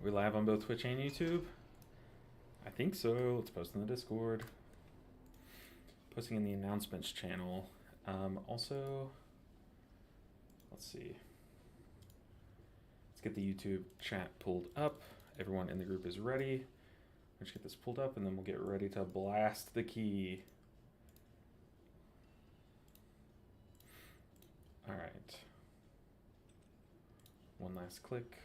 we live on both Twitch and YouTube? I think so. Let's post in the Discord. Posting in the announcements channel. Also, let's see. Let's get the YouTube chat pulled up. Everyone in the group is ready. Let's get this pulled up and then we'll get ready to blast the key. All right. One last click.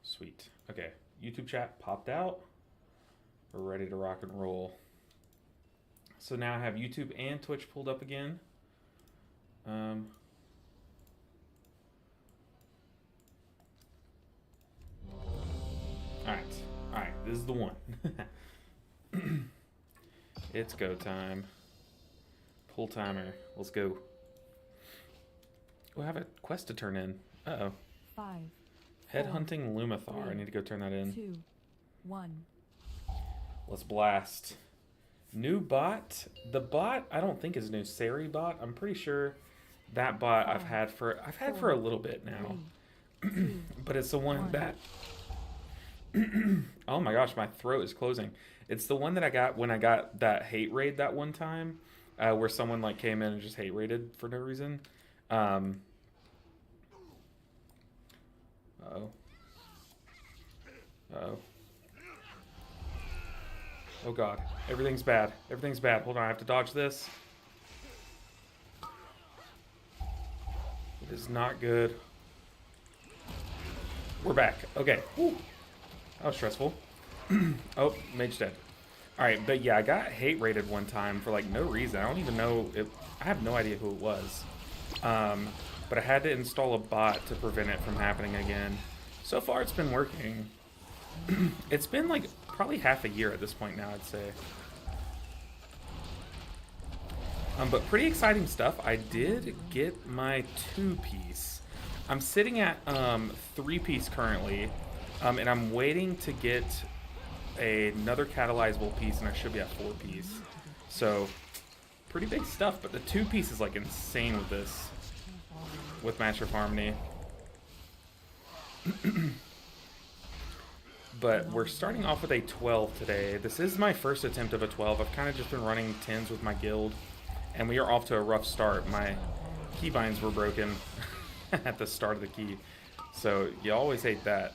Sweet. Okay, YouTube chat popped out. We're ready to rock and roll. So now I have YouTube and Twitch pulled up again. All right, this is the one. It's go time. Pull timer, let's go. Oh, I have a quest to turn in. Uh-oh. 5, Headhunting Lumathar. 3, I need to go turn that in. 2, 1. Let's blast. New bot. The bot I don't think is new. Sari bot. I'm pretty sure that bot I've had for a little bit now. 3, 2, But it's the one 1. that oh my gosh, my throat is closing. It's the one that I got when I got that hate raid that one time, where someone like came in and just hate raided for no reason. Uh-oh. Uh-oh. Oh god. Everything's bad. Everything's bad. Hold on, I have to dodge this. It is not good. We're back. Okay. Woo. That was stressful. Oh, mage dead. Alright, but yeah, I got hate raided one time for like no reason. I don't even know if I have no idea who it was. But I had to install a bot to prevent it from happening again. So far it's been working. It's been like probably half a year at this point now, I'd say. But pretty exciting stuff. I did get my 2-piece. I'm sitting at 3-piece currently, and I'm waiting to get another catalyzable piece, and I should be at 4-piece. So pretty big stuff, but the 2-piece is like insane with this, with Master of Harmony. But we're starting off with a 12 today. This is my first attempt of a 12. I've kind of just been running 10s with my guild, and we are off to a rough start. My keybinds were broken at the start of the key, so you always hate that.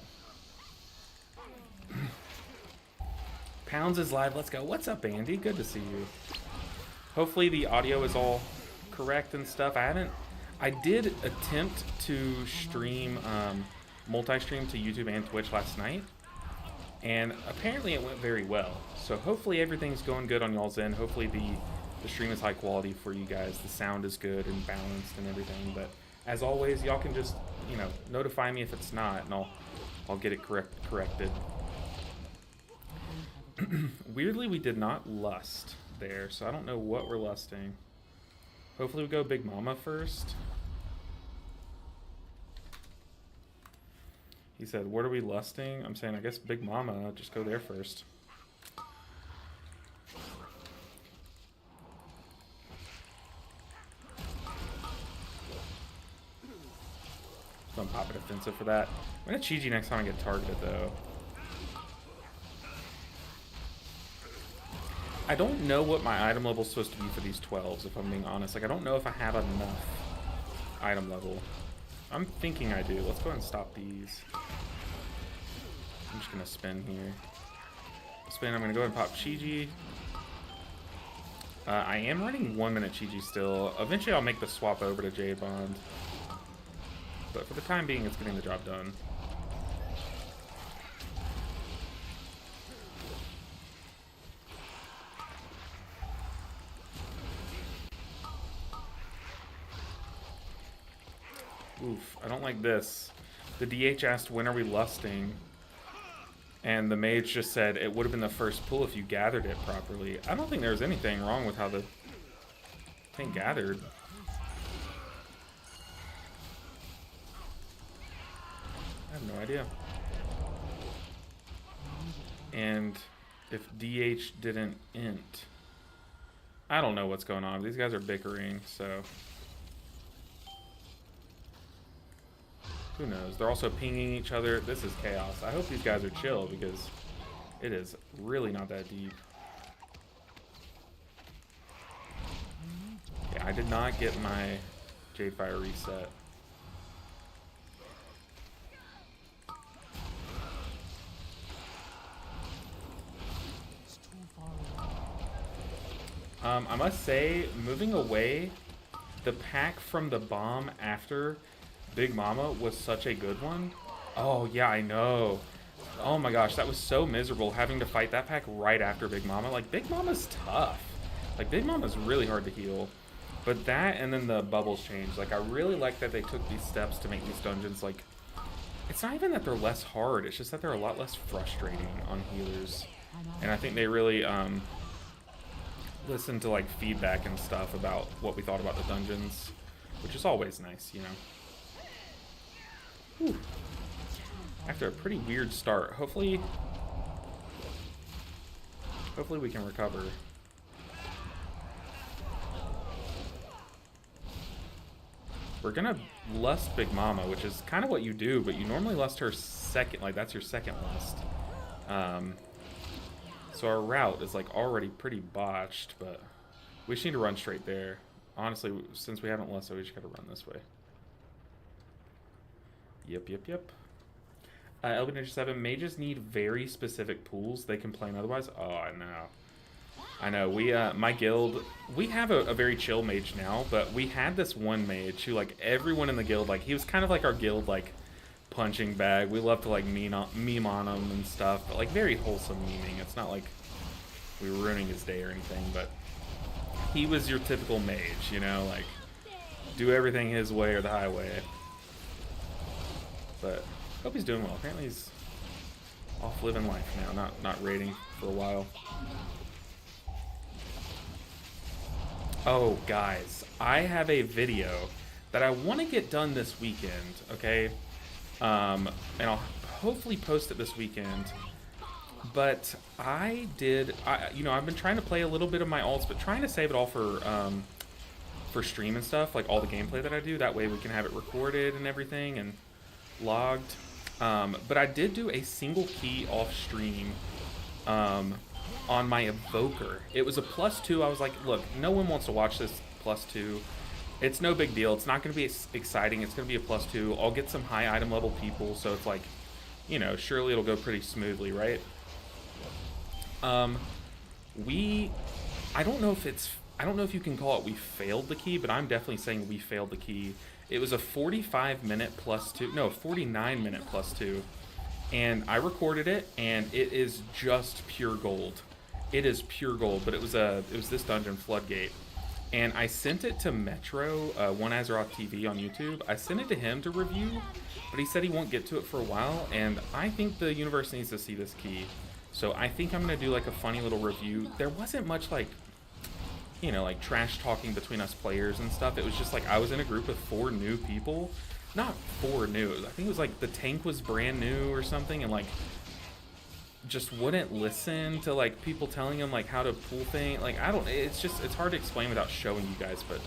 Pounds is live. Let's go. What's up, Andy? Good to see you. Hopefully the audio is all correct and stuff. I did attempt to stream multi-stream to YouTube and Twitch last night, and apparently it went very well. So hopefully everything's going good on y'all's end. Hopefully the stream is high quality for you guys. The sound is good and balanced and everything. But as always, y'all can just, you know, notify me if it's not, and I'll get it corrected. Weirdly, we did not lust there, so I don't know what we're lusting. Hopefully we go Big Mama first. He said, what are we lusting? I'm saying, I guess Big Mama, just go there first. Don't pop it offensive for that. I'm gonna Chi-Ji next time I get targeted, though. I don't know what my item level is supposed to be for these 12s, if I'm being honest. Like, I don't know if I have enough item level. I'm thinking I do. Let's go ahead and stop these. I'm just gonna spin here. Spin, I'm gonna go ahead and pop Chi-Ji. I am running 1 minute Chi-Ji still. Eventually I'll make the swap over to Jade Bond. But for the time being, it's getting the job done. Oof, I don't like this. The DH asked, when are we lusting? And the mage just said, it would have been the first pull if you gathered it properly. I don't think there's anything wrong with how the thing gathered. I have no idea. And if DH didn't int, I don't know what's going on. These guys are bickering, so Who knows? They're also pinging each other. This is chaos. I hope these guys are chill because it is really not that deep. Okay, I did not get my Jadefire reset. I must say, moving away, the pack from the bomb after Big Mama was such a good one. Oh, yeah, I know. Oh my gosh, that was so miserable having to fight that pack right after Big Mama. Like, Big Mama's tough. Like, Big Mama's really hard to heal. But that and then the bubbles change. Like, I really like that they took these steps to make these dungeons, like, it's not even that they're less hard, it's just that they're a lot less frustrating on healers. And I think they really, listen to like feedback and stuff about what we thought about the dungeons, which is always nice, you know. Whew. After a pretty weird start, hopefully we can recover. We're gonna lust Big Mama, which is kind of what you do, but you normally lust her second, like that's your second lust. So our route is like already pretty botched, but we just need to run straight there. Honestly, since we haven't lusted, we just gotta run this way. Yep. LB97, mages need very specific pools. They complain otherwise. Oh, I know. We, my guild, we have a very chill mage now, but we had this one mage who, like, everyone in the guild, like, he was kind of like our guild, like, punching bag. We love to, like, meme on him and stuff, but, like, very wholesome memeing. It's not like we were ruining his day or anything, but he was your typical mage, you know, like, do everything his way or the highway. But hope he's doing well. Apparently he's off living life now, not raiding for a while. Oh, guys, I have a video that I want to get done this weekend, okay? And I'll hopefully post it this weekend. But I've been trying to play a little bit of my alts, but trying to save it all for stream and stuff, like all the gameplay that I do. That way we can have it recorded and everything and logged. But I did do a single key off stream on my evoker. It was a +2. I was like, look, no one wants to watch this +2. It's no big deal. It's not going to be exciting. It's going to be a +2. I'll get some high item level people, so it's like, you know, surely it'll go pretty smoothly, right? I don't know if you can call it we failed the key, but I'm definitely saying we failed the key. It was a 45-minute +2, no, 49-minute +2, and I recorded it, and it is just pure gold. It is pure gold, but it was this dungeon, Floodgate, and I sent it to Metro, One Azeroth TV on YouTube. I sent it to him to review, but he said he won't get to it for a while, and I think the universe needs to see this key. So I think I'm gonna do like a funny little review. There wasn't much like, you know, like trash talking between us players and stuff. It was just like I was in a group with 4 new people. Not 4 new. I think it was like the tank was brand new or something, and like just wouldn't listen to like people telling him like how to pull things. Like it's hard to explain without showing you guys. But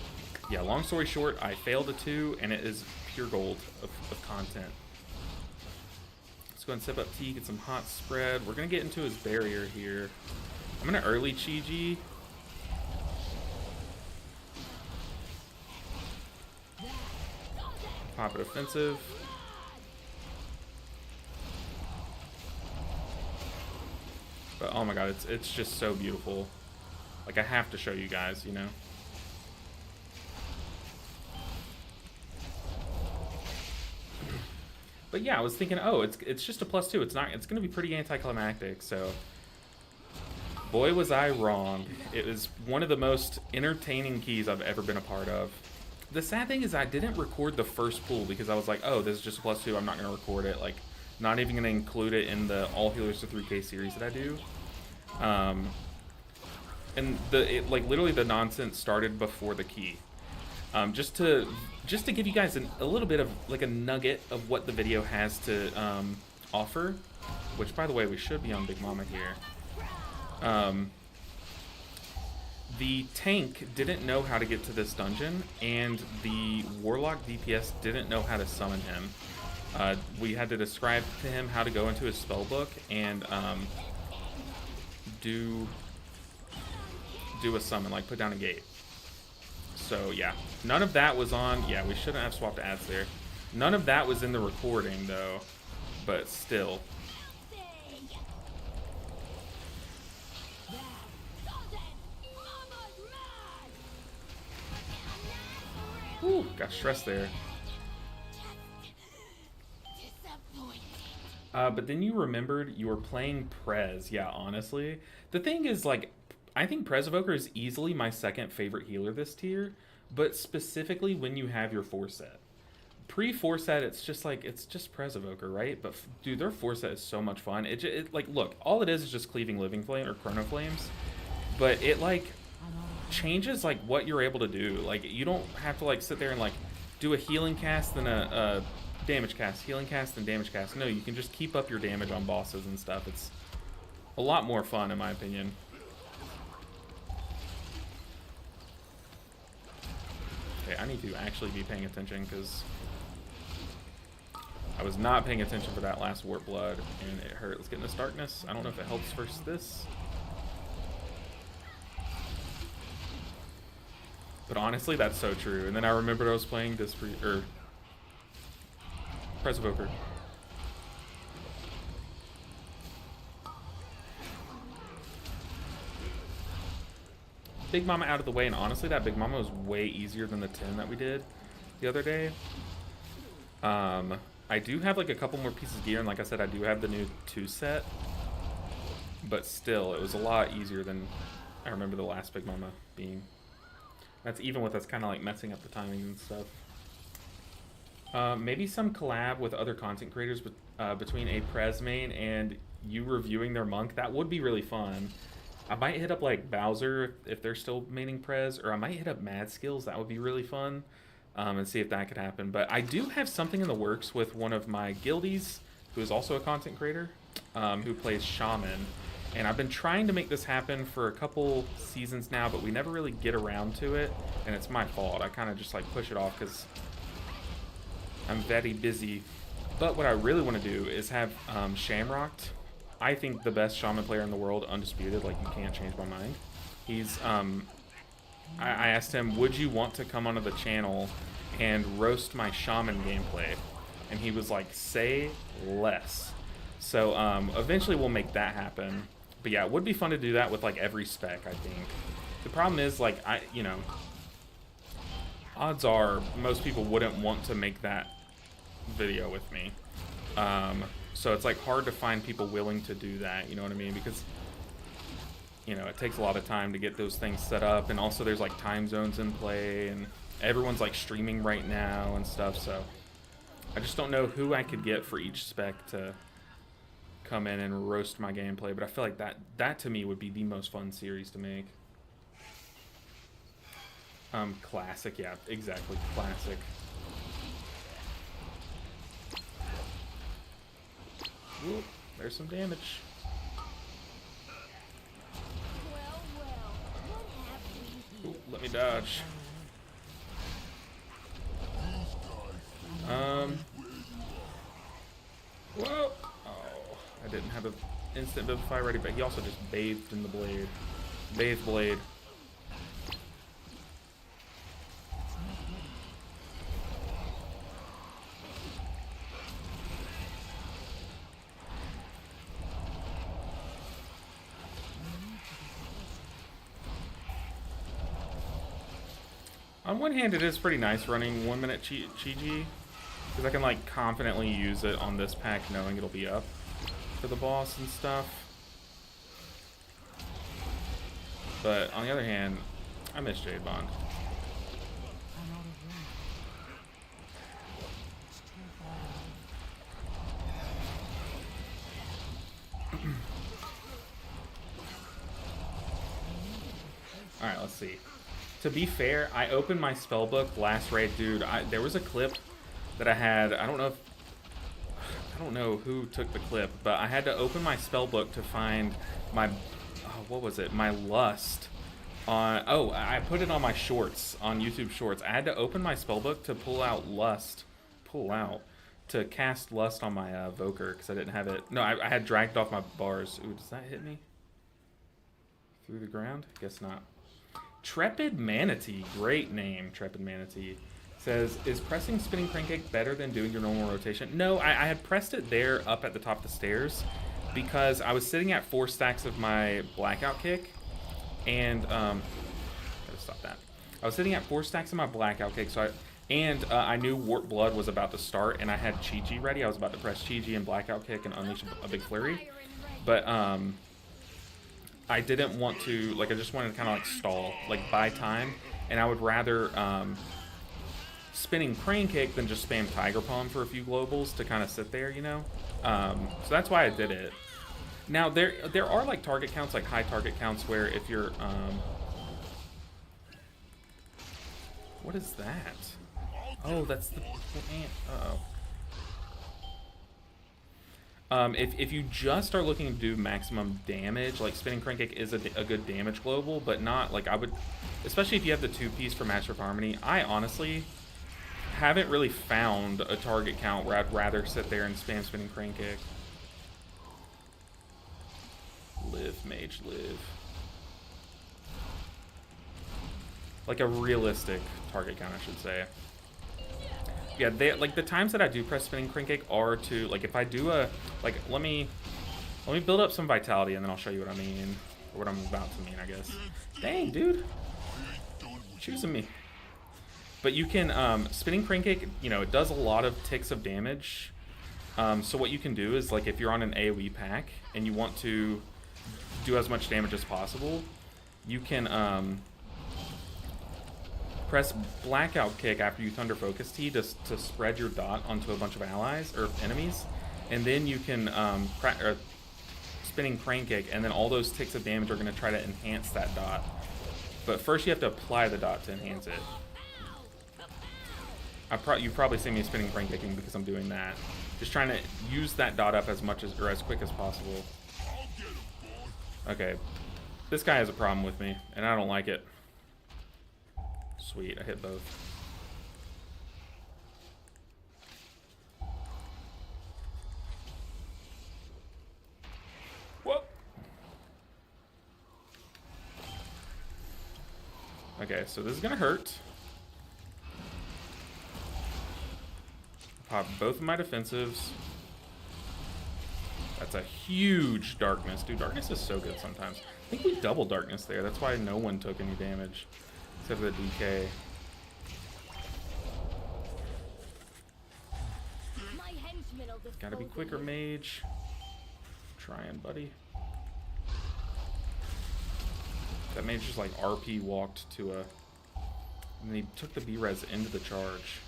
yeah, long story short, I failed a 2, and it is pure gold of content. Let's go and sip up tea, get some hot spread. We're gonna get into his barrier here. I'm gonna early Chi-Ji. Pop it offensive. But oh my god, it's just so beautiful. Like I have to show you guys, you know. But yeah, I was thinking, oh, it's just a +2. It's gonna be pretty anticlimactic, so boy was I wrong. It was one of the most entertaining keys I've ever been a part of. The sad thing is I didn't record the first pool because I was like, oh, this is just a +2. I'm not going to record it. Like, not even going to include it in the All Healers to 3K series that I do. And literally the nonsense started before the key. Just to give you guys a little bit of like a nugget of what the video has to offer, which by the way, we should be on Big Mama here. The tank didn't know how to get to this dungeon, and the Warlock DPS didn't know how to summon him. We had to describe to him how to go into his spell book and do a summon, like put down a gate. So yeah, none of that was on. Yeah, we shouldn't have swapped ads there. None of that was in the recording though, but still. Ooh, got stressed there. But then you remembered you were playing Prez. Yeah, honestly. The thing is, like, I think Prez Evoker is easily my second favorite healer this tier, but specifically when you have your 4-set. Pre-4-set, it's just like, it's just Prez Evoker, right? But, dude, their 4-set is so much fun. It, like, look, all it is just cleaving Living Flame or Chrono Flames, but it, like, changes, like, what you're able to do. Like, you don't have to, like, sit there and, like, do a healing cast, then a damage cast, healing cast, and damage cast. No, you can just keep up your damage on bosses and stuff. It's a lot more fun, in my opinion. Okay, I need to actually be paying attention because I was not paying attention for that last Warp Blood, and it hurt. Let's get in this darkness. I don't know if it helps versus this. But honestly, that's so true. And then I remembered I was playing this Prez Evoker. Big Mama out of the way, and honestly, that Big Mama was way easier than the 10 that we did the other day. I do have like a couple more pieces of gear, and like I said, I do have the new 2-set. But still, it was a lot easier than I remember the last Big Mama being. That's even with us kind of like messing up the timing and stuff. Maybe some collab with other content creators between a Prez main and you reviewing their monk. That would be really fun. I might hit up like Bowser if they're still maining Prez, or I might hit up Mad Skills. That would be really fun, and see if that could happen. But I do have something in the works with one of my guildies, who is also a content creator, who plays Shaman. And I've been trying to make this happen for a couple seasons now, but we never really get around to it, and it's my fault. I kind of just like push it off because I'm very busy. But what I really want to do is have Shamrocked. I think the best Shaman player in the world, undisputed. Like, you can't change my mind. He's I asked him, would you want to come onto the channel and roast my Shaman gameplay? And he was like, say less. So eventually we'll make that happen. But yeah, it would be fun to do that with like every spec, I think. The problem is, like, you know, odds are most people wouldn't want to make that video with me. So it's like hard to find people willing to do that, you know what I mean? Because, you know, it takes a lot of time to get those things set up, and also there's like time zones in play, and everyone's like streaming right now and stuff, so I just don't know who I could get for each spec to come in and roast my gameplay, but I feel like that to me would be the most fun series to make. Classic, yeah, exactly, classic. Whoop, there's some damage. Ooh, let me dodge. Whoa! Oh, I didn't have an instant Vivify ready, but he also just bathed in the blade. Bathe blade. On one hand, it is pretty nice running 1 minute Chi-Ji, because I can like confidently use it on this pack knowing it'll be up for the boss and stuff. But on the other hand, I miss Jade Bond. Alright, let's see. To be fair, I opened my spellbook last raid, dude. There was a clip that I had. I don't know who took the clip, but I had to open my spellbook to find my what was it? My lust on. Oh, I put it on my shorts on YouTube Shorts. I had to open my spellbook to pull out lust. to cast Lust on my Voker because I didn't have it. No, I had dragged off my bars. Ooh, does that hit me? Through the ground? Guess not. Trepid Manatee. Great name, Trepid Manatee. Says, is pressing Spinning Crankcake better than doing your normal rotation? No, I had pressed it there up at the top of the stairs because I was sitting at 4 stacks of my Blackout Kick. And, gotta stop that. I was sitting at 4 stacks of my Blackout Kick, so I knew Warp Blood was about to start, and I had Chi-Ji ready. I was about to press Chi-Ji and Blackout Kick and unleash a big flurry. But, I didn't want to, like, I just wanted to kind of, like, stall, like, buy time. And I would rather, Spinning Crankcake than just spam Tiger Palm for a few globals to kind of sit there, you know? So that's why I did it. Now, there are, like, target counts, like, high target counts where if you're, what is that? Oh, that's the ant. Uh-oh. If you just are looking to do maximum damage, like Spinning Crankcake is a good damage global, but not, like, I would, especially if you have the 2-piece for Master of Harmony, I honestly haven't really found a target count where I'd rather sit there and spam Spinning Crankcake. Live, mage, live. Like a realistic target count, I should say. Yeah, like the times that I do press Spinning Crankcake are to, like, if I do a, like, let me build up some vitality and then I'll show you what I mean, or what I'm about to mean, I guess. Dang, dude, choosing me. But you can, Spinning Crankcake, you know, it does a lot of ticks of damage. So what you can do is, like, if you're on an AoE pack and you want to do as much damage as possible, you can, press Blackout Kick after you Thunder Focus Tea to spread your dot onto a bunch of allies or enemies, and then you can Spinning Crankcake, and then all those ticks of damage are going to try to enhance that dot. But first you have to apply the dot to enhance it. You've probably seen me Spinning Crankaking because I'm doing that. Just trying to use that dot up as much as, or as quick as possible. Okay, this guy has a problem with me, and I don't like it. Sweet, I hit both. Whoa! Okay, so this is gonna hurt. Pop both of my defensives. That's a huge darkness. Dude, darkness is so good sometimes. I think we doubled darkness there. That's why no one took any damage. Except for the DK. Gotta be quicker, mage. Trying, buddy. That mage just like RP walked to a... And then he took the B-res into the charge.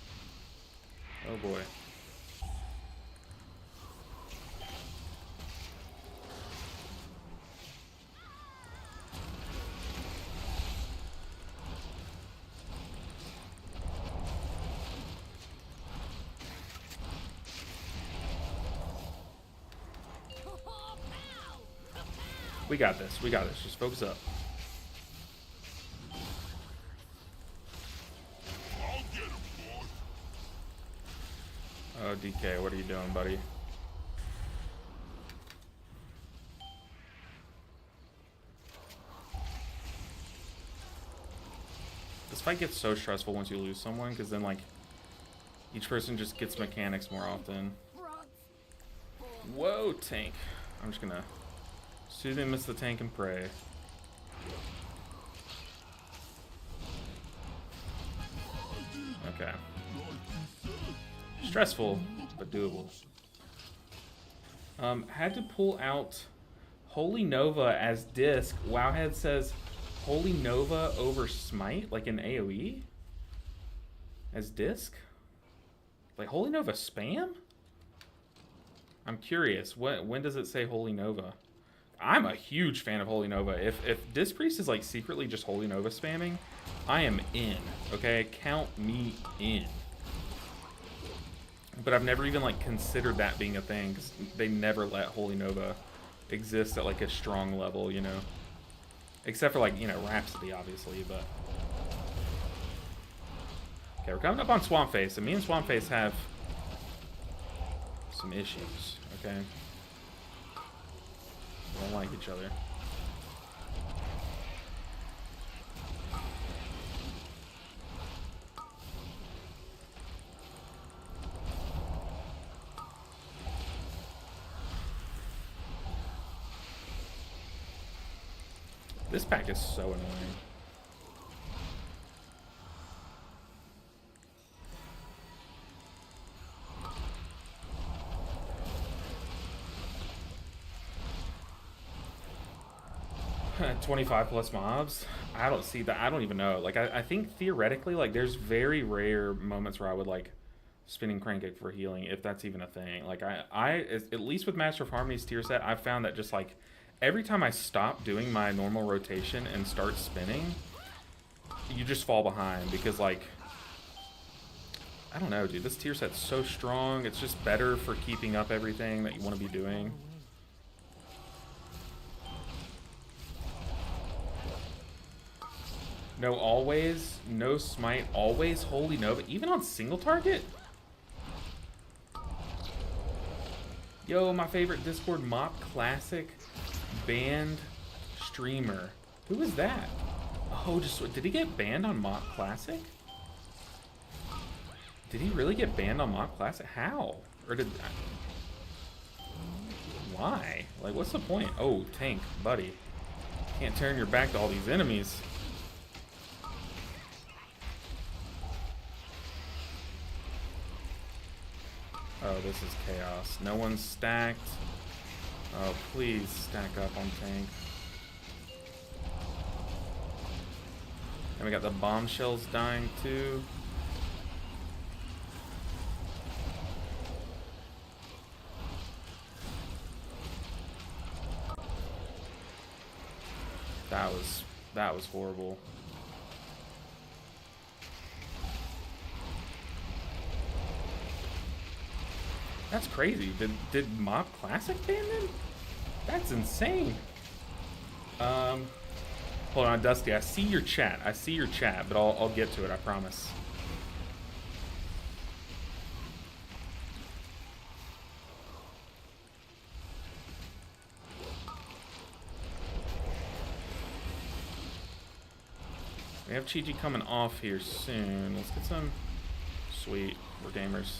Oh boy. We got this. We got this. Just focus up. Oh, DK, what are you doing, buddy? This fight gets so stressful once you lose someone, because then, like, each person just gets mechanics more often. Whoa, tank. I'm just gonna soothing miss the tank and pray. Okay. Stressful, but doable. Had to pull out Holy Nova as disc. Wowhead says Holy Nova over Smite, like in AoE? As disc? Like Holy Nova spam? I'm curious. When does it say Holy Nova? I'm a huge fan of Holy Nova. If Disc Priest is like secretly just Holy Nova spamming, I am in. Okay, count me in. But I've never even like considered that being a thing because they never let Holy Nova exist at like a strong level, you know. Except for like, you know, Rhapsody obviously, but. Okay, we're coming up on Swamp Face, and me and Swamp Face have some issues, okay? We don't like each other. This pack is so annoying. $25 plus mobs? I don't see that. I don't even know. Like, I think theoretically, like, there's very rare moments where I would, like, spinning Crank Egg for healing, if that's even a thing. Like, at least with Master of Harmony's tier set, I've found that just, like, every time I stop doing my normal rotation and start spinning, you just fall behind because, like, I don't know, dude. This tier set's so strong. It's just better for keeping up everything that you want to be doing. No always, no smite, always holy nova, even on single target? Yo, my favorite Discord mop classic banned streamer. Who is that? Oh, did he get banned on Mop Classic? Did he really get banned on Mop Classic? How? Or why? Like, what's the point? Oh, tank, buddy. Can't turn your back to all these enemies. Oh, this is chaos. No one's stacked. Oh, please stack up on tank. And we got the bombshells dying too. That was horrible. That's crazy. Did Mob Classic ban them? That's insane. Hold on, Dusty. I see your chat. But I'll get to it. I promise. We have Chi-Chi coming off here soon. Let's get some. Sweet. We're gamers.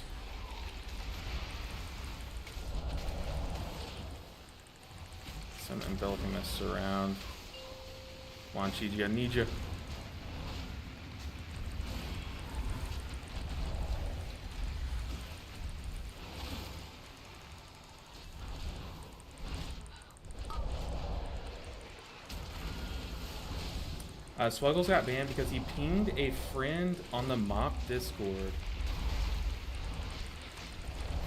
Some enveloping mist around. Come on, Chi-Chi, I need you. Swaggles got banned because he pinged a friend on the Mop Discord.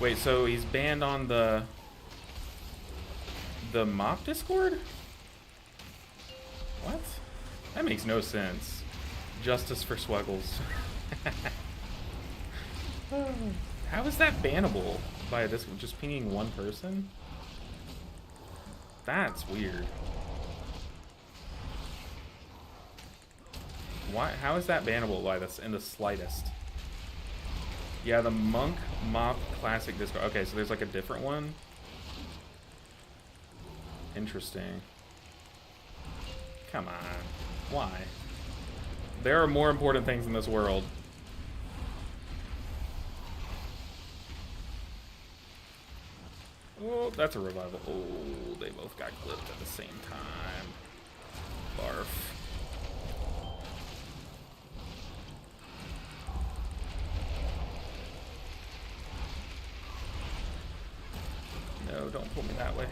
Wait, so he's banned on the Mop Discord? What? That makes no sense. Justice for Swaggles. How is that bannable by this just pinging one person? That's weird. Why? How is that bannable by this in the slightest? Yeah, the Monk Mop Classic Discord. Okay, so there's like a different one. Interesting. Come on. Why? There are more important things in this world. Oh, that's a revival. Oh, they both got clipped at the same time. Barf. No, don't pull me that way.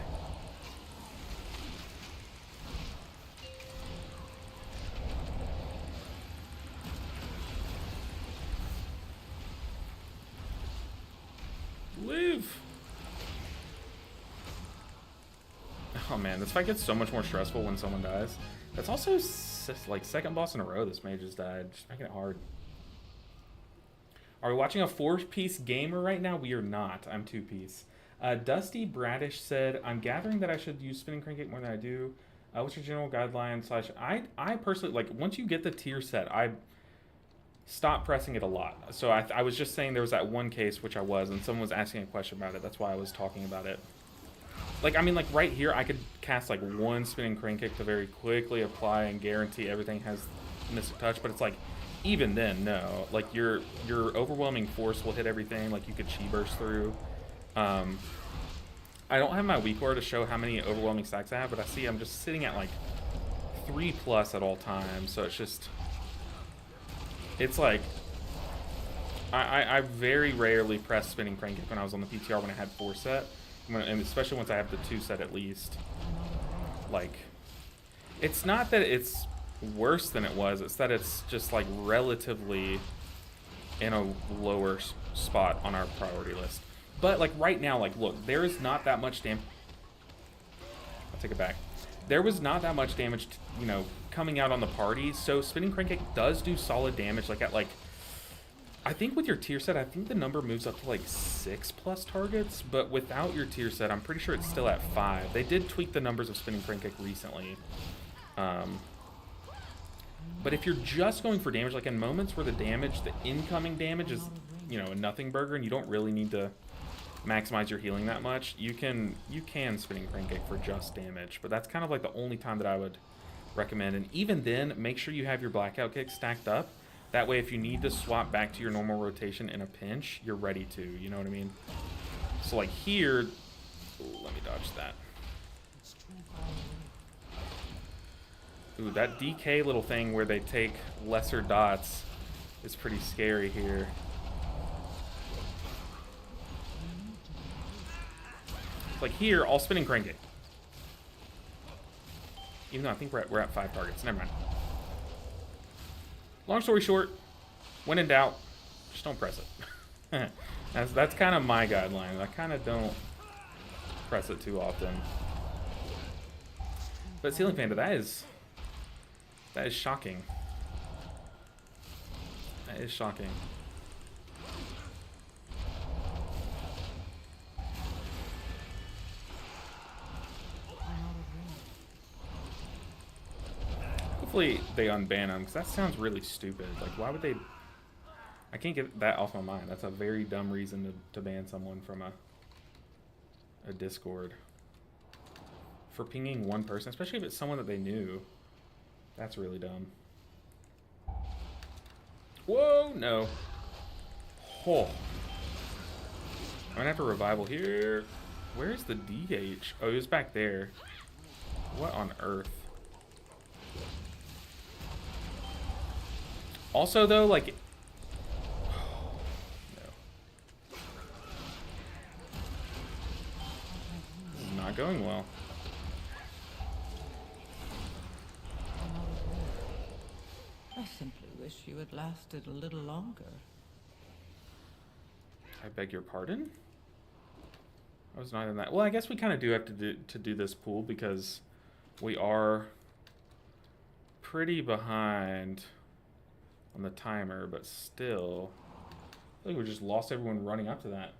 Live. Oh man, this fight gets so much more stressful when someone dies. That's also like second boss in a row this mage just died, just making it hard. Are we watching a 4-piece gamer right now? We are not. I'm 2-piece. Dusty Bradish said, I'm gathering that I should use spinning crankcake more than I do. What's your general guideline / I personally, like, once you get the tier set, stop pressing it a lot. So I was just saying there was that one case, which I was, and someone was asking a question about it. That's why I was talking about it. Like, I mean, like right here, I could cast like one spinning crane kick to very quickly apply and guarantee everything has Mystic Touch, but it's like, even then, no. Like, your overwhelming force will hit everything. Like, you could chi burst through. I don't have my weak aura to show how many overwhelming stacks I have, but I see I'm just sitting at like 3+ at all times. So it's just, it's like, I very rarely press spinning crane kick when I was on the PTR when I had 4 set, and especially once I have the 2 set at least. Like, it's not that it's worse than it was, it's that it's just like relatively in a lower spot on our priority list. But like right now, like look, there is not that much damage. I'll take it back. There was not that much damage, you know, coming out on the party. So spinning crane kick does do solid damage. Like at like, I think with your tier set, I think the number moves up to like 6+ targets. But without your tier set, I'm pretty sure it's still at 5. They did tweak the numbers of spinning crane kick recently. But if you're just going for damage, like in moments where the damage, the incoming damage is, you know, a nothing burger, and you don't really need to maximize your healing that much, you can spinning crane kick for just damage. But that's kind of like the only time that I would recommend. And even then, make sure you have your blackout kick stacked up. That way, if you need to swap back to your normal rotation in a pinch, you're ready to. You know what I mean? So like here, let me dodge that. Ooh, that DK little thing where they take lesser dots is pretty scary here. Like here, I'll spinning crane kick. Even though I think we're at 5 targets. Never mind. Long story short, when in doubt, just don't press it. that's kind of my guideline. I kind of don't press it too often. But Ceiling Panda, that is shocking. That is shocking. Hopefully they unban him, because that sounds really stupid. Like, why would they... I can't get that off my mind. That's a very dumb reason to ban someone from a Discord. For pinging one person, especially if it's someone that they knew. That's really dumb. Whoa, no. Oh. I'm gonna have to revival here. Where's the DH? Oh, he was back there. What on earth? Also, though, like... no. This is not going well. I simply wish you had lasted a little longer. I beg your pardon? I was not in that. Well, I guess we kind of do have to do this pool because we are pretty behind on the timer, but still, I think we just lost everyone running up to that.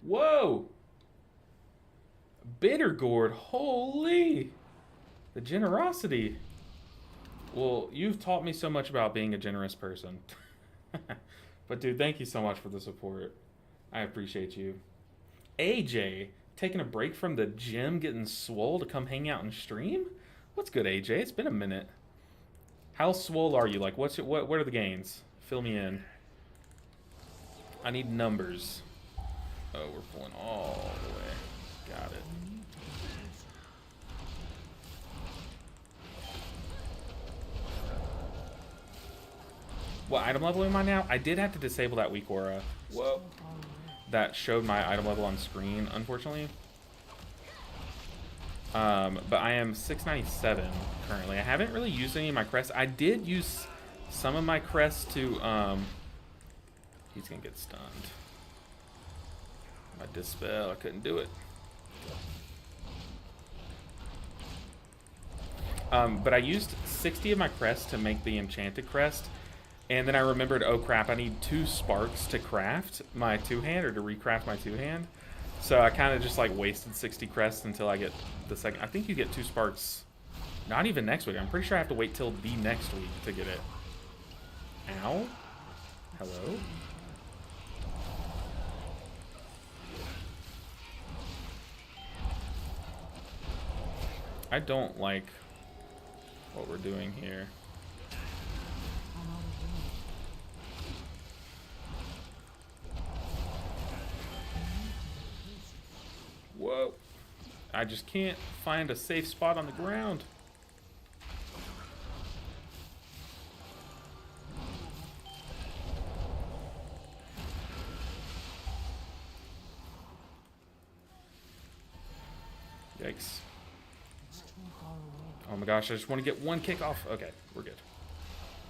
Whoa! Bitter gourd, holy! The generosity. Well, you've taught me so much about being a generous person. But dude, thank you so much for the support. I appreciate you. AJ, taking a break from the gym, getting swole to come hang out and stream? What's good, AJ? It's been a minute. How swole are you? Like, what are the gains? Fill me in. I need numbers. Oh, we're pulling all the way. Got it. What item level am I now? I did have to disable that weak aura. Whoa. That showed my item level on screen, unfortunately. But I am 697 currently. I haven't really used any of my crests. I did use some of my crests to, he's gonna get stunned. My dispel, I couldn't do it. But I used 60 of my crests to make the enchanted crest. And then I remembered, oh crap, I need 2 sparks to craft my 2-hand, or to recraft my 2-hand. So I kind of just like wasted 60 crests until I get the second. I think you get 2 sparks, not even next week. I'm pretty sure I have to wait till the next week to get it. Ow. Hello? I don't like what we're doing here. Whoa. I just can't find a safe spot on the ground. Yikes. Oh my gosh, I just want to get one kick off. Okay, we're good.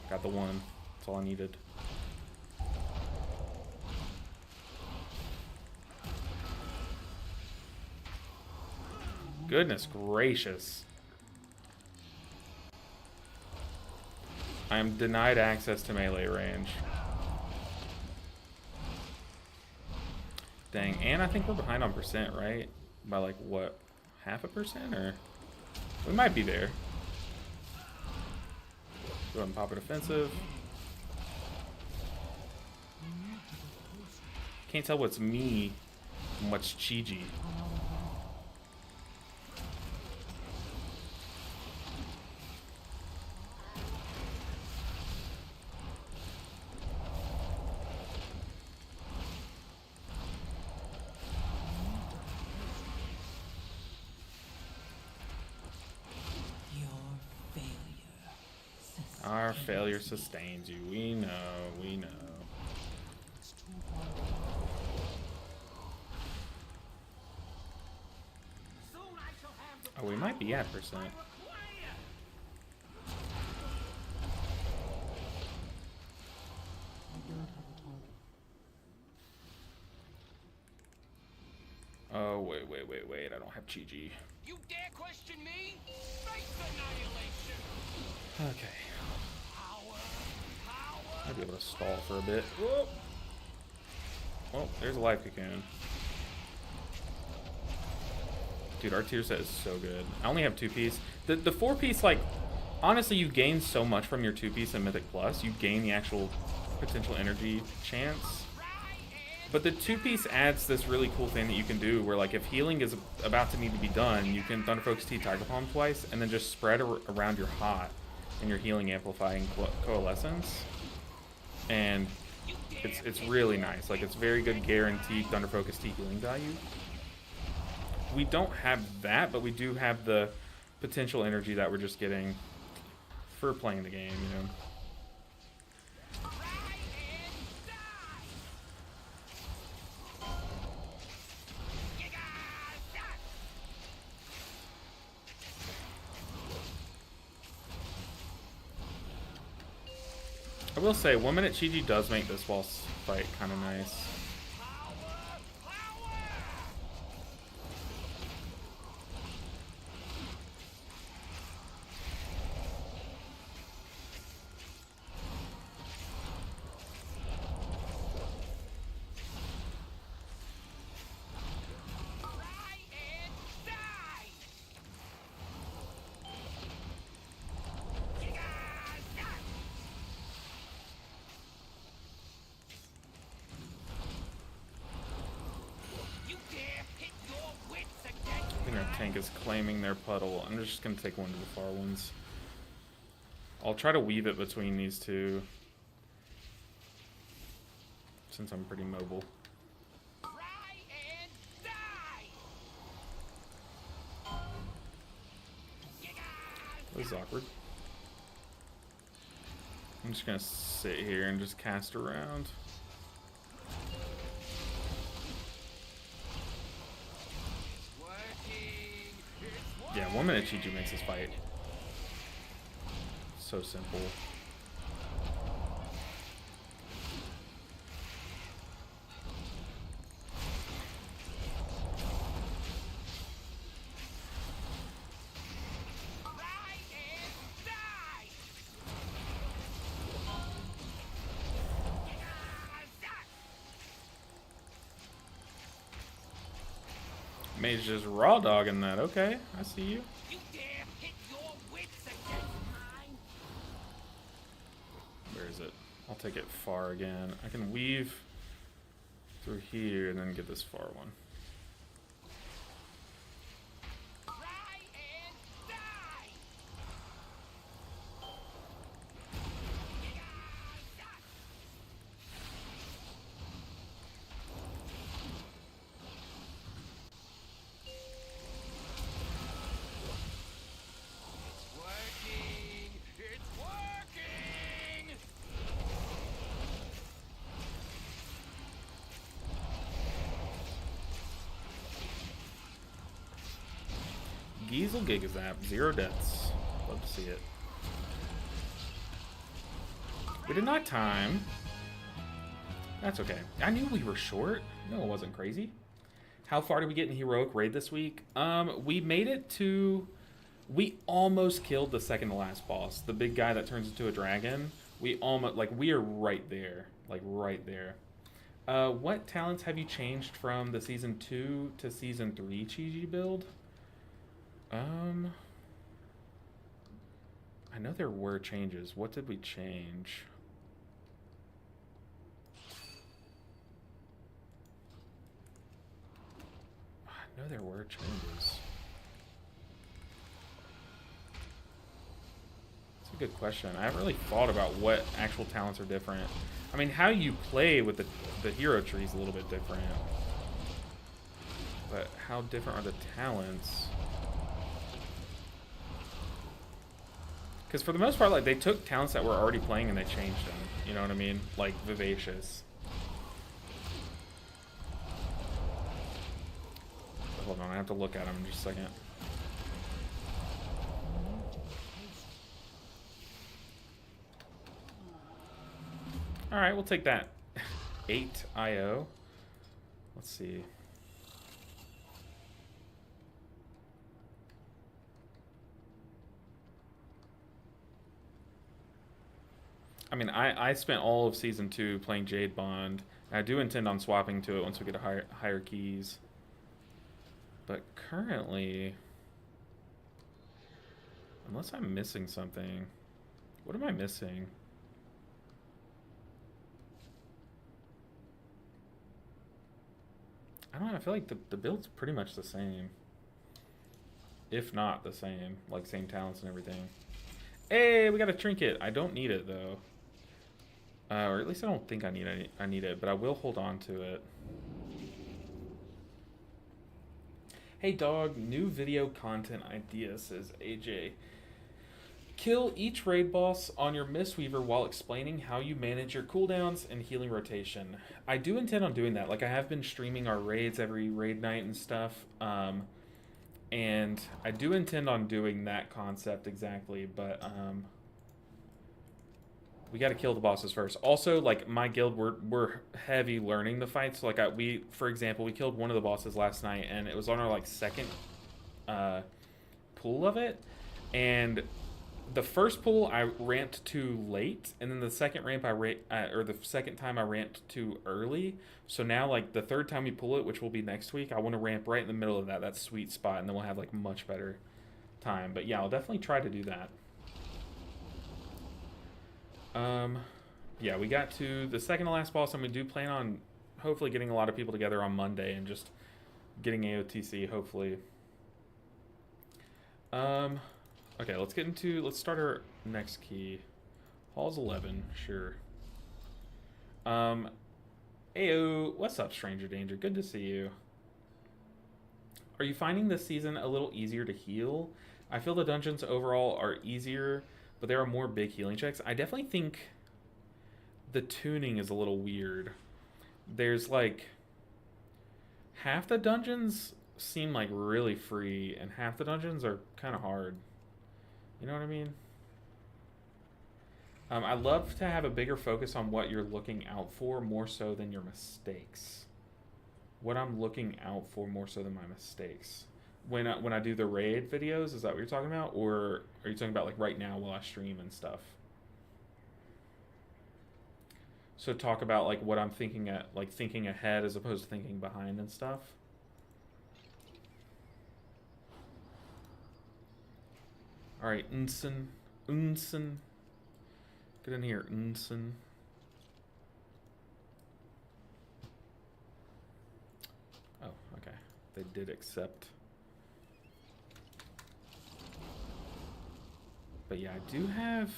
Got the one. That's all I needed. Goodness gracious. I am denied access to melee range. Dang, and I think we're behind on percent, right? By like, what, 0.5%? Or we might be there. Go ahead and pop a defensive. Can't tell what's me and what's Chi-Ji. Our failure sustains you. We know, we know. Oh, we might be at percent. Oh, wait. I don't have Chi-Ji. You dare question me? Face annihilation. Okay. I'll be able to stall for a bit. Whoa. Well, there's a life cocoon. Dude, our tier set is so good. I only have 2-piece. The 4-piece, like, honestly, you gain so much from your 2-piece in Mythic Plus. You gain the actual potential energy chance. But the 2-piece adds this really cool thing that you can do where, like, if healing is about to need to be done, you can Thunder Focus T Tiger Palm twice and then just spread around your hot and your healing amplifying coalescence. And it's really nice. Like, it's very good guaranteed Thunder Focus T healing value. We don't have that, but we do have the potential energy that we're just getting for playing the game, you know. I will say, 1 minute Chi-Ji does make this boss fight kind of nice. Tank is claiming their puddle. I'm just going to take one of the far ones. I'll try to weave it between these two, since I'm pretty mobile. This is awkward. I'm just going to sit here and just cast around. Yeah, 1 minute Chi-Ji makes this fight so simple. Mage just raw dogging that. Okay, I see you. You dare hit your wits against mine? Where is it? I'll take it far again. I can weave through here and then get this far one. Try and die! It's working! It's working! Giesel Gigazap, 0 deaths. Love to see it. We did not time. That's okay. I knew we were short. No, it wasn't crazy. How far did we get in Heroic Raid this week? We made it to... We almost killed the second to last boss. The big guy that turns into a dragon. We almost... Like, we are right there. Like, right there. What talents have you changed from the Season 2 to Season 3 Chi-Ji build? I know there were changes. What did we change? I know there were changes. That's a good question. I haven't really thought about what actual talents are different. I mean, how you play with the hero tree is a little bit different. But how different are the talents? Because for the most part, like, they took talents that were already playing and they changed them. You know what I mean? Like, Vivacious. Hold on, I have to look at them in just a second. Alright, we'll take that. 8 IO. Let's see. I mean, I spent all of Season 2 playing Jade Bond. I do intend on swapping to it once we get a higher keys. But currently... Unless I'm missing something. What am I missing? I don't know, I feel like the build's pretty much the same. If not the same. Like, same talents and everything. Hey, we got a trinket. I don't need it, though. Or at least I don't think I need it, but I will hold on to it. Hey dog, new video content idea, says AJ. Kill each raid boss on your Mistweaver while explaining how you manage your cooldowns and healing rotation. I do intend on doing that. Like, I have been streaming our raids every raid night and stuff. And I do intend on doing that concept exactly, but we got to kill the bosses first. Also, like, my guild, we're heavy learning the fights. So, like, for example, we killed one of the bosses last night, and it was on our, like, second pull of it. And the first pull I ramped too late, and then the second ramp the second time I ramped too early. So now, like, the third time we pull it, which will be next week, I want to ramp right in the middle of that sweet spot, and then we'll have, like, much better time. But yeah, I'll definitely try to do that. Yeah, we got to the second to last boss, and we do plan on hopefully getting a lot of people together on Monday and just getting AOTC, hopefully. Okay, let's start our next key. Hall's 11, sure. Ayo, what's up, Stranger Danger? Good to see you. Are you finding this season a little easier to heal? I feel the dungeons overall are easier, but there are more big healing checks. I definitely think the tuning is a little weird. There's, like, half the dungeons seem like really free, and half the dungeons are kind of hard. You know what I mean? I love to have a bigger focus on what you're looking out for more so than your mistakes. What I'm looking out for more so than my mistakes. When I do the raid videos, is that what you're talking about? Or are you talking about, like, right now while I stream and stuff? So talk about, like, what I'm thinking thinking ahead as opposed to thinking behind and stuff. All right, Unsen. Get in here, Unsen. They did accept. But yeah, I do have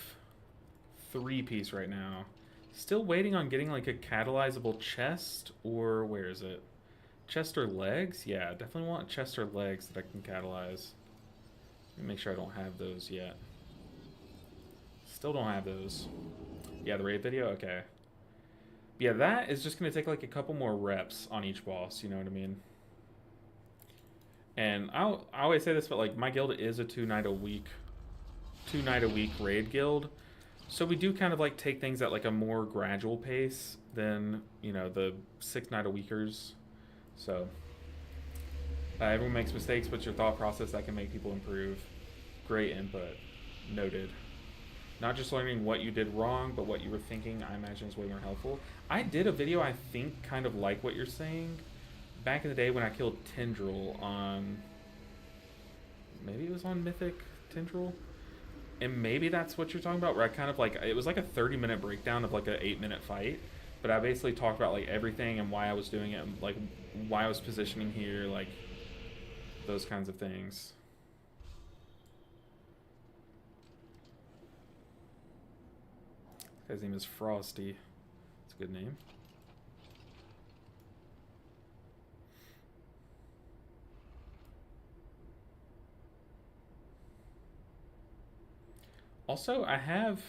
3-piece right now. Still waiting on getting like a catalyzable chest, or where is it? Chest or legs? Yeah, definitely want chest or legs that I can catalyze. Let me make sure I don't have those yet. Still don't have those. Yeah, the raid video? Okay. But yeah, that is just going to take like a couple more reps on each boss, you know what I mean? And I always say this, but like my guild is a 2-night-a-week raid guild. So we do kind of like take things at like a more gradual pace than, you know, the 6-night-a-weekers. So everyone makes mistakes, but your thought process that can make people improve. Great input. Noted. Not just learning what you did wrong, but what you were thinking, I imagine is way more helpful. I did a video, I think, kind of like what you're saying, back in the day when I killed Tendril on, maybe it was on Mythic Tendril? And maybe that's what you're talking about, where I kind of like, it was like a 30-minute breakdown of like an 8-minute fight, but I basically talked about like everything and why I was doing it, and like why I was positioning here, like those kinds of things. This guy's name is Frosty. It's a good name. Also, I have...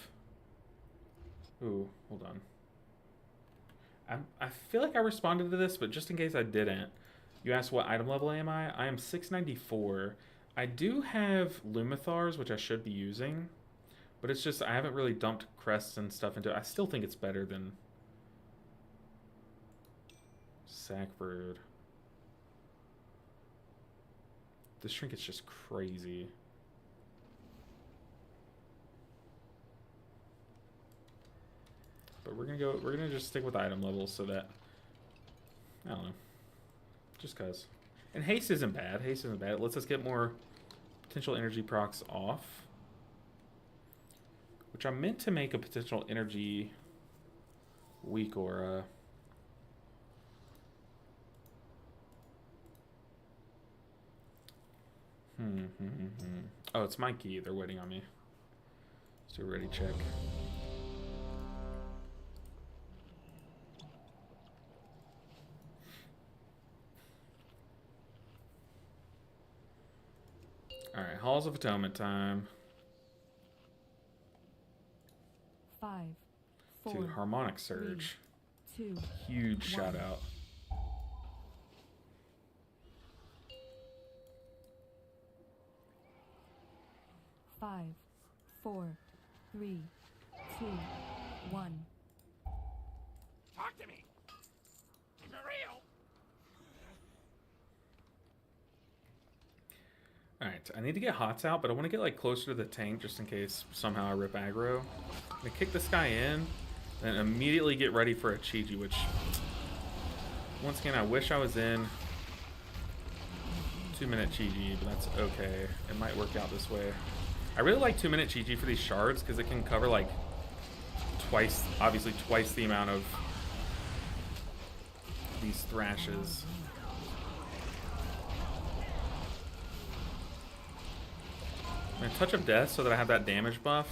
Ooh, hold on. I feel like I responded to this, but just in case I didn't. You asked what item level am I? I am 694. I do have Lumithars, which I should be using. But it's just, I haven't really dumped crests and stuff into it. I still think it's better than Sackbird. This trinket's just crazy. But we're gonna just stick with item levels so that, I don't know, just cause. And haste isn't bad. Haste isn't bad. It lets us get more potential energy procs off, which I meant to make a potential energy weak aura. Oh, it's Mikey. They're waiting on me. Let's do a ready check. Alright, Halls of Atonement time. 5, 4, Dude, Harmonic Surge. 3, 2, Huge 1. shout out. Five, 4, 3, 2, 1. Talk to me. Keep it real. Alright, I need to get Hots out, but I want to get like closer to the tank just in case somehow I rip aggro. I'm gonna kick this guy in, then immediately get ready for a Chi-Ji, which, once again, I wish I was in 2-minute Chi-Ji, but that's okay. It might work out this way. I really like 2-minute Chi-Ji for these shards because it can cover like obviously twice the amount of these thrashes. I'm gonna Touch of Death so that I have that damage buff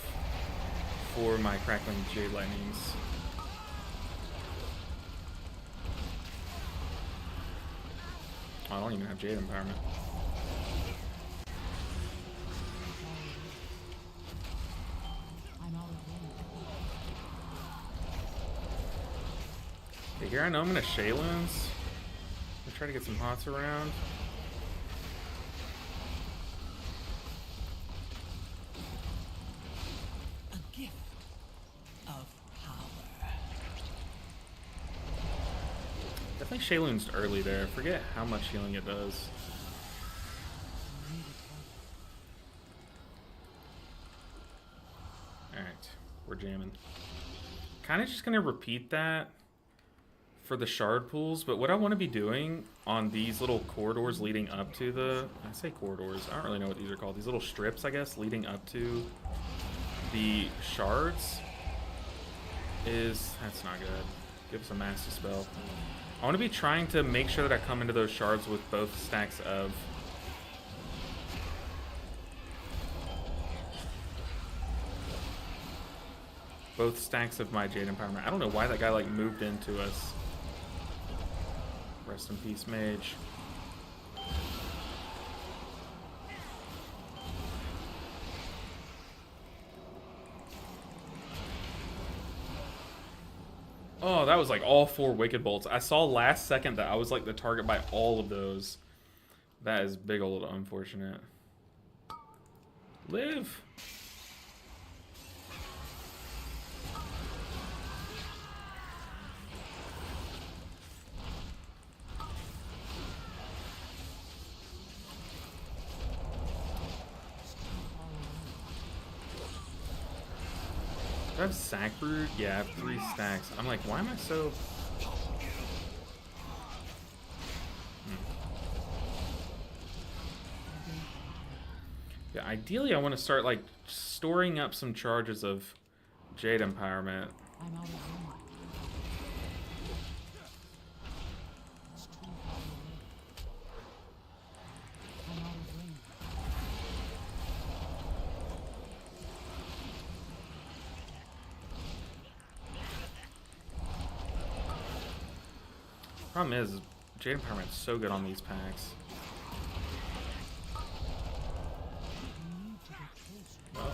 for my Crackling Jade Lightnings. Oh, I don't even have Jade Empowerment. Okay, here I know I'm gonna Shayloons. I'm gonna try to get some Hots around. A gift of power. Definitely Shayloons early there. Forget how much healing it does. Alright, we're jamming. Kind of just gonna repeat that for the shard pools, but what I want to be doing on these little corridors leading up to the, I say corridors, I don't really know what these are called, these little strips, I guess, leading up to the shards is, that's not good. Give us a Master Spell. I want to be trying to make sure that I come into those shards with both stacks of... both stacks of my Jade Empowerment. I don't know why that guy like moved into us. Rest in peace, mage. Oh, that was like all 4 Wicked Bolts. I saw last second that I was like the target by all of those. That is big old unfortunate. Live! Do I have Sack Brood? Yeah, I have 3 stacks. I'm like, why am I so... Yeah, ideally I want to start like storing up some charges of Jade Empowerment. I'm out of room. It's too far away. I'm out of range. Problem is, Jade Empowerment's so good on these packs. Well,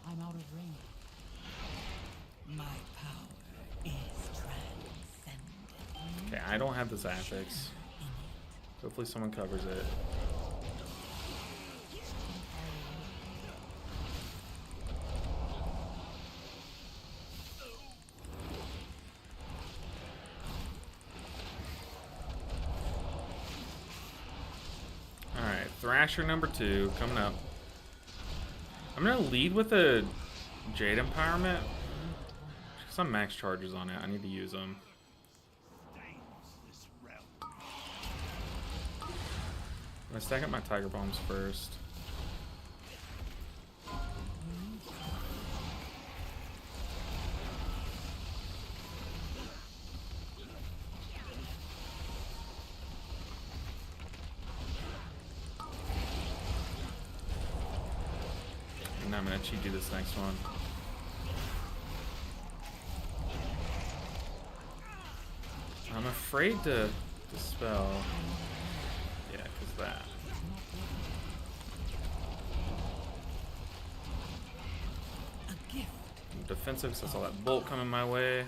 I'm out of range. My power is transcendent. okay, I don't have this Affix. Hopefully someone covers it. Alright, Thrasher number 2 coming up. I'm gonna lead with a Jade Empowerment. Because I'm max charges on it. I need to use them. I'm gonna stack up my Tiger Bombs first. And I'm gonna cheat do this next one. I'm afraid to dispel. Yeah, because that. A gift. I'm defensive, so I saw that bolt coming my way.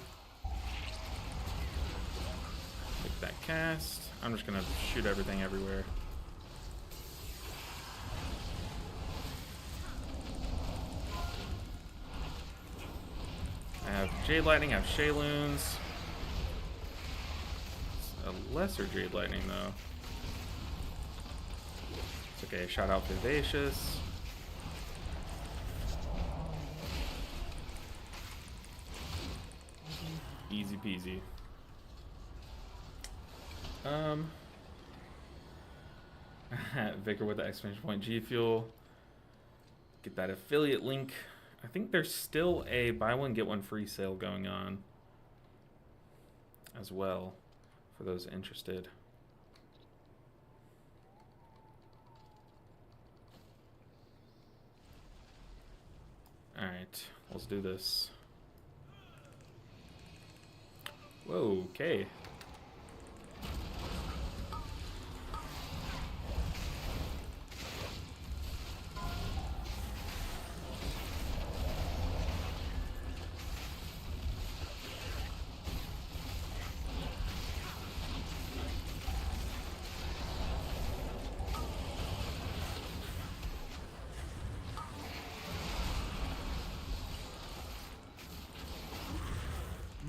Make that cast. I'm just gonna shoot everything everywhere. I have Jade Lightning, I have Shayloons. A lesser Jade Lightning though. It's okay, shout out Vivacious. Easy peasy. Vicar with the exclamation point gfuel. Get that affiliate link. I think there's still a buy one get one free sale going on as well for those interested. All right, let's do this. Whoa, okay.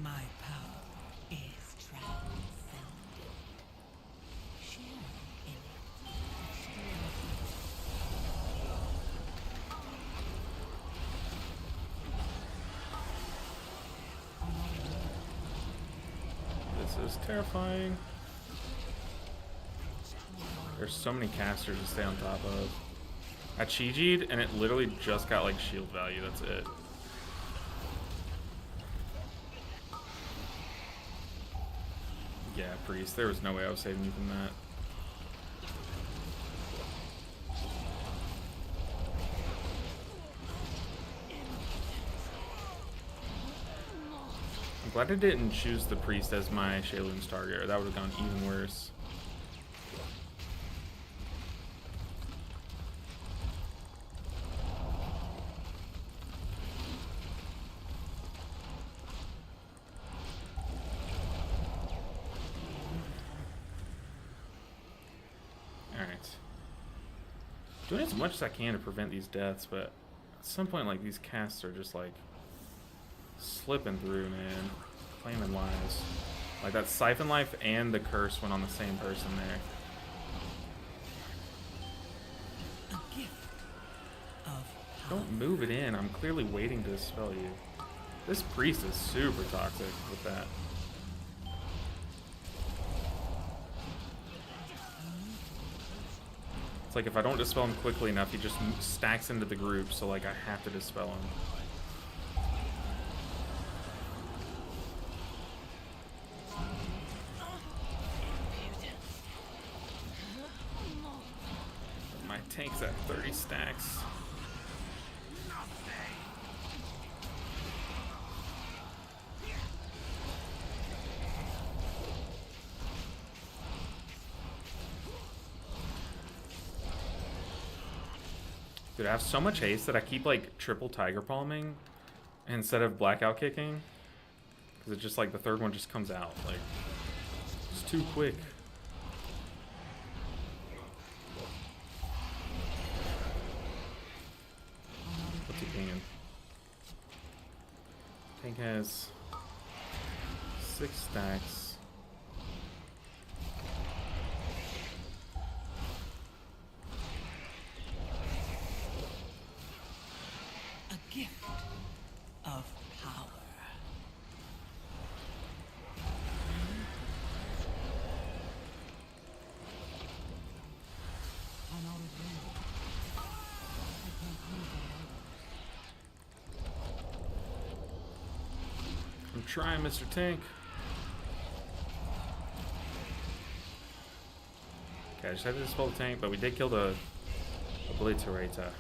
My power is transcendent. Share in it. This is terrifying. There's so many casters to stay on top of. I Chi-Ji'd and it literally just got like shield value, that's it. Yeah, Priest, there was no way I was saving you from that. I'm glad I didn't choose the Priest as my Shaylun's target, or that would have gone even worse. Doing as much as I can to prevent these deaths, but at some point, like, these casts are just, like, slipping through, man. Claiming lives. Like, that Siphon Life and the Curse went on the same person there. A gift of Don't move it in. I'm clearly waiting to dispel you. This Priest is super toxic with that. It's like if I don't dispel him quickly enough, he just stacks into the group, so like I have to dispel him. My tank's at 30 stacks. Dude, I have so much haste that I keep like triple tiger palming instead of blackout kicking. Because it's just like the third one just comes out. Like, it's too quick. What's he pinging? Tank has 6 stacks. gift of power. I'm out of range. I can't use it. I'm trying, Mr. Tank. Okay, I just had to dispel the tank, but we did kill the Obliterator.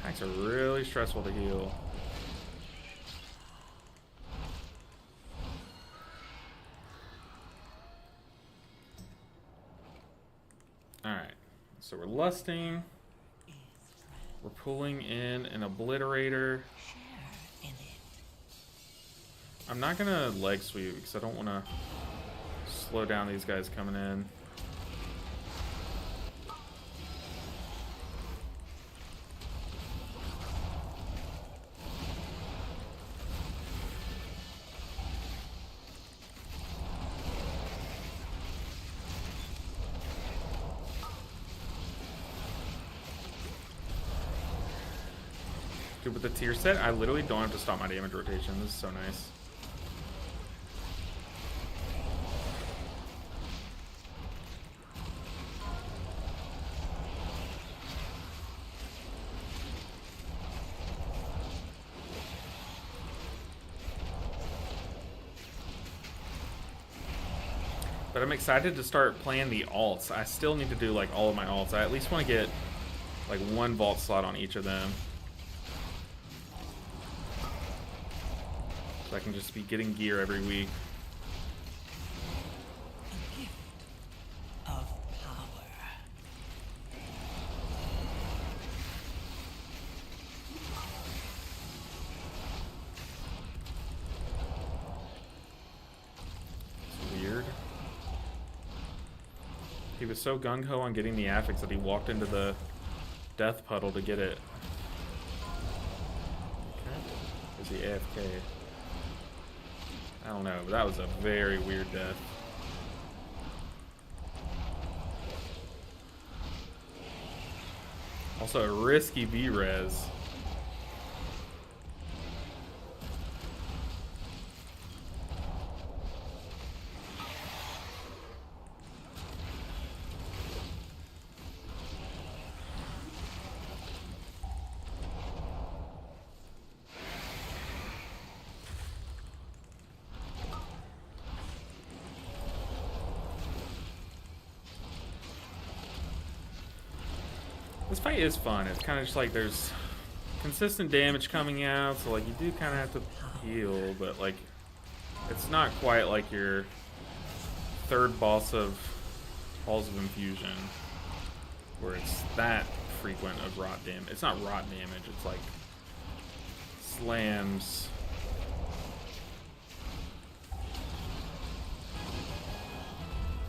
Packs are really stressful to heal. Alright, so we're lusting. We're pulling in an Obliterator. I'm not gonna leg sweep because I don't want to slow down these guys coming in. Dude, with the tier set, I literally don't have to stop my damage rotation. This is so nice. But I'm excited to start playing the alts. I still need to do like all of my alts. I at least want to get like 1 vault slot on each of them. So I can just be getting gear every week. A gift of power. It's weird. He was so gung-ho on getting the affix that he walked into the death puddle to get it. Okay. Is he AFK? don't know, but that was a very weird death. Also a risky B-res. This fight is fun. It's kind of just like there's consistent damage coming out, so like you do kind of have to heal, but like it's not quite like your third boss of Halls of Infusion, where it's that frequent of rot damage. It's not rot damage, it's like slams.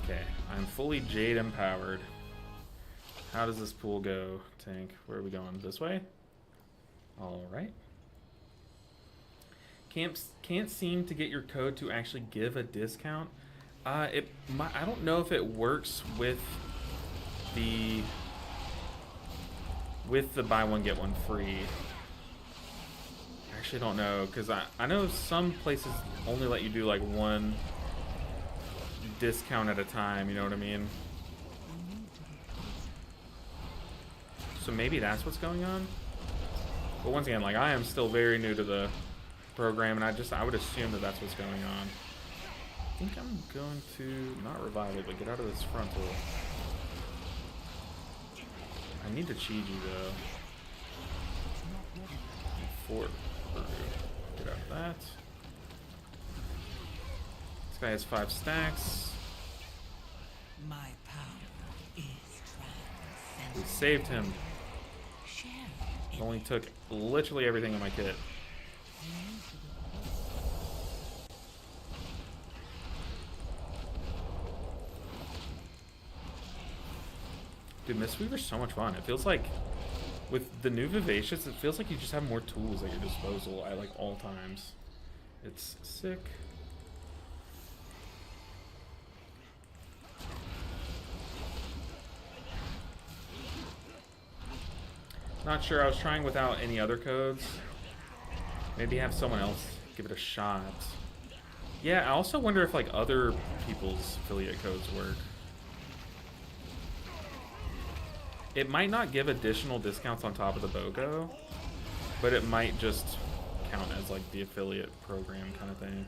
Okay, I'm fully Jade empowered. How does this pool go, Tank? Where are we going? This way? Alright. Can't seem to get your code to actually give a discount. I don't know if it works with the buy one get one free. I actually don't know, because I know some places only let you do like one discount at a time, you know what I mean? So maybe that's what's going on. But once again, like I am still very new to the program, and I would assume that that's what's going on. I think I'm going to not revive it, but get out of this frontal. I need to Chi-Ji though. Fort. Get out of that. This guy has 5 stacks. My power is transcendent. We saved him. It only took literally everything in my kit. Dude, Mistweaver's so much fun. It feels like, with the new Vivacious, it feels like you just have more tools at your disposal at like all times. It's sick. Not sure. I was trying without any other codes. Maybe have someone else give it a shot. Yeah, I also wonder if like other people's affiliate codes work. It might not give additional discounts on top of the BOGO, but it might just count as like the affiliate program kind of thing.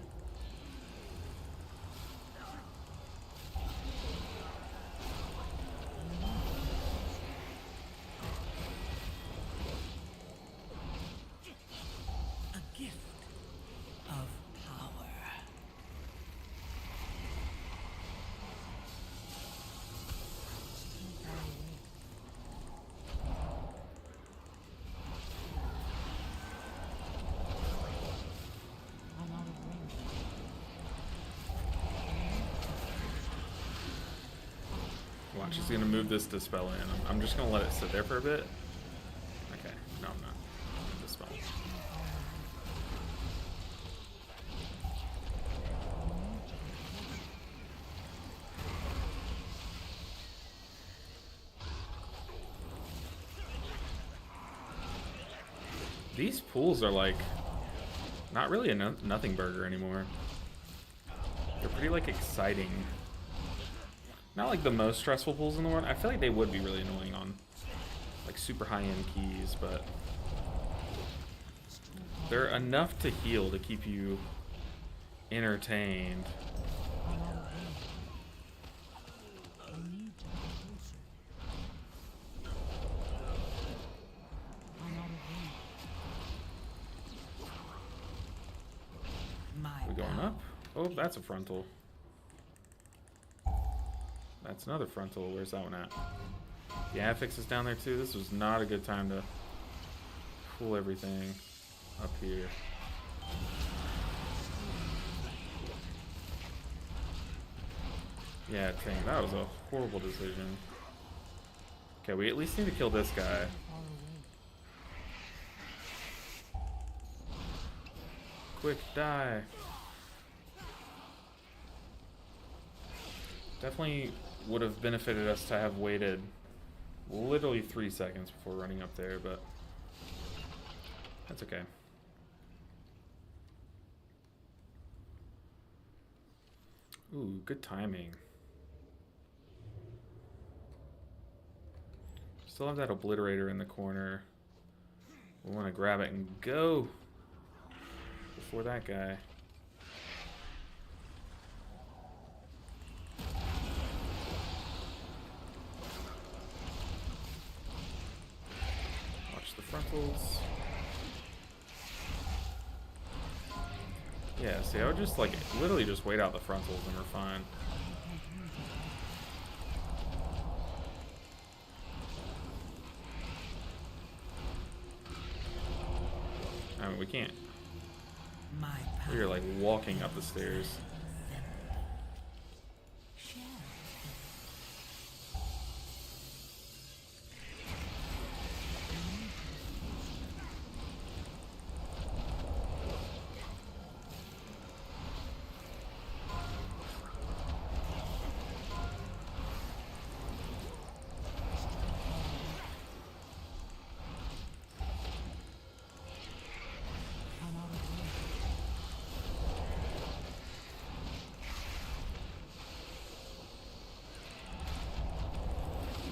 Watch, he's gonna move this Dispel in. I'm just gonna let it sit there for a bit. Okay, no, I'm not. Dispel. These pools are like not really a nothing burger anymore. They're pretty like exciting. Not like the most stressful pulls in the world. I feel like they would be really annoying on like super high-end keys, but they're enough to heal to keep you entertained. We going up? Oh, that's a frontal. That's another frontal. Where's that one at? The affix is down there too. This was not a good time to pull everything up here. Yeah, dang, that was a horrible decision. Okay, we at least need to kill this guy. Quick, die. Definitely would have benefited us to have waited literally 3 seconds before running up there, but that's okay. Ooh, good timing. Still have that obliterator in the corner. We want to grab it and go before that guy. Watch the frontals. Yeah, see, I would just like literally just wait out the frontals and we're fine. I mean, we can't. We're like walking up the stairs.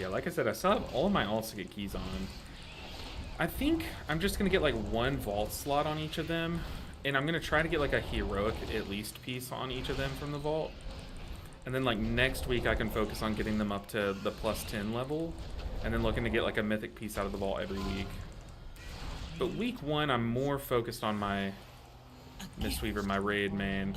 Yeah, like I said, I still have all of my alts to get keys on. I think I'm just going to get like one vault slot on each of them. And I'm going to try to get like a heroic at least piece on each of them from the vault. And then like next week I can focus on getting them up to the +10 level. And then looking to get like a mythic piece out of the vault every week. But week 1 I'm more focused on my Mistweaver, my raid main.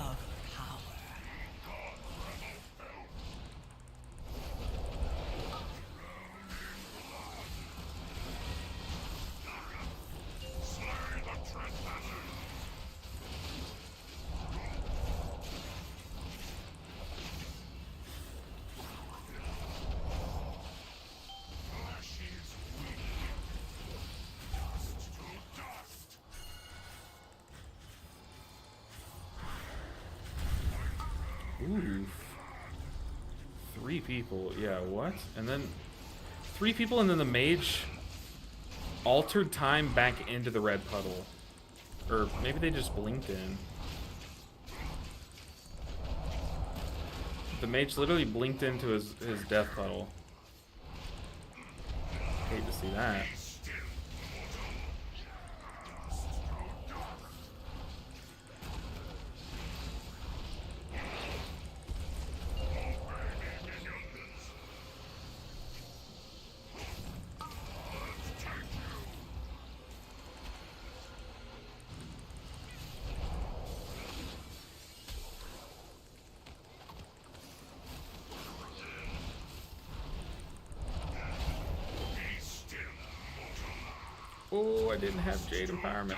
Ooh. 3 people. Yeah, what? And then 3 people and then the mage altered time back into the red puddle. Or maybe they just blinked in. The mage literally blinked into his death puddle. Hate to see that. Oh, I didn't have Jade Empowerment.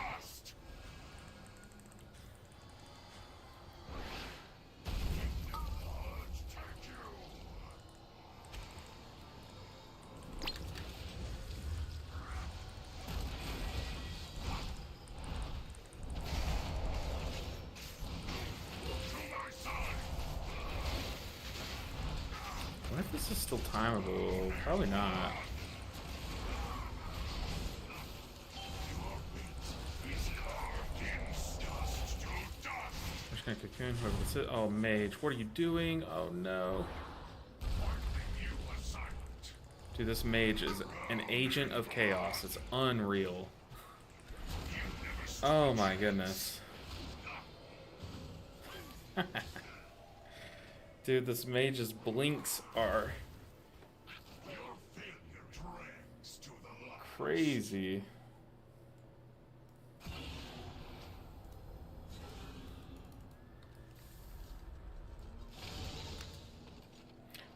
What if this is still timeable? Probably not. Cocoon, whoever this is. Oh, mage, what are you doing? Oh no. Dude, this mage is an agent of chaos. It's unreal. Oh my goodness. Dude, this mage's blinks are crazy.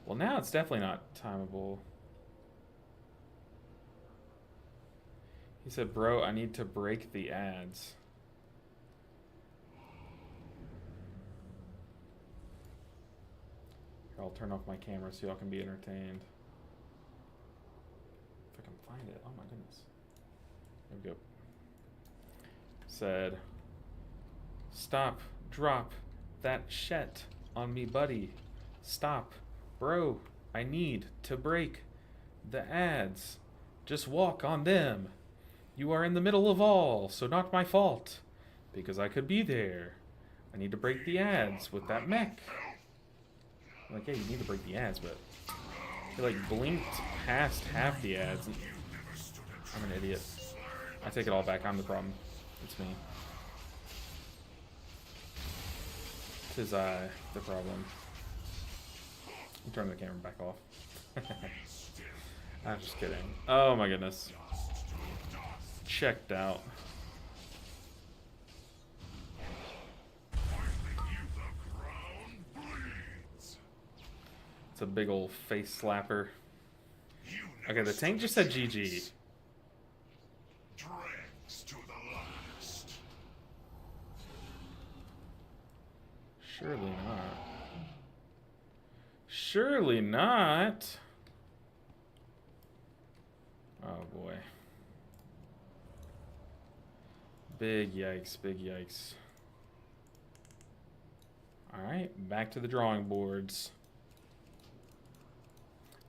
Well, now it's definitely not timeable. He said, bro, I need to break the ads. Here, I'll turn off my camera so y'all can be entertained. If I can find it. Oh my goodness. There we go. Said, stop, drop that shit on me, buddy. Stop. Bro, I need to break the ads. Just walk on them. You are in the middle of all, so not my fault. Because I could be there. I need to break the ads with that mech. Like, yeah, you need to break the ads, but he like blinked past half the ads. And I'm an idiot. I take it all back. I'm the problem. It's me. Tis I the problem. I'm turning the camera back off. I'm just kidding. Oh my goodness. Checked out. It's a big old face slapper. Okay, the tank just said GG. Surely not. Surely not. Oh boy. Big yikes, big yikes. Alright, back to the drawing boards.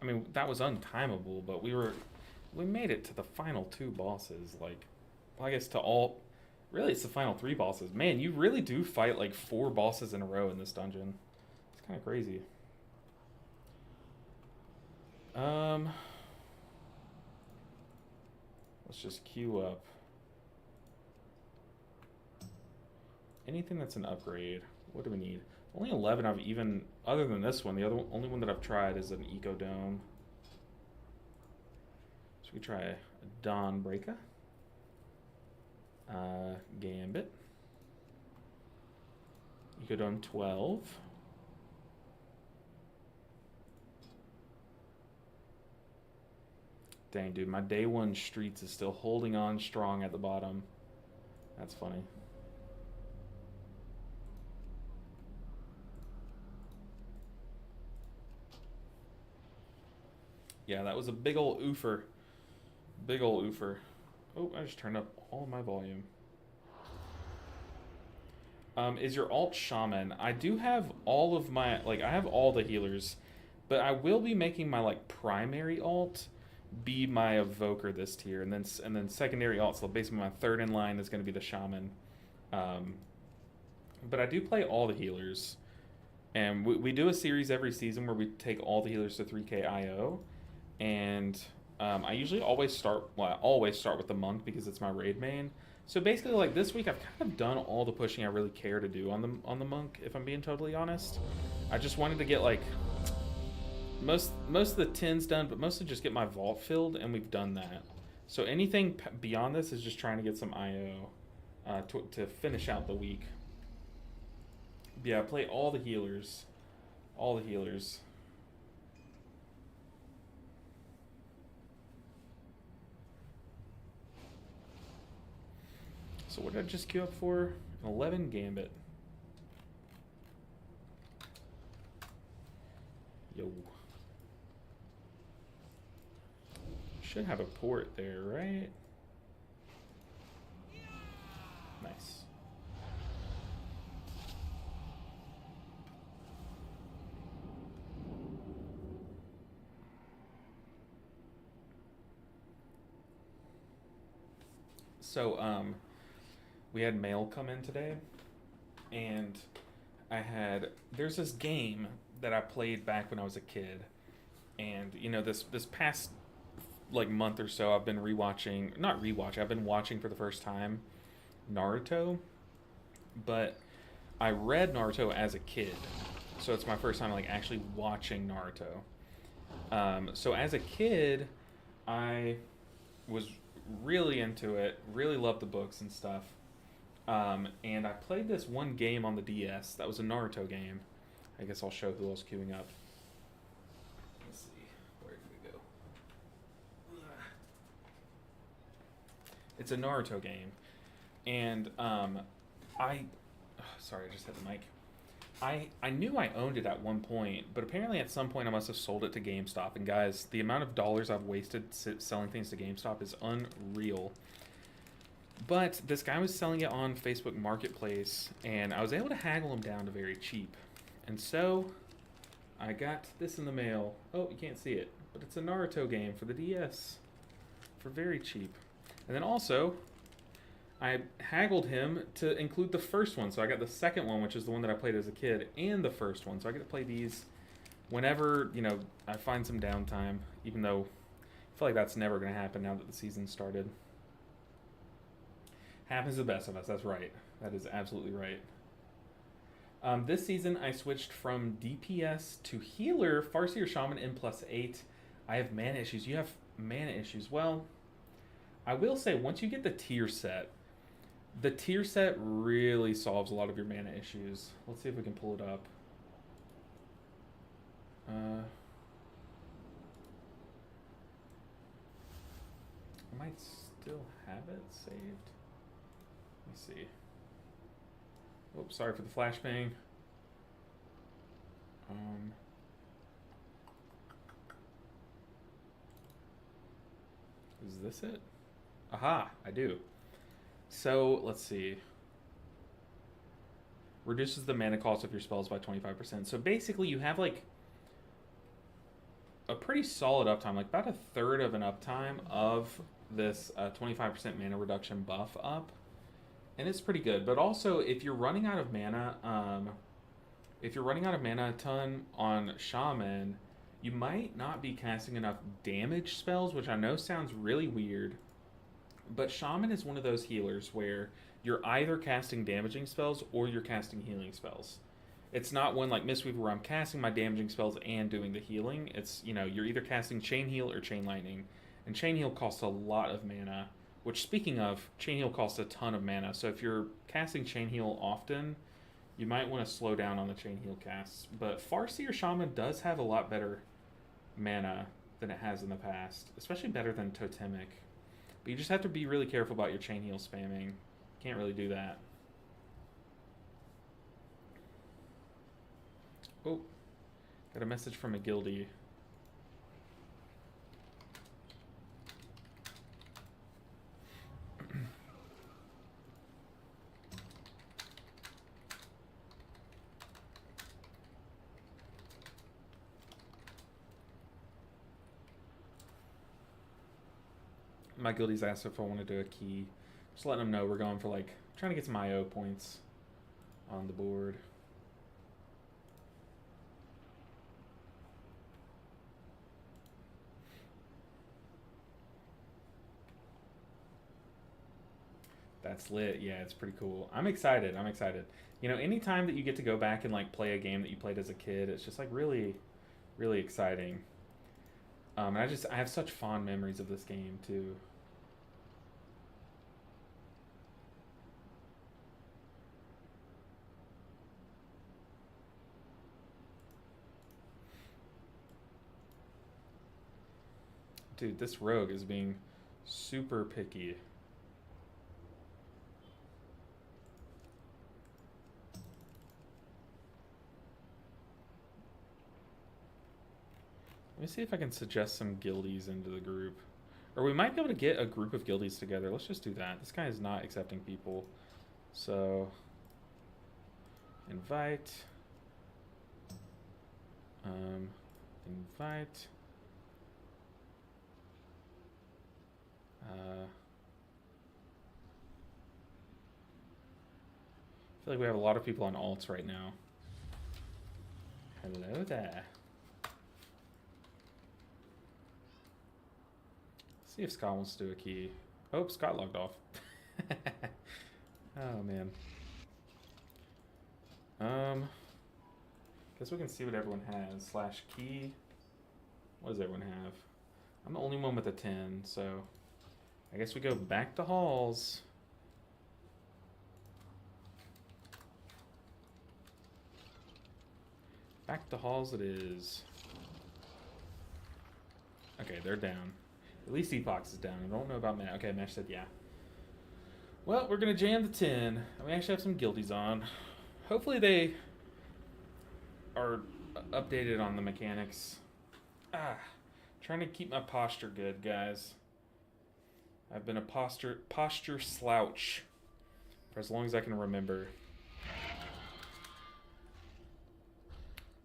I mean, that was untimable, but we made it to the final 2 bosses. Like, well, I guess to all... Really, it's the final 3 bosses. Man, you really do fight like 4 bosses in a row in this dungeon. It's kind of crazy. Let's just queue up. Anything that's an upgrade. What do we need? Only 11 I've even, other than this one, the only one that I've tried is an Eco Dome. So we try a Dawnbreaker. Gambit. Eco Dome 12. Dang, dude, my day 1 streets is still holding on strong at the bottom. That's funny. Yeah, that was a big ol' oofer. Big ol' oofer. Oh, I just turned up all my volume. Is your alt shaman? I do have all of my, like, I have all the healers, but I will be making my, like, primary alt be my evoker this tier, and then secondary alt, so basically my third in line is going to be the shaman. But I do play all the healers, and we do a series every season where we take all the healers to 3k IO, and I usually always start with the monk because it's my raid main. So basically, like, this week I've kind of done all the pushing I really care to do on the monk, if I'm being totally honest. I just wanted to get, like, most of the 10s done, but mostly just get my vault filled, and we've done that. So anything beyond this is just trying to get some IO to finish out the week. Yeah, I play all the healers. All the healers. So what did I just queue up for? An 11 Gambit. Yo. Should have a port there, right? Nice. So, we had mail come in today, and there's this game that I played back when I was a kid, and, you know, this past, like, month or so, I've been I've been watching for the first time Naruto, but I read Naruto as a kid, so it's my first time, like, actually watching Naruto. So as a kid, I was really into it, really loved the books and stuff. And I played this one game on the DS that was a Naruto game. I guess I'll show who else queuing up. Let's see, where did we go? It's a Naruto game, and sorry, I just hit the mic. I knew I owned it at one point, but apparently at some point I must have sold it to GameStop. And guys, the amount of dollars I've wasted selling things to GameStop is unreal. But this guy was selling it on Facebook Marketplace, and I was able to haggle him down to very cheap. And so I got this in the mail. Oh, you can't see it, but it's a Naruto game for the DS for very cheap. And then also, I haggled him to include the first one, so I got the second one, which is the one that I played as a kid, and the first one, so I get to play these whenever, you know, I find some downtime, even though I feel like that's never going to happen now that the season started. Happens to the best of us, that's right. That is absolutely right. This season, I switched from DPS to healer, Farseer Shaman in +8. I have mana issues. You have mana issues. Well, I will say, once you get the tier set really solves a lot of your mana issues. Let's see if we can pull it up. I might still have it saved. Let me see. Oops, sorry for the flashbang. Is this it? Aha, I do. So, let's see. Reduces the mana cost of your spells by 25%. So basically you have like a pretty solid uptime, like about a third of an uptime of this 25% mana reduction buff up. And it's pretty good. But also, if you're running out of mana, a ton on Shaman, you might not be casting enough damage spells, which I know sounds really weird. But Shaman is one of those healers where you're either casting damaging spells or you're casting healing spells. It's not one like Mistweaver where I'm casting my damaging spells and doing the healing. It's, you know, you're either casting Chain Heal or Chain Lightning. And Chain Heal costs a lot of mana. Which, speaking of, Chain Heal costs a ton of mana. So if you're casting Chain Heal often, you might want to slow down on the Chain Heal casts. But Farseer Shaman does have a lot better mana than it has in the past. Especially better than Totemic. But you just have to be really careful about your Chain Heal spamming. Can't really do that. Oh, got a message from a guildie. My guildie's asked if I want to do a key. Just letting them know we're going for like trying to get some IO points on the board. That's lit. Yeah, it's pretty cool. I'm excited. I'm excited. You know, anytime that you get to go back and like play a game that you played as a kid, it's just like really, really exciting. And I have such fond memories of this game too. Dude, this rogue is being super picky. Let me see if I can suggest some guildies into the group. Or we might be able to get a group of guildies together. Let's just do that. This guy is not accepting people. So, invite. Invite. I feel like we have a lot of people on alts right now. Hello there. See if Scott wants to do a key. Oh, Scott logged off. Oh, man. Guess we can see what everyone has. / key. What does everyone have? I'm the only one with a 10, so I guess we go back to halls. Back to halls it is. Okay, they're down. At least Epox is down. I don't know about Matt. Okay, Mesh said yeah. Well, we're going to jam the 10. And we actually have some guildies on. Hopefully they are updated on the mechanics. Trying to keep my posture good, guys. I've been a posture slouch for as long as I can remember.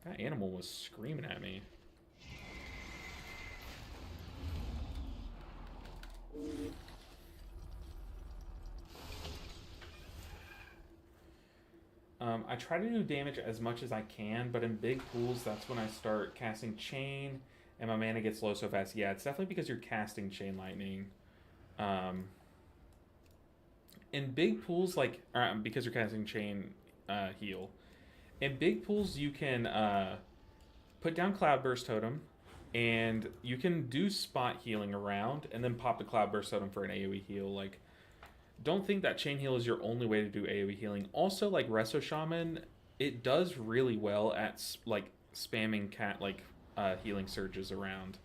That animal was screaming at me. I try to do damage as much as I can, but in big pools, that's when I start casting Chain, and my mana gets low so fast. Yeah, it's definitely because you're casting Chain Lightning. In big pools, like, because you're casting Chain Heal. In big pools, you can put down Cloudburst Totem, and you can do spot healing around, and then pop the Cloudburst Totem for an AoE heal. Like, don't think that Chain Heal is your only way to do AoE healing. Also, like Resto Shaman, it does really well at like spamming healing surges around.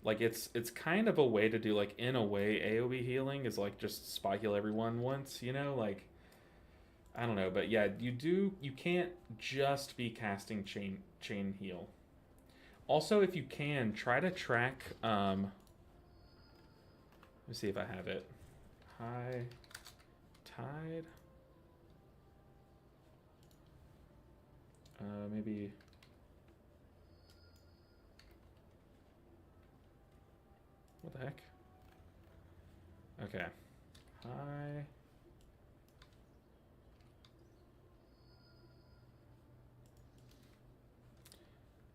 Like it's kind of a way to do, like, in a way AoE healing is like just spot heal everyone once, you know, like, I don't know, but yeah, you can't just be casting chain heal. Also, if you can, try to track let me see if I have it. High tide. Maybe. What the heck? Okay. High.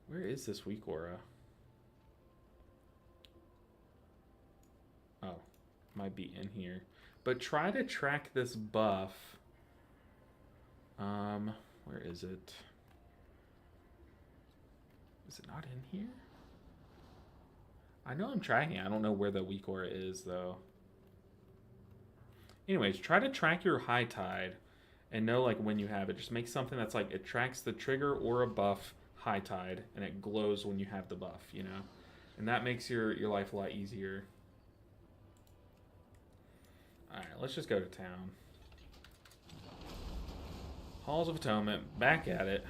Where is this weak aura? Oh, might be in here. But try to track this buff. Where is it? Is it not in here? I know I'm tracking it. I don't know where the weak aura is, though. Anyways, try to track your high tide and know, like, when you have it. Just make something that's like, it tracks the trigger or a buff high tide, and it glows when you have the buff, you know? And that makes your life a lot easier. Alright, let's just go to town. Halls of Atonement, back at it.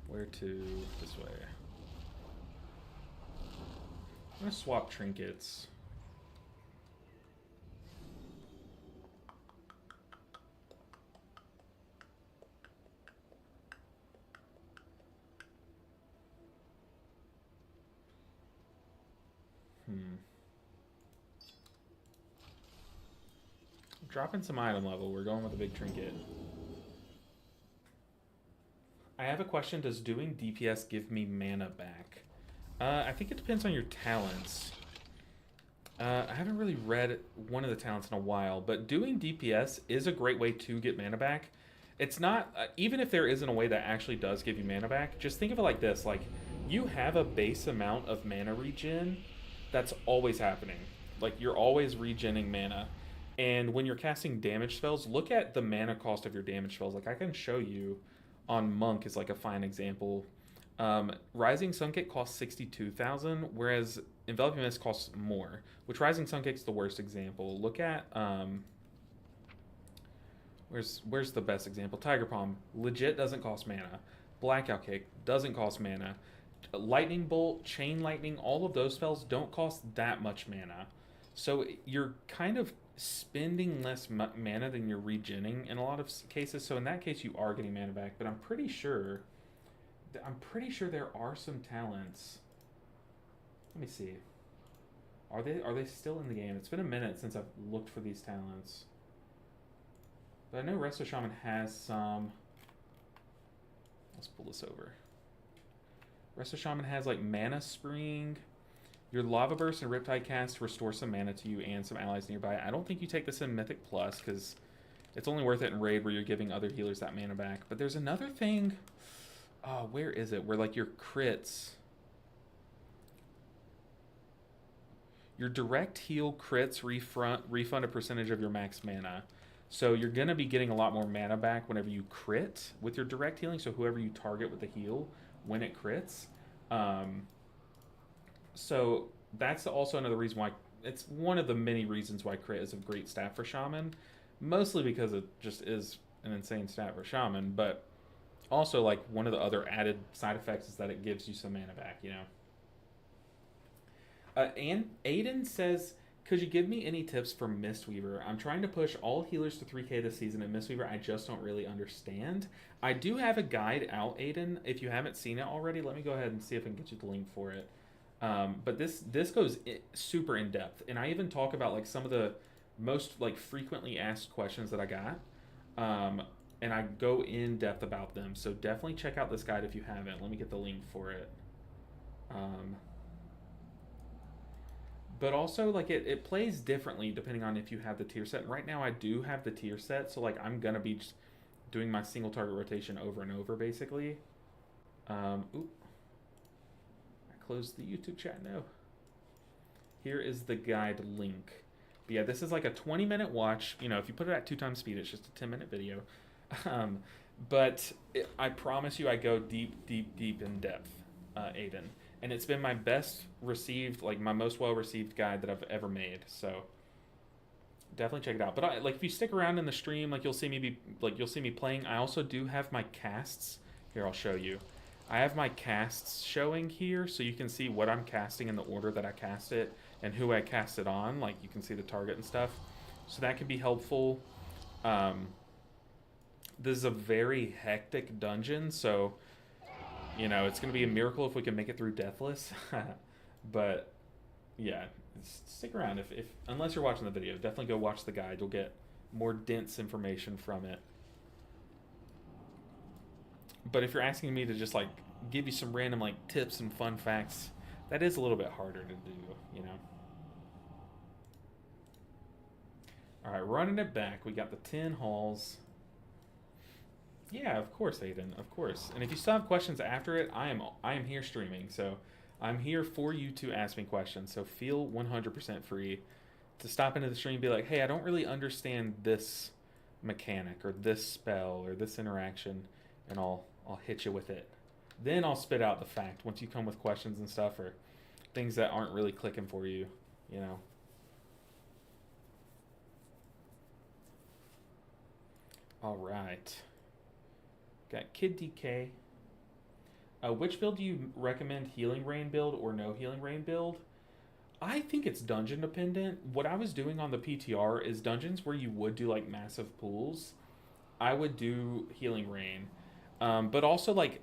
Where to? This way. I'm gonna swap trinkets. Dropping some item level. We're going with a big trinket. I have a question. Does doing DPS give me mana back? I think it depends on your talents. I haven't really read one of the talents in a while, but doing DPS is a great way to get mana back. It's not, even if there isn't a way that actually does give you mana back, just think of it like this. Like, you have a base amount of mana regen that's always happening. Like, you're always regenning mana. And when you're casting damage spells, look at the mana cost of your damage spells. Like, I can show you on Monk is like a fine example. Rising Sunkick costs 62,000, whereas Enveloping Mist costs more, which Rising Sunkick's the worst example. Look at, where's the best example? Tiger Palm, legit doesn't cost mana. Blackout Kick doesn't cost mana. Lightning Bolt, Chain Lightning, all of those spells don't cost that much mana. So you're kind of spending less mana than you're regenning in a lot of cases. So in that case, you are getting mana back. But I'm pretty sure there are some talents. Let me see. Are they still in the game? It's been a minute since I've looked for these talents. But I know Resto Shaman has some. Let's pull this over. Resto Shaman has like Mana Spring. Your Lava Burst and Riptide cast restore some mana to you and some allies nearby. I don't think you take this in Mythic Plus because it's only worth it in Raid where you're giving other healers that mana back. But there's another thing. Oh, where is it? Where like your crits. Your direct heal crits refund a percentage of your max mana. So you're going to be getting a lot more mana back whenever you crit with your direct healing. So whoever you target with the heal when it crits. So that's also another reason why, it's one of the many reasons why crit is a great stat for Shaman. Mostly because it just is an insane stat for Shaman, but also like one of the other added side effects is that it gives you some mana back, you know. And Aiden says, Could you give me any tips for Mistweaver? I'm trying to push all healers to 3k this season, and Mistweaver I just don't really understand. I do have a guide out, Aiden. If you haven't seen it already, let me go ahead and see if I can get you the link for it. But this goes super in depth, and I even talk about like some of the most like frequently asked questions that I got, and I go in depth about them. So definitely check out this guide if you haven't. Let me get the link for it. But also, like, it plays differently depending on if you have the tier set. And right now, I do have the tier set, so, like, I'm going to be just doing my single target rotation over and over, basically. Oop. I closed the YouTube chat now. Here is the guide link. But yeah, this is like a 20-minute watch. You know, if you put it at 2 times speed, it's just a 10-minute video. I promise you I go deep, deep, deep in depth, Aiden. And it's been my best received, like my most well-received guide that I've ever made. So definitely check it out. But like if you stick around in the stream, like you'll see me playing. I also do have my casts. Here, I'll show you. I have my casts showing here, so you can see what I'm casting in the order that I cast it and who I cast it on. Like you can see the target and stuff. So that can be helpful. This is a very hectic dungeon, so you know, it's going to be a miracle if we can make it through Deathless. But, yeah, stick around. If unless you're watching the video, definitely go watch the guide. You'll get more dense information from it. But if you're asking me to just, like, give you some random, like, tips and fun facts, that is a little bit harder to do, you know. All right, running it back. We got the 10 halls. Yeah, of course, Aiden, of course. And if you still have questions after it, I am here streaming, so I'm here for you to ask me questions. So feel 100% free to stop into the stream and be like, hey, I don't really understand this mechanic or this spell or this interaction, and I'll hit you with it. Then I'll spit out the fact once you come with questions and stuff or things that aren't really clicking for you, you know. All right. Got Kid DK. Which build do you recommend? Healing Rain build or no Healing Rain build? I think it's dungeon dependent. What I was doing on the PTR is dungeons where you would do like massive pools. I would do Healing Rain, but also like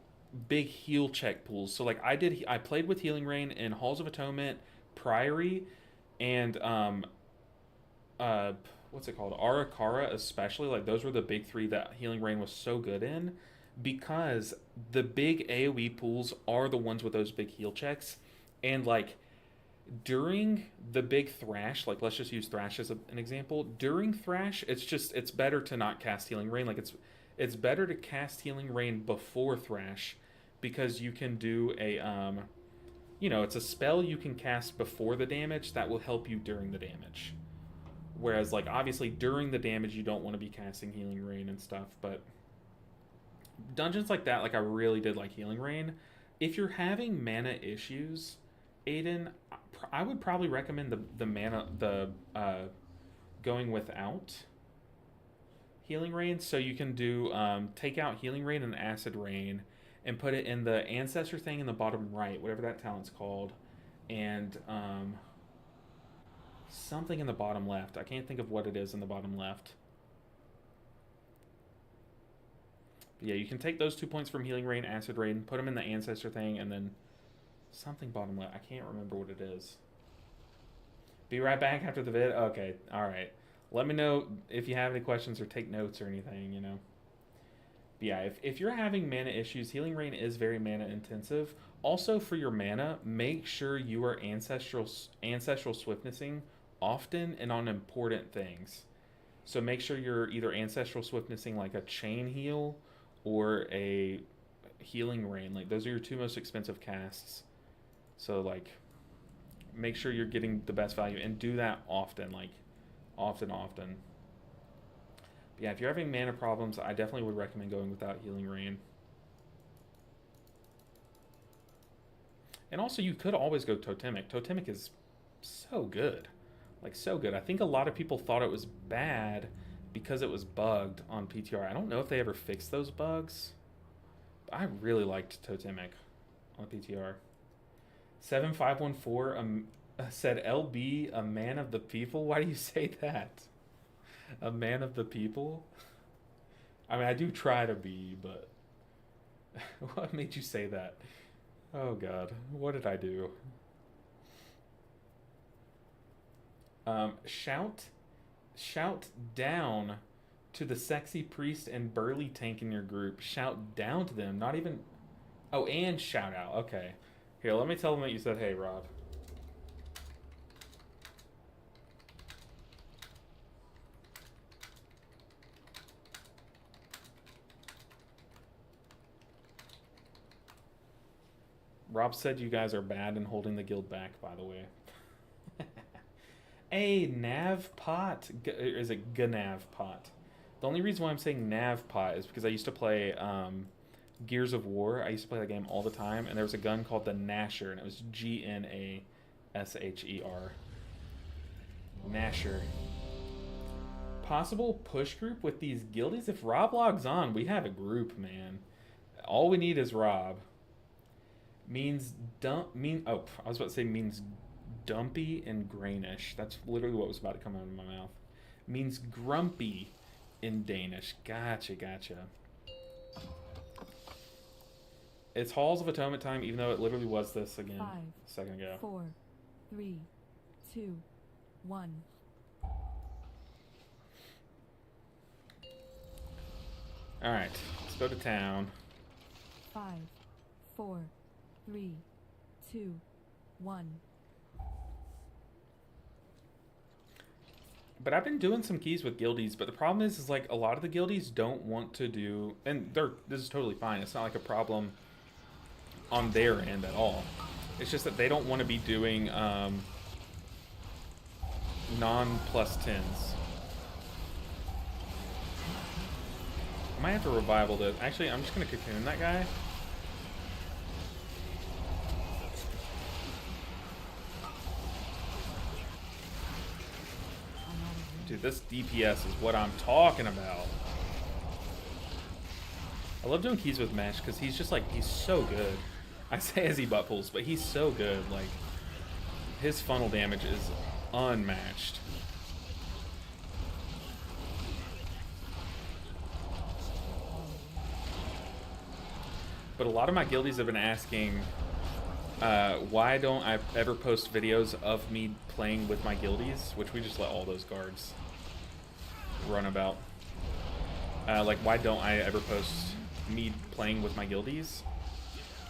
big heal check pools. So like I played with Healing Rain in Halls of Atonement, Priory, and what's it called? Arakara especially. Like those were the big 3 that Healing Rain was so good in. Because the big AoE pools are the ones with those big heal checks. And, like, during the big Thrash, like, let's just use Thrash as an example. During Thrash, it's better to not cast Healing Rain. Like, it's better to cast Healing Rain before Thrash. Because you can do a, you know, it's a spell you can cast before the damage that will help you during the damage. Whereas, like, obviously, during the damage, you don't want to be casting Healing Rain and stuff, but dungeons like that, like I really did like Healing Rain. If you're having mana issues, Aiden, I would probably recommend going without Healing Rain. So you can do take out Healing Rain and Acid Rain and put it in the Ancestor thing in the bottom right, whatever that talent's called, and something in the bottom left. I can't think of what it is in the bottom left. Yeah, you can take those 2 points from Healing Rain, Acid Rain, put them in the Ancestor thing, and then something bottom left. I can't remember what it is. Be right back after the vid? Okay, alright. Let me know if you have any questions or take notes or anything, you know. But yeah, if you're having mana issues, Healing Rain is very mana intensive. Also, for your mana, make sure you are Ancestral Swiftnessing often and on important things. So make sure you're either Ancestral Swiftnessing like a Chain Heal or a Healing Rain. Like those are your 2 most expensive casts. So like make sure you're getting the best value and do that often, like often. But yeah, if you're having mana problems, I definitely would recommend going without Healing Rain. And also you could always go Totemic. Totemic is so good. Like so good. I think a lot of people thought it was bad because it was bugged on PTR. I don't know if they ever fixed those bugs. But I really liked Totemic on PTR. 7514 said LB, a man of the people. Why do you say that? A man of the people? I mean, I do try to be, but what made you say that? Oh God, what did I do? Shout down to the sexy priest and burly tank in your group. Shout down to them, not even... Oh, and shout out. Okay. Here, let me tell them that you said, hey, Rob. Rob said you guys are bad and holding the guild back, by the way. Hey, Nav Pot. Is it Gnav Pot? The only reason why I'm saying Nav Pot is because I used to play Gears of War. I used to play that game all the time, and there was a gun called the Gnasher, and it was Gnasher. Gnasher. Possible push group with these guildies? If Rob logs on, we have a group, man. All we need is Rob. Means I was about to say means dumpy and grainish. That's literally what was about to come out of my mouth. Means grumpy in Danish. Gotcha. It's Halls of Atonement time, even though it literally was this again 5, a second ago. 4, 3, 2, 1. Alright, let's go to town. 5, 4, 3, 2, 1. But I've been doing some keys with guildies, but the problem is like a lot of the guildies don't want to do, and this is totally fine. It's not like a problem on their end at all. It's just that they don't want to be doing non-+10s. I might have to revival this. Actually, I'm just going to cocoon that guy. Dude, this DPS is what I'm talking about. I love doing keys with Mesh because he's just like, he's so good. I say as he butt pulls, but he's so good. Like, his funnel damage is unmatched. But a lot of my guildies have been asking, why don't I ever post videos of me playing with my guildies? Which we just let all those guards run about. Like, why don't I ever post me playing with my guildies?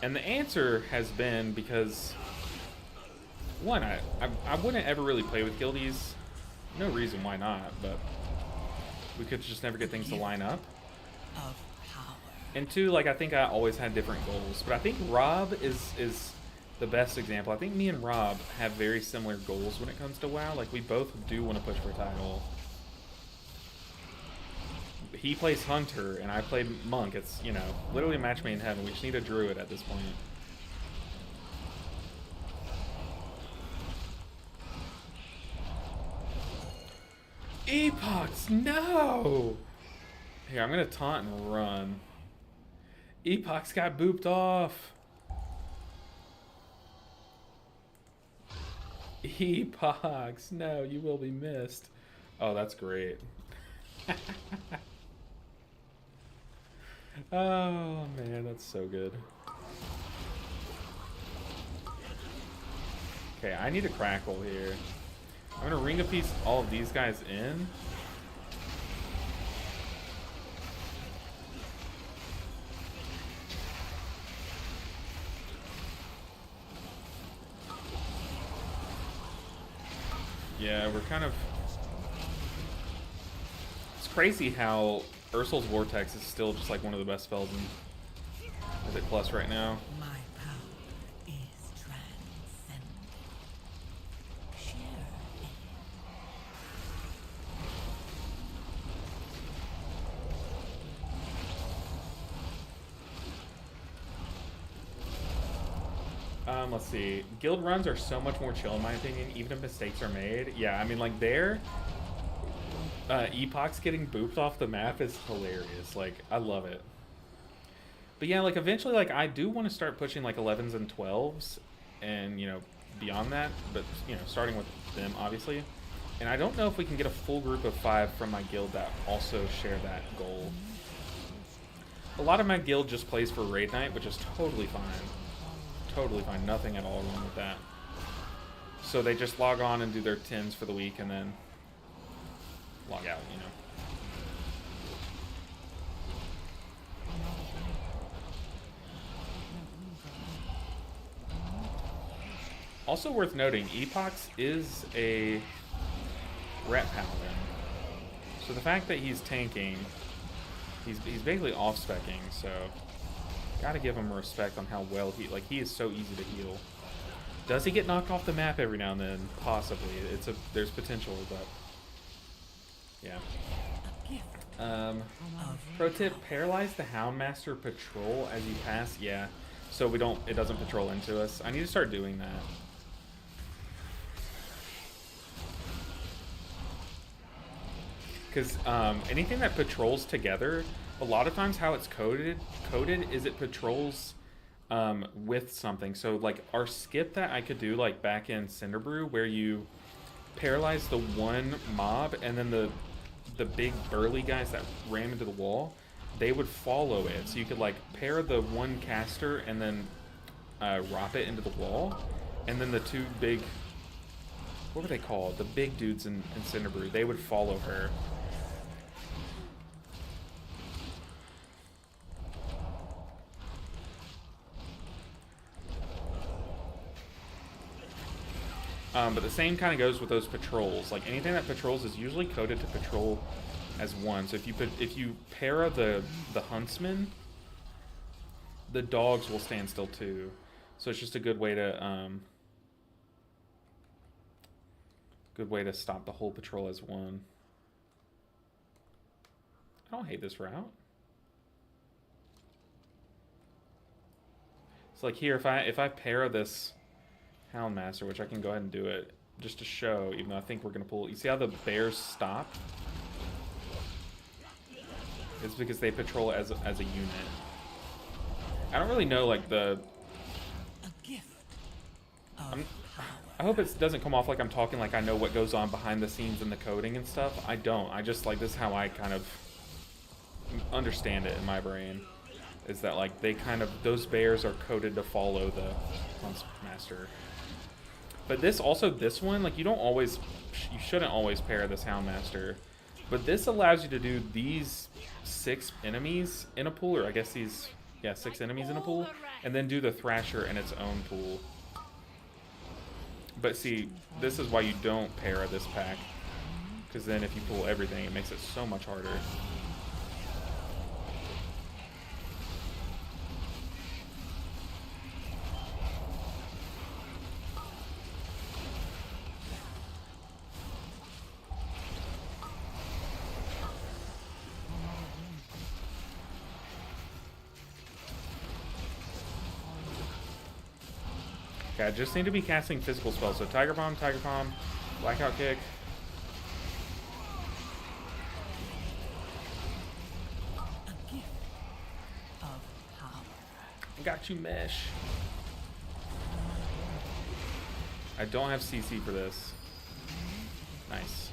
And the answer has been because, one, I wouldn't ever really play with guildies. No reason why not, but we could just never get things to line up. And two, like, I think I always had different goals. But I think Rob is the best example. I think me and Rob have very similar goals when it comes to WoW. Like, we both do want to push for a title. He plays Hunter, and I play Monk. It's, you know, literally a match made in heaven. We just need a Druid at this point. Epochs, no! Here, I'm going to taunt and run. Epochs got booped off. Epochs, no, you will be missed. Oh, that's great. Oh, man, that's so good. Okay, I need a crackle here. I'm going to ring a piece all of these guys in. Yeah, we're kind of... It's crazy how Ursul's Vortex is still just like one of the best spells in Mythic Plus right now. My power is transcendent. Share Let's see. Guild runs are so much more chill in my opinion, even if mistakes are made. Yeah, I mean, like, Epochs getting booped off the map is hilarious. Like, I love it. But yeah, like, eventually, like, I do want to start pushing, like, 11s and 12s and, you know, beyond that, but you know, starting with them obviously. And I don't know if we can get a full group of 5 from my guild that also share that goal. A lot of my guild just plays for raid night, which is totally fine. Totally fine. Nothing at all wrong with that. So they just log on and do their 10s for the week and then log out, you know. Also worth noting, Epox is a ret paladin. So the fact that he's tanking, he's basically off-speccing, so gotta give him respect on how well he is so easy to heal. Does he get knocked off the map every now and then? Possibly. There's potential, but yeah. Pro tip, paralyze the Houndmaster patrol as you pass. Yeah. So it doesn't patrol into us. I need to start doing that. Because anything that patrols together, a lot of times how it's coded is it patrols with something. So like our skip that I could do like back in Cinderbrew, where you paralyze the one mob and then the big burly guys that ram into the wall, they would follow it. So you could like pair the one caster and then rop it into the wall, and then the two big, what were they called? The big dudes in Cinderbrew, they would follow her. But the same kind of goes with those patrols. Like anything that patrols is usually coded to patrol as one. So if you para the huntsman, the dogs will stand still too. So it's just a good way to stop the whole patrol as one. I don't hate this route. So like here, if I para this Houndmaster, which I can go ahead and do it just to show, even though I think we're gonna pull. You see how the bears stop? It's because they patrol as a unit. I don't really know like I hope it doesn't come off like I'm talking like I know what goes on behind the scenes in the coding and stuff. I don't. I just like, this is how I kind of understand it in my brain. Is that like those bears are coded to follow the Huntsmaster. But this one, like you shouldn't always pair this Houndmaster. But this allows you to do these 6 enemies in a pool, or I guess 6 enemies in a pool, and then do the Thrasher in its own pool. But see, this is why you don't pair this pack, because then if you pull everything, it makes it so much harder. I just need to be casting physical spells. So Tiger Palm, Blackout Kick. I got you, Mesh. I don't have CC for this. Nice.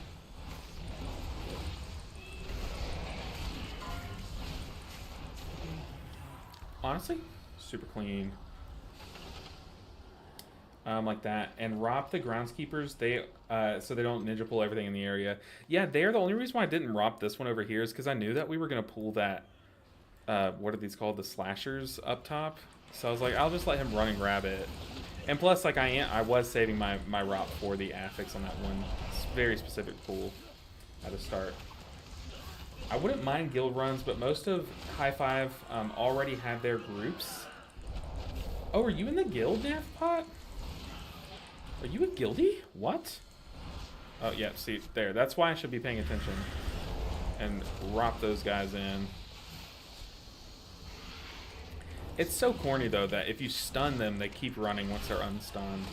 Honestly, super clean. Like that, and ROP the groundskeepers. So they don't ninja pull everything in the area. Yeah, they're the only reason why I didn't ROP this one over here is because I knew that we were gonna pull that. What are these called? The slashers up top. So I was like, I'll just let him run and grab it. And plus, like I was saving my ROP for the affix on that one very specific pool at the start. I wouldn't mind guild runs, but most of High Five already have their groups. Oh, are you in the guild, Navpot? Are you a guildie? What? Oh, yeah, see, there. That's why I should be paying attention. And ROP those guys in. It's so corny, though, that if you stun them, they keep running once they're unstunned.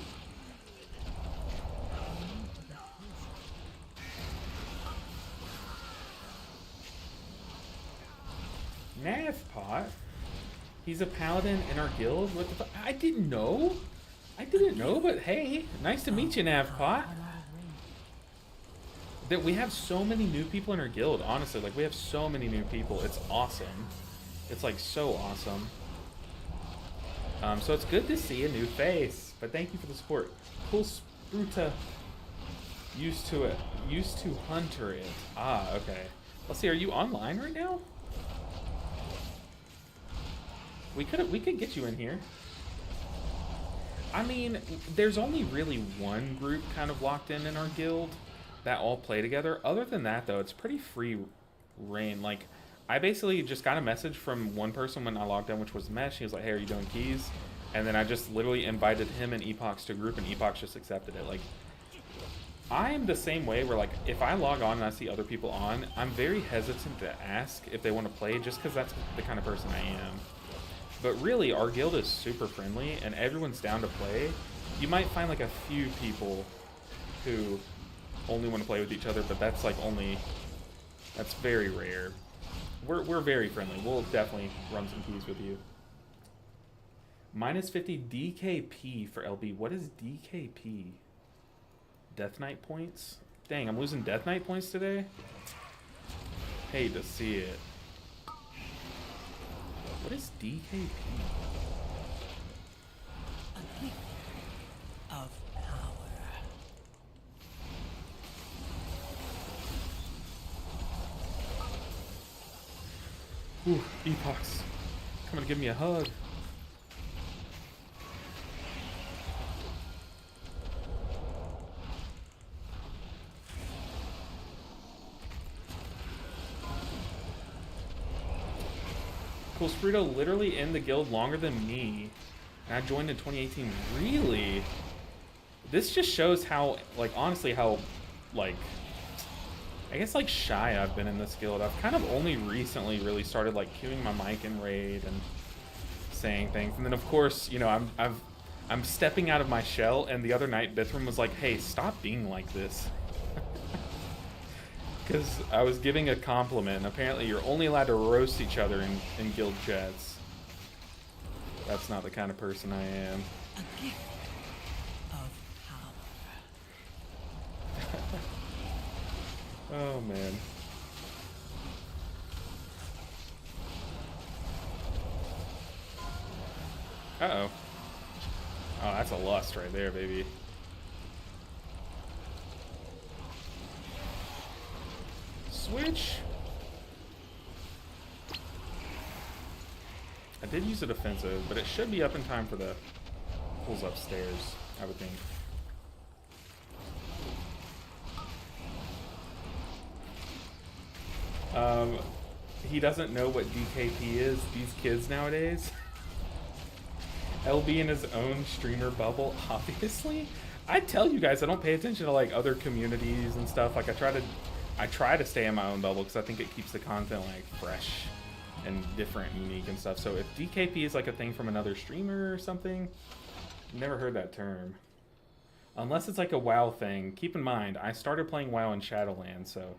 Navpot? He's a paladin in our guild? What the fuck? I didn't know? I didn't know, but hey, nice to meet you, Navpot. I'm out of range. That we have so many new people in our guild, honestly. Like, we have so many new people. It's awesome. It's, like, so awesome. So it's good to see a new face. But thank you for the support. Cool Spruta. Used to it. Used to Hunter it. Ah, okay. Let's see, are you online right now? We could get you in here. I mean, there's only really one group kind of locked in our guild that all play together. Other than that, though, it's pretty free reign. Like, I basically just got a message from one person when I logged in, which was Mesh. He was like, hey, are you doing keys? And then I just literally invited him and Epox to a group, and Epox just accepted it. Like, I am the same way where, like, if I log on and I see other people on, I'm very hesitant to ask if they want to play just because that's the kind of person I am. But really, our guild is super friendly, and everyone's down to play. You might find, like, a few people who only want to play with each other, but that's, like, that's very rare. We're very friendly. We'll definitely run some keys with you. Minus 50 DKP for LB. What is DKP? Death Knight points? Dang, I'm losing Death Knight points today? Hate to see it. What is DKP? A gift of power. Ooh, Epox. Coming to give me a hug. Cool Sprito literally in the guild longer than me. And I joined in 2018. Really? This just shows how, like, honestly, how, like, I guess, like, shy I've been in this guild. I've kind of only recently really started, like, queuing my mic in raid and saying things. And then, of course, you know, I'm stepping out of my shell, and the other night, Bithram was like, hey, stop being like this. Because I was giving a compliment, and apparently you're only allowed to roast each other in guild chats. That's not the kind of person I am. A gift of power. Oh, man. Uh-oh. Oh, that's a lust right there, baby. Switch. I did use a defensive, but it should be up in time for the pulls upstairs, I would think. He doesn't know what DKP is, these kids nowadays. LB in his own streamer bubble, obviously. I tell you guys, I don't pay attention to, like, other communities and stuff. Like, I try to stay in my own bubble because I think it keeps the content, like, fresh and different and unique and stuff. So if DKP is like a thing from another streamer or something, never heard that term. Unless it's like a WoW thing. Keep in mind, I started playing WoW in Shadowlands, so...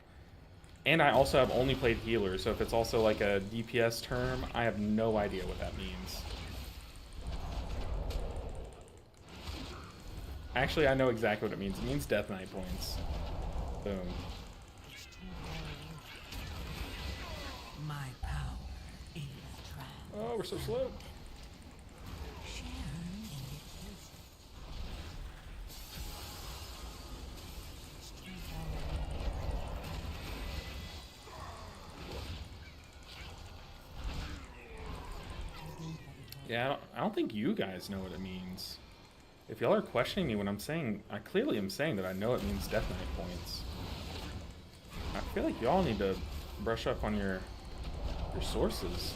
And I also have only played healer, so if it's also like a DPS term, I have no idea what that means. Actually, I know exactly what it means. It means Death Knight points. Boom. My power is Oh, we're so slow. Yeah, I don't think you guys know what it means. If y'all are questioning me when I'm saying, I clearly am saying that I know it means Death Knight points. I feel like y'all need to brush up on your sources.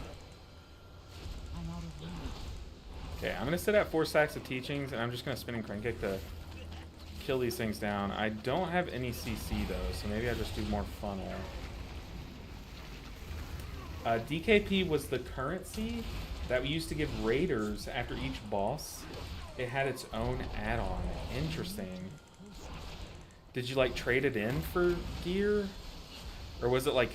I'm out of range. Okay, I'm gonna sit at 4 stacks of teachings, and I'm just gonna spin and crank kick to kill these things down. I don't have any CC though, so maybe I just do more funnel. DKP was the currency that we used to give raiders after each boss. It had its own add-on. Interesting. Did you like trade it in for gear? Or was it like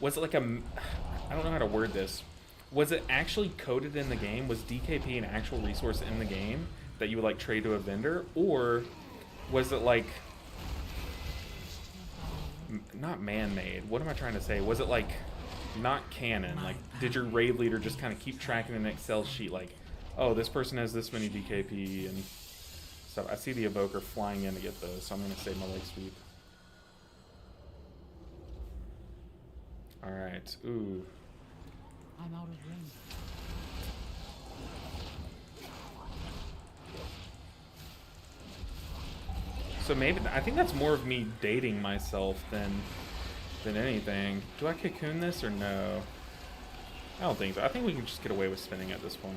a, I don't know how to word this. Was it actually coded in the game? Was DKP an actual resource in the game that you would like trade to a vendor, or was it like not man-made? What am I trying to say? Was it like not canon? Like, did your raid leader just kind of keep tracking an Excel sheet like, oh, this person has this many DKP and stuff? I see the evoker flying in to get those, so I'm gonna save my leg sweep. All right. Ooh. I'm out of range. So maybe I think that's more of me dating myself than anything. Do I cocoon this or no? I don't think so. I think we can just get away with spinning at this point.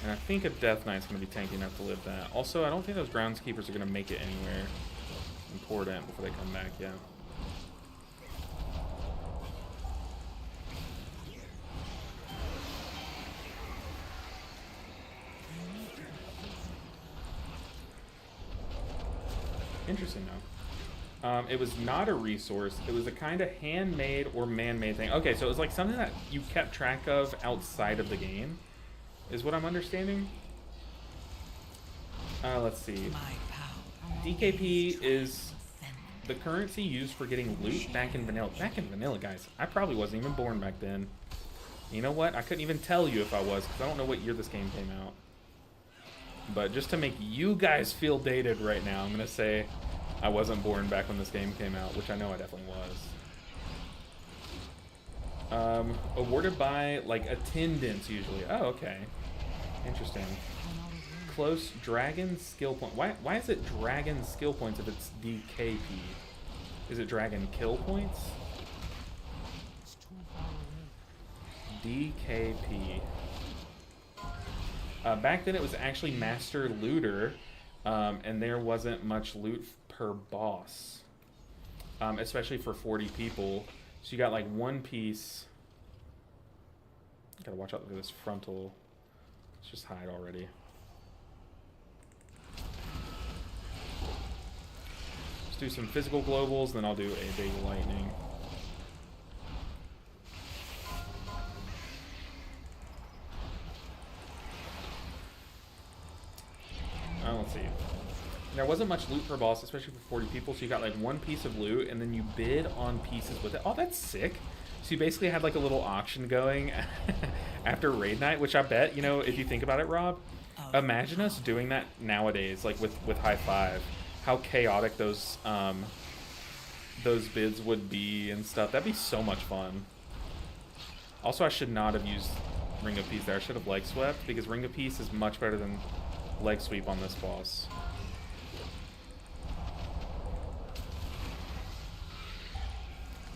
And I think a Death Knight's going to be tanky enough to live that. Also, I don't think those groundskeepers are going to make it anywhere important before they come back. Yeah. Interesting though. It was not a resource. It was a kind of handmade or man-made thing. Okay, so it was like something that you kept track of outside of the game, is what I'm understanding. Let's see. DKP is the currency used for getting loot back in vanilla. Back in vanilla, guys. I probably wasn't even born back then. You know what? I couldn't even tell you if I was, because I don't know what year this game came out. But just to make you guys feel dated right now, I'm going to say I wasn't born back when this game came out, which I know I definitely was. Awarded by, like, attendance, usually. Oh, okay. Interesting. Close dragon skill point. Why is it dragon skill points if it's DKP? Is it dragon kill points? It's too far away. DKP. Back then it was actually Master Looter, and there wasn't much loot per boss, especially for 40 people. So you got like one piece. Gotta watch out for this frontal. Let's just hide already. Let's do some physical globals, then I'll do a big lightning. Let's see. There wasn't much loot per boss, especially for 40 people, so you got like one piece of loot, and then you bid on pieces with it. Oh, that's sick. So you basically had like a little auction going after raid night, which I bet, you know, if you think about it, Rob, imagine us doing that nowadays, like with High Five. How chaotic those bids would be and stuff. That'd be so much fun. Also, I should not have used Ring of Peace there. I should have leg swept, because Ring of Peace is much better than leg sweep on this boss.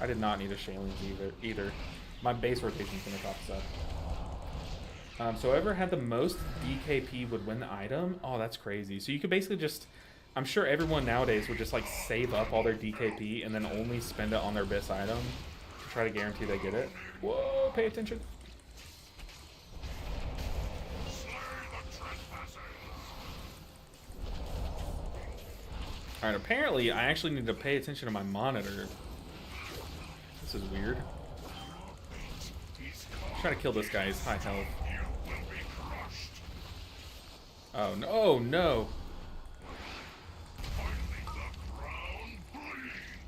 I did not need a Shailene either. My base rotation's gonna top us up. So whoever had the most DKP would win the item. Oh, that's crazy. So you could basically just, I'm sure everyone nowadays would just like save up all their DKP and then only spend it on their best item to try to guarantee they get it. Whoa, pay attention. Alright, apparently I actually need to pay attention to my monitor. This is weird. Try to kill this guy, he's high health. Oh no, oh, no!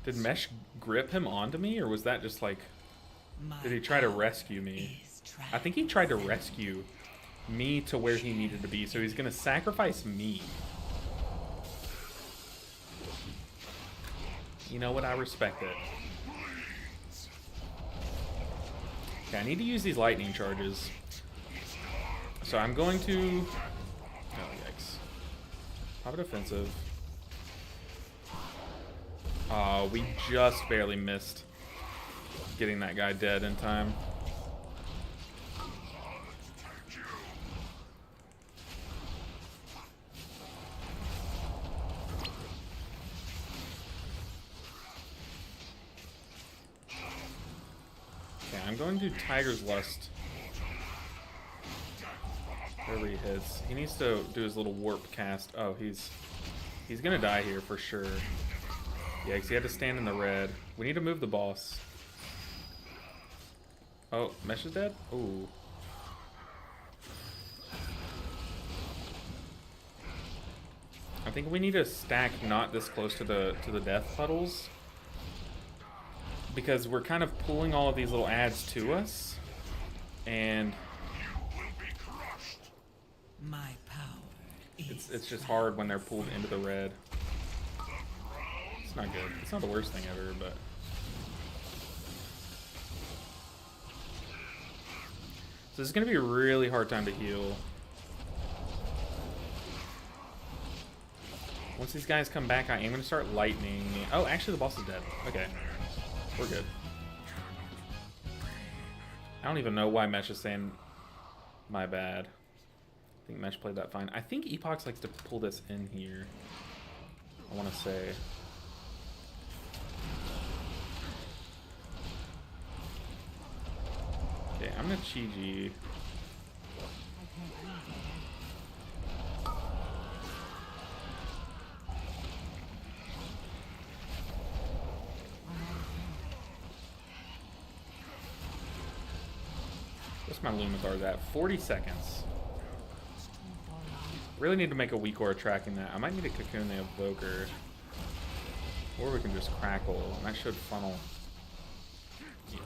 Did Mesh grip him onto me, or was that just like... Did he try to rescue me? I think he tried to rescue me to where he needed to be, so he's gonna sacrifice me. You know what? I respect it. Okay, I need to use these lightning charges. So I'm going to... Oh, yikes. Pop it offensive. Oh, we just barely missed getting that guy dead in time. I'm going to Tiger's Lust. Wherever he hits. He needs to do his little warp cast. Oh, he's gonna die here for sure. Yeah, because he had to stand in the red. We need to move the boss. Oh, Mesh is dead? Ooh. think we need to stack not this close to the death puddles, because we're kind of pulling all of these little ads to us, and My power it's just hard when they're pulled into the red. It's not good. It's not the worst thing ever, but so this is gonna be a really hard time to heal. Once these guys come back, I am gonna start lightning. Oh, actually, the boss is dead. Okay, we're good. I don't even know why Mesh is saying my bad. I think Mesh played that fine. I think Epox likes to pull this in here, I want to say. Okay, I'm gonna Chi-Ji. What's my Lumithar's at? 40 seconds. Really need to make a weak aura tracking that. I might need a Cocoon the Evoker. Or we can just Crackle, and that should funnel. Yeah.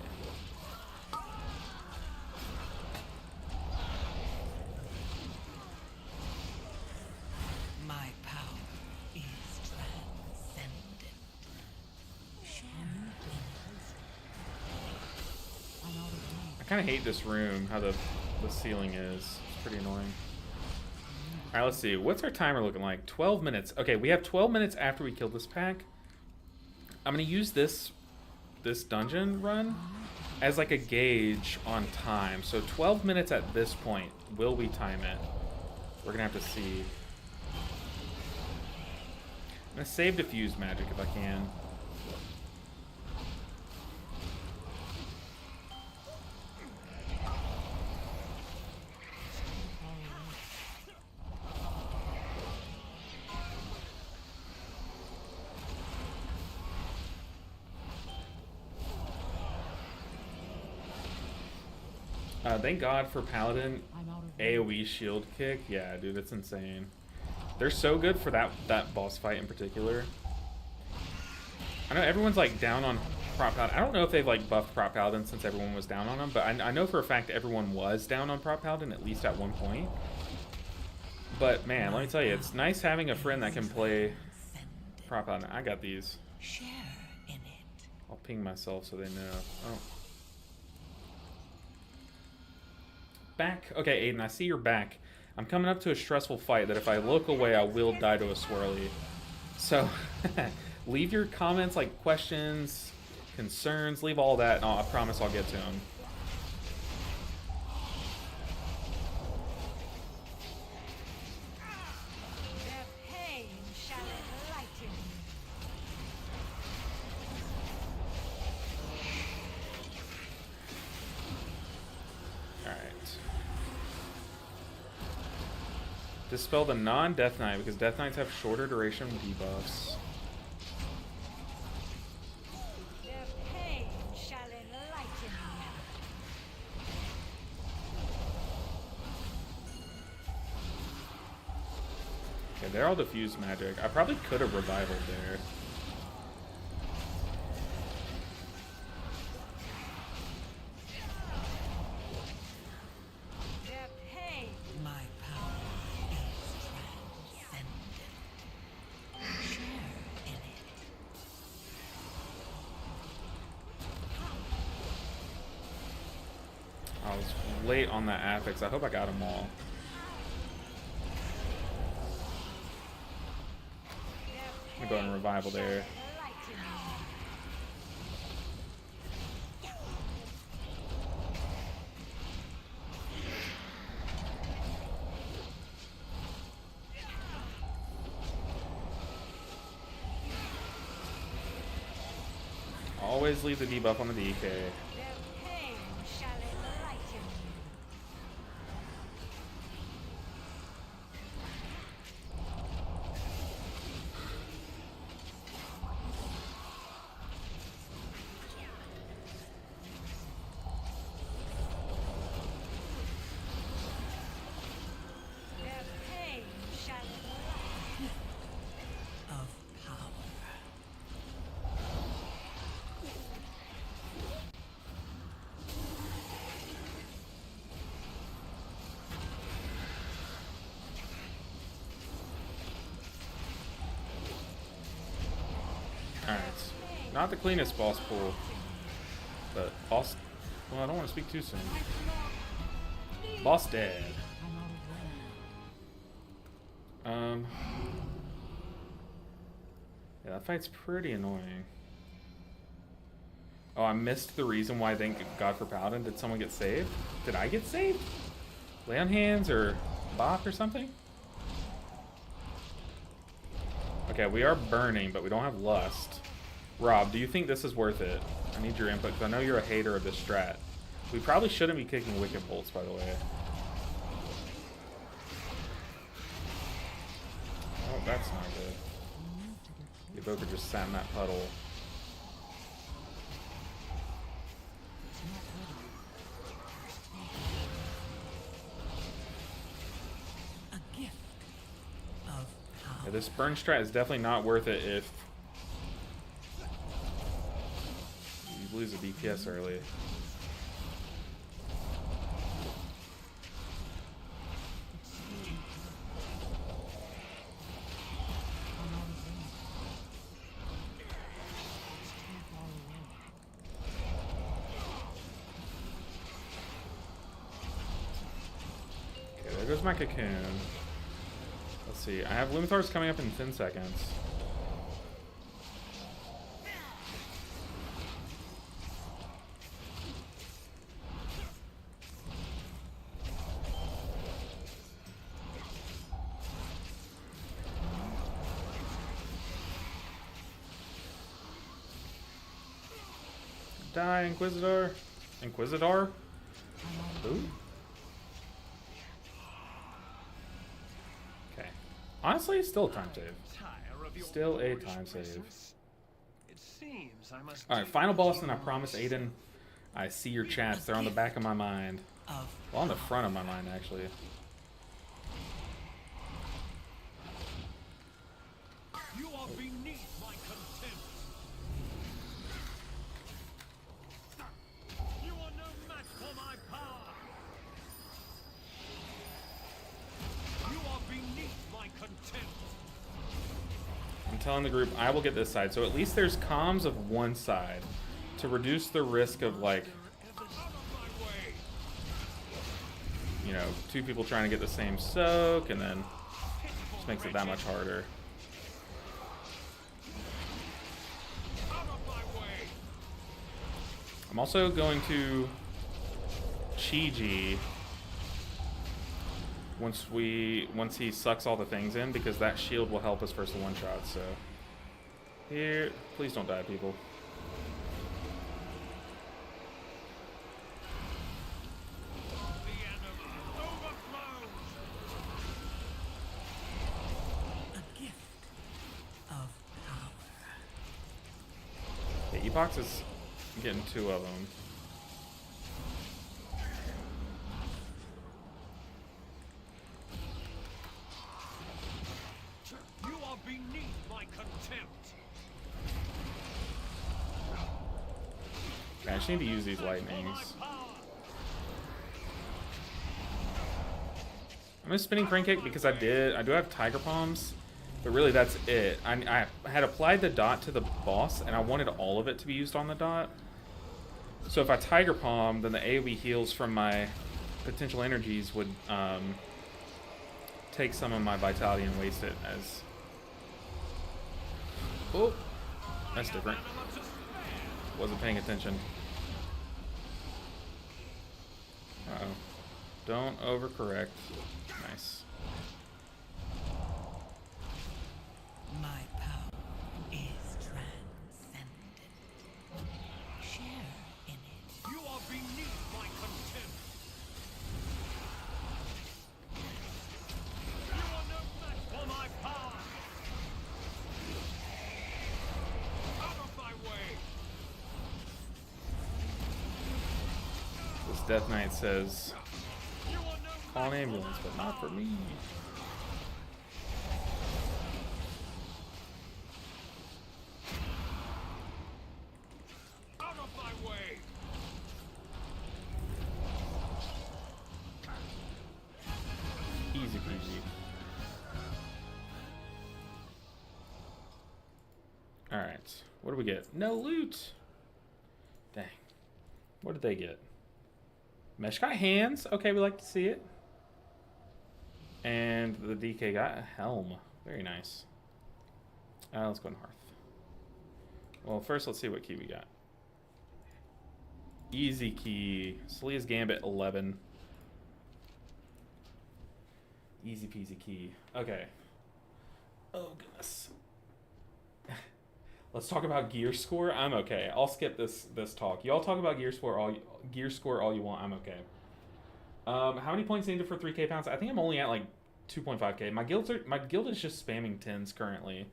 My power is transcendent. I kind of hate this room, how the ceiling is. It's pretty annoying. Alright, let's see. What's our timer looking like? 12 minutes. Okay, we have 12 minutes after we kill this pack. I'm going to use this dungeon run as like a gauge on time. So 12 minutes at this point. Will we time it? We're going to have to see. I'm going to save diffuse magic if I can. Thank God for Paladin AoE shield kick. Yeah, dude, it's insane. They're so good for that boss fight in particular. I know everyone's like down on Prop Paladin. I don't know if they've like buffed Prop Paladin since everyone was down on him, but I know for a fact everyone was down on Prop Paladin at least at one point. But man, let me tell you, it's nice having a friend that can play Prop Paladin. I got these. Share in it. I'll ping myself so they know. Oh. Back. Okay, Aiden, I see you're back. I'm coming up to a stressful fight that if I look away, I will die to a swirly. So, leave your comments, like questions, concerns, leave all that, and I promise I'll get to them. Dispel the non-Death Knight, because Death Knights have shorter duration debuffs. Their pain shall enlighten you. Okay, they're all diffuse magic. I probably could have revivaled there. I was late on that affix. I hope I got them all. I'm gonna go ahead and revival there. Always leave the debuff on the DK. Not the cleanest boss pool, but boss. Well, I don't want to speak too soon. Boss dead. Yeah, that fight's pretty annoying. Oh, I missed the reason why. Thank God for Paladin. Did someone get saved? Did I get saved? Lay on hands or bop or something? Okay, we are burning, but we don't have lust. Rob, do you think this is worth it? I need your input, because I know you're a hater of this strat. We probably shouldn't be kicking Wicked Bolts, by the way. Oh, that's not good. The Evoker just sat in that puddle. Yeah, this burn strat is definitely not worth it if you lose a DPS early. Okay, there goes my cocoon. Let's see, I have Lumithar's coming up in 10 seconds. Die, Inquisitor. Inquisitor? Who? Okay. Honestly, it's still a time save. Still a time save. Alright, final boss, and I promise, Aiden, I see your chats. They're on the back of my mind. Well, on the front of my mind, actually. You are beneath my contempt. You are no match for my power. You are beneath my contempt. I'm telling the group I will get this side, so at least there's comms of one side to reduce the risk of, like, you know, two people trying to get the same soak, and then just makes it that much harder. I'm also going to Chi-Ji once he sucks all the things in, because that shield will help us versus the one shot. So here, please don't die, people. The Epox is getting two of them. You are beneath my contempt. Okay, I just need to use these lightnings. I'm just spinning Crankcake because I do have Tiger Palms, but really that's it. I had applied the dot to the boss, and I wanted all of it to be used on the dot. So if I Tiger Palm, then the AoE heals from my potential energies would take some of my vitality and waste it as... Oh, that's different. Wasn't paying attention. Uh-oh. Don't overcorrect. Nice. My power is transcendent. Share in it. You are beneath my contempt. You are no match for my power. Out of my way. This Death Knight says, You are no call an ambulance, but not for me. out of my way. Easy peasy. Alright. What do we get? No loot! Dang. What did they get? Mesh got hands. Okay, we like to see it. And the DK got a helm. Very nice. Let's go in Hearth. Well, first let's see what key we got. Easy key. Selea's Gambit 11. Easy peasy key. Okay. Oh, goodness. Let's talk about gear score. I'm okay. I'll skip this talk. Y'all talk about gear score all you want. I'm okay. How many points needed for 3K pounds? I think I'm only at like 2.5K. My guild is just spamming 10s currently.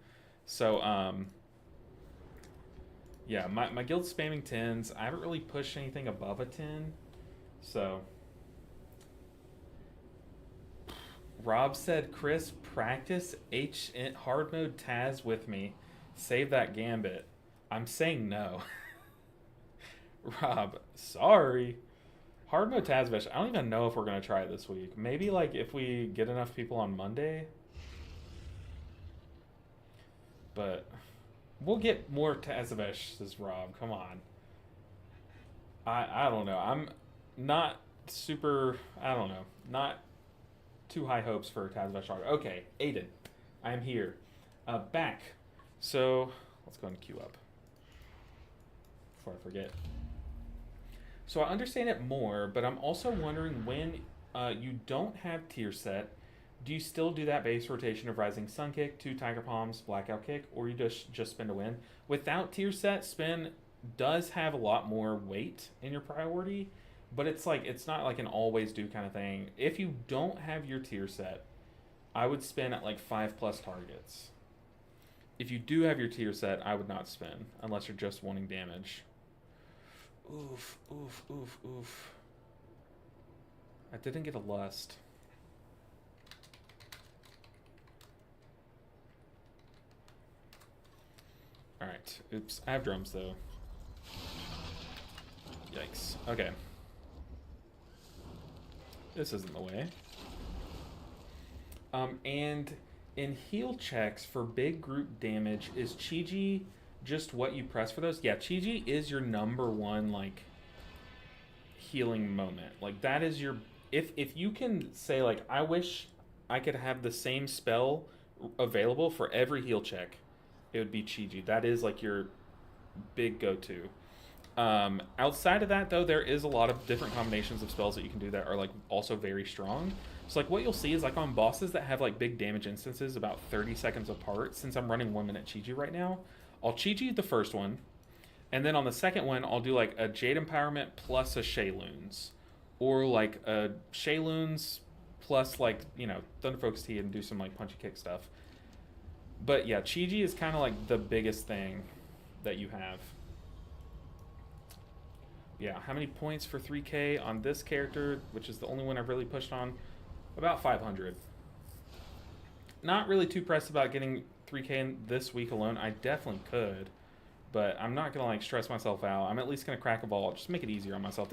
So yeah, my guild's spamming 10s. I haven't really pushed anything above a 10. So Rob said, Chris, practice hard mode Taz with me. Save that Gambit. I'm saying no. Rob, sorry. Hard mode Tazavesh, I don't even know if we're going to try it this week. Maybe like if we get enough people on Monday. But we'll get more Tazavesh, says Rob. Come on. I don't know. I'm not super, I don't know. Not too high hopes for Tazavesh hard. Okay, Aiden. I am here. Back. So let's go and queue up before I forget. So I understand it more, but I'm also wondering when you don't have tier set, do you still do that base rotation of Rising Sun Kick, 2 Tiger Palms, Blackout Kick, or you just spin to win? Without tier set, spin does have a lot more weight in your priority, but it's not like an always do kind of thing. If you don't have your tier set, I would spin at like 5+ targets. If you do have your tier set, I would not spin unless you're just wanting damage. Oof, oof, oof, oof. I didn't get a lust. Alright, oops. I have drums though. Yikes. Okay. This isn't the way. And in heal checks for big group damage, is Chi-Ji just what you press for those? Yeah, Chi-Ji is your #1 like healing moment. Like that is your if you can say like I wish I could have the same spell available for every heal check, it would be Chi-Ji. That is like your big go-to. Outside of that though, there is a lot of different combinations of spells that you can do that are like also very strong. So like what you'll see is like on bosses that have like big damage instances about 30 seconds apart, since I'm running 1 minute Chi-Ji right now, I'll Chi-Ji the first one, and then on the second one I'll do like a Jade Empowerment plus a Shayloons, or like a Shayloons plus like, you know, Thunderfocus Tea and do some like punchy kick stuff. But yeah, Chi-Ji is kind of like the biggest thing that you have. Yeah, how many points for 3K on this character, which is the only one I've really pushed on? About 500. Not really too pressed about getting 3K in this week alone. I definitely could, but I'm not going to like stress myself out. I'm at least going to crack a vault, just make it easier on myself.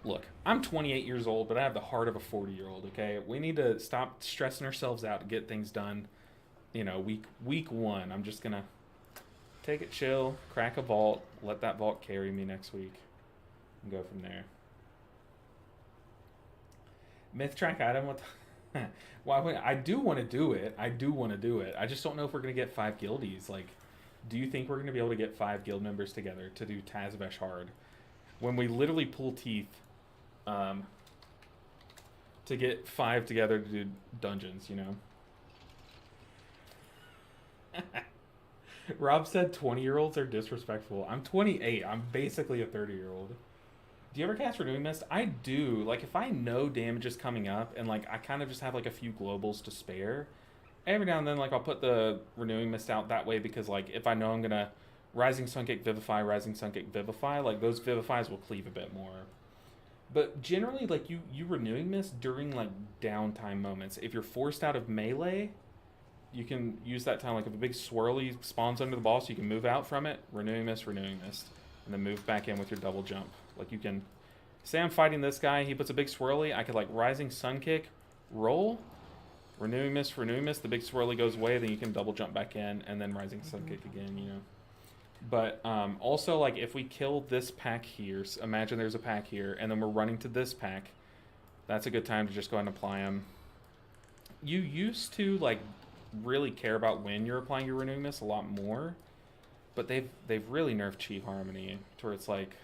Look, I'm 28 years old, but I have the heart of a 40-year-old, okay? We need to stop stressing ourselves out to get things done. You know, week 1, I'm just going to take it chill, crack a vault, let that vault carry me next week, and go from there. Myth track item with well, I do want to do it. I just don't know if we're going to get 5 guildies. Like, do you think we're going to be able to get 5 guild members together to do Tazavesh hard? When we literally pull teeth to get 5 together to do dungeons, you know? Rob said 20-year-olds are disrespectful. I'm 28. I'm basically a 30-year-old. Do you ever cast Renewing Mist? I do. Like, if I know damage is coming up and, like, I kind of just have, like, a few globals to spare, every now and then, like, I'll put the Renewing Mist out that way because, like, if I know I'm going to Rising Sun Kick, Vivify, Rising Sun Kick, Vivify, like, those Vivifies will cleave a bit more. But generally, like, you Renewing Mist during, like, downtime moments. If you're forced out of melee, you can use that time. Like, if a big swirly spawns under the boss, you can move out from it, Renewing Mist, and then move back in with your double jump. Like, you can say I'm fighting this guy, he puts a big swirly, I could like Rising Sun Kick, roll, Renewing Mist, the big swirly goes away, then you can double jump back in, and then Rising Sun Kick again, you know. But also, like, if we kill this pack here, imagine there's a pack here, and then we're running to this pack, that's a good time to just go ahead and apply them. You used to, like, really care about when you're applying your Renewing Mist a lot more, but they've really nerfed Chi Harmony to where it's like,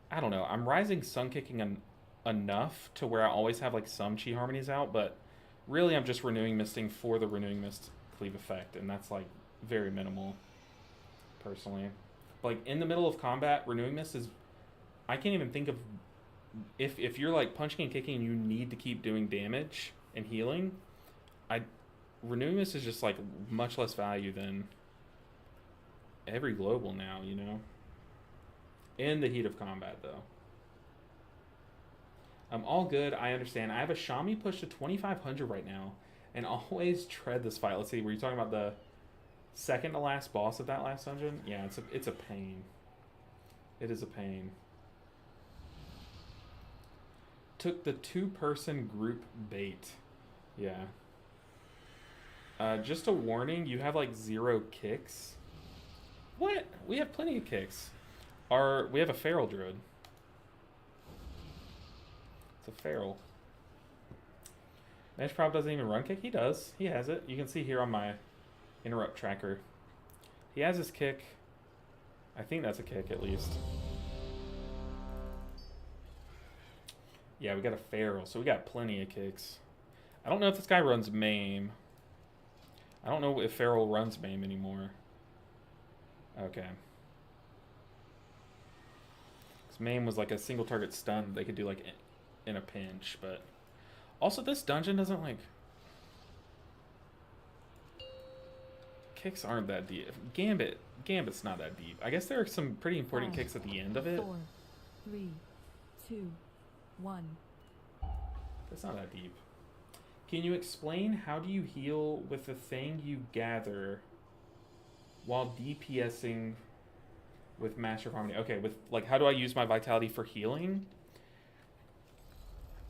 I don't know, I'm Rising Sun Kicking enough to where I always have, like, some Chi Harmonies out, but really I'm just Renewing Misting for the Renewing Mist cleave effect, and that's, like, very minimal. Personally, like, in the middle of combat, Renewing Mist is, I can't even think of, if you're like punching and kicking and you need to keep doing damage and healing, Renewing Mist is just like much less value than every global now, you know, in the heat of combat though. I'm all good, I understand. I have a Shami push to 2,500 right now and always tread this fight. Let's see, were you talking about the second to last boss of that last dungeon? Yeah, it's a pain. It is a pain. Took the 2-person group bait. Yeah. Just a warning, you have like 0 kicks. What? We have plenty of kicks. We have a feral druid. It's a feral. Mesh Prop doesn't even run kick? He does. He has it. You can see here on my interrupt tracker. He has his kick. I think that's a kick at least. Yeah, we got a feral, so we got plenty of kicks. I don't know if this guy runs Maim. I don't know if feral runs Maim anymore. Okay. Because Maim was like a single target stun they could do like in a pinch, but also this dungeon doesn't like, kicks aren't that deep. Gambit's not that deep. I guess there are some pretty important kicks at the end of it. 4, 3, 2, 1. That's not that deep. Can you explain how do you heal with the thing you gather while DPSing with Master of Harmony? Okay, with like, how do I use my vitality for healing?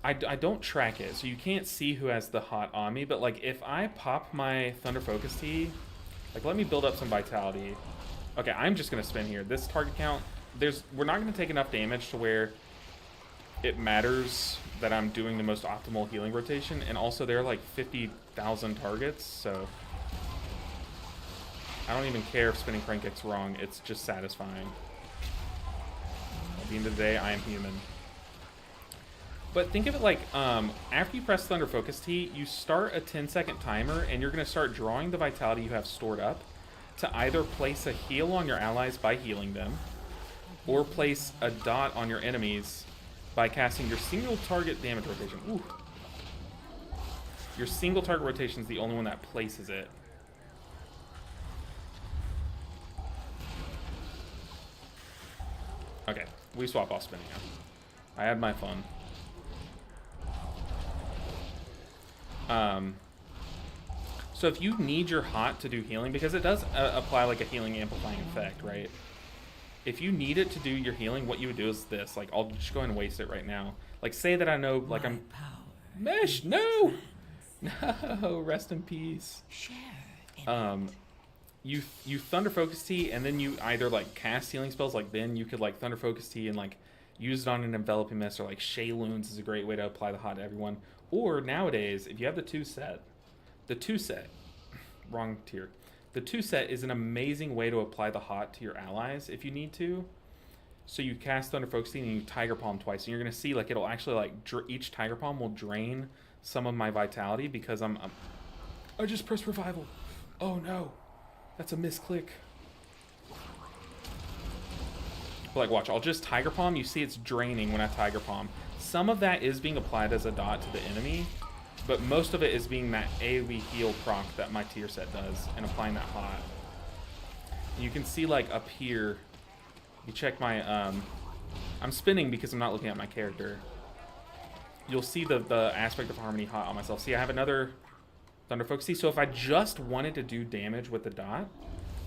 I don't track it, so you can't see who has the hot on me, but like if I pop my Thunder Focus Tea, like let me build up some vitality. Okay, I'm just gonna spin here. This target count, we're not gonna take enough damage to where it matters that I'm doing the most optimal healing rotation, and also there are like 50,000 targets, so I don't even care if spinning Crank Kick's wrong, it's just satisfying. At the end of the day, I am human. But think of it like, after you press Thunder Focus Tea, you start a 10-second timer, and you're going to start drawing the vitality you have stored up to either place a heal on your allies by healing them, or place a dot on your enemies by casting your single target damage rotation. Ooh. Your single target rotation is the only one that places it. Okay, we swap off spinning now. I had my fun. So if you need your hot to do healing, because it does apply like a healing amplifying effect, right? If you need it to do your healing, what you would do is this. Like, I'll just go ahead and waste it right now. Like, say that I know, like, I'm... Mesh, no! No, rest in peace. You Thunder Focus Tea, and then you either, like, cast healing spells, like, then you could, like, Thunder Focus Tea and, like, use it on an Enveloping Mist, or, like, Shayloons is a great way to apply the hot to everyone. Or, nowadays, if you have the 2-set, wrong tier. The 2-set is an amazing way to apply the hot to your allies if you need to. So you cast Thunder Focus Tea and you Tiger Palm twice, and you're going to see, like, it'll actually, like, each Tiger Palm will drain some of my vitality because I just pressed Revival. Oh, no. That's a misclick. But, like, watch. I'll just Tiger Palm. You see it's draining when I Tiger Palm. Some of that is being applied as a dot to the enemy, but most of it is being that AoE heal proc that my tier set does and applying that hot. You can see, like, up here, you check my, I'm spinning because I'm not looking at my character. You'll see the aspect of Harmony hot on myself. See, I have another Thunder Focus Tea. So if I just wanted to do damage with the dot,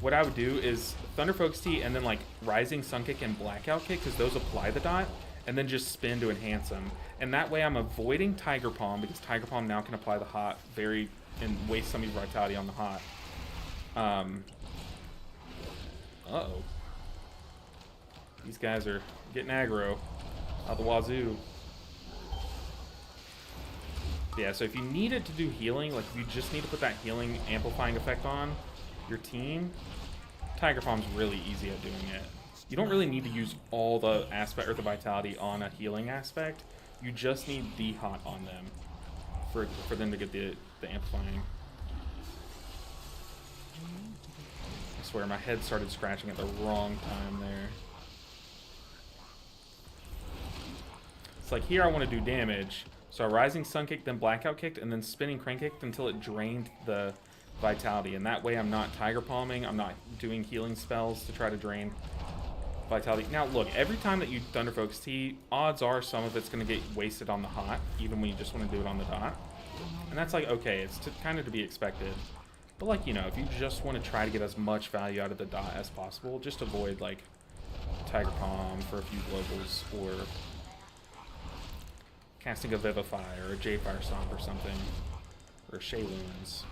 what I would do is Thunder Focus Tea and then, like, Rising Sun Kick and Blackout Kick, because those apply the dot, and then just spin to enhance them. And that way I'm avoiding Tiger Palm, because Tiger Palm now can apply the hot and waste some of your vitality on the hot. Uh-oh. These guys are getting aggro out the wazoo. Yeah, so if you needed to do healing, like if you just need to put that healing amplifying effect on your team, Tiger Palm's really easy at doing it. You don't really need to use all the aspect or the vitality on a healing aspect. You just need the hot on them for them to get the amplifying. I swear my head started scratching at the wrong time there. It's like here I want to do damage. So Rising Sun kicked, then Blackout kicked, and then Spinning Crank kicked until it drained the vitality. And that way I'm not Tiger Palming, I'm not doing healing spells to try to drain vitality. Now look, every time that you Thunder Focus Tea, odds are some of it's going to get wasted on the hot, even when you just want to do it on the dot. And that's like, okay, it's kind of to be expected. But like, you know, if you just want to try to get as much value out of the dot as possible, just avoid like Tiger Palm for a few globals, or casting a Vivify or a Jade Fire Stomp or something, or Shayloons.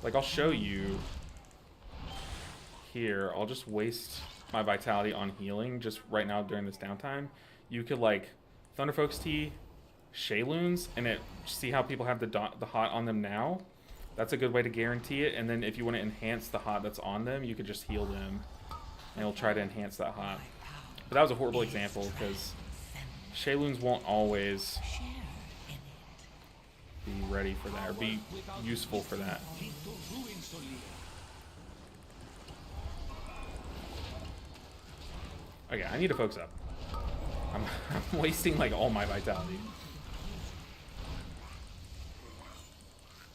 Like, I'll show you here. I'll just waste my vitality on healing just right now during this downtime. You could like Thunder Focus Tea, Shayloons, and it see how people have the hot on them now. That's a good way to guarantee it. And then if you want to enhance the hot that's on them, you could just heal them, and it'll try to enhance that hot. But that was a horrible example because Shayloons won't always be ready for that or be useful for that. Okay, I need to focus up. I'm wasting like all my vitality.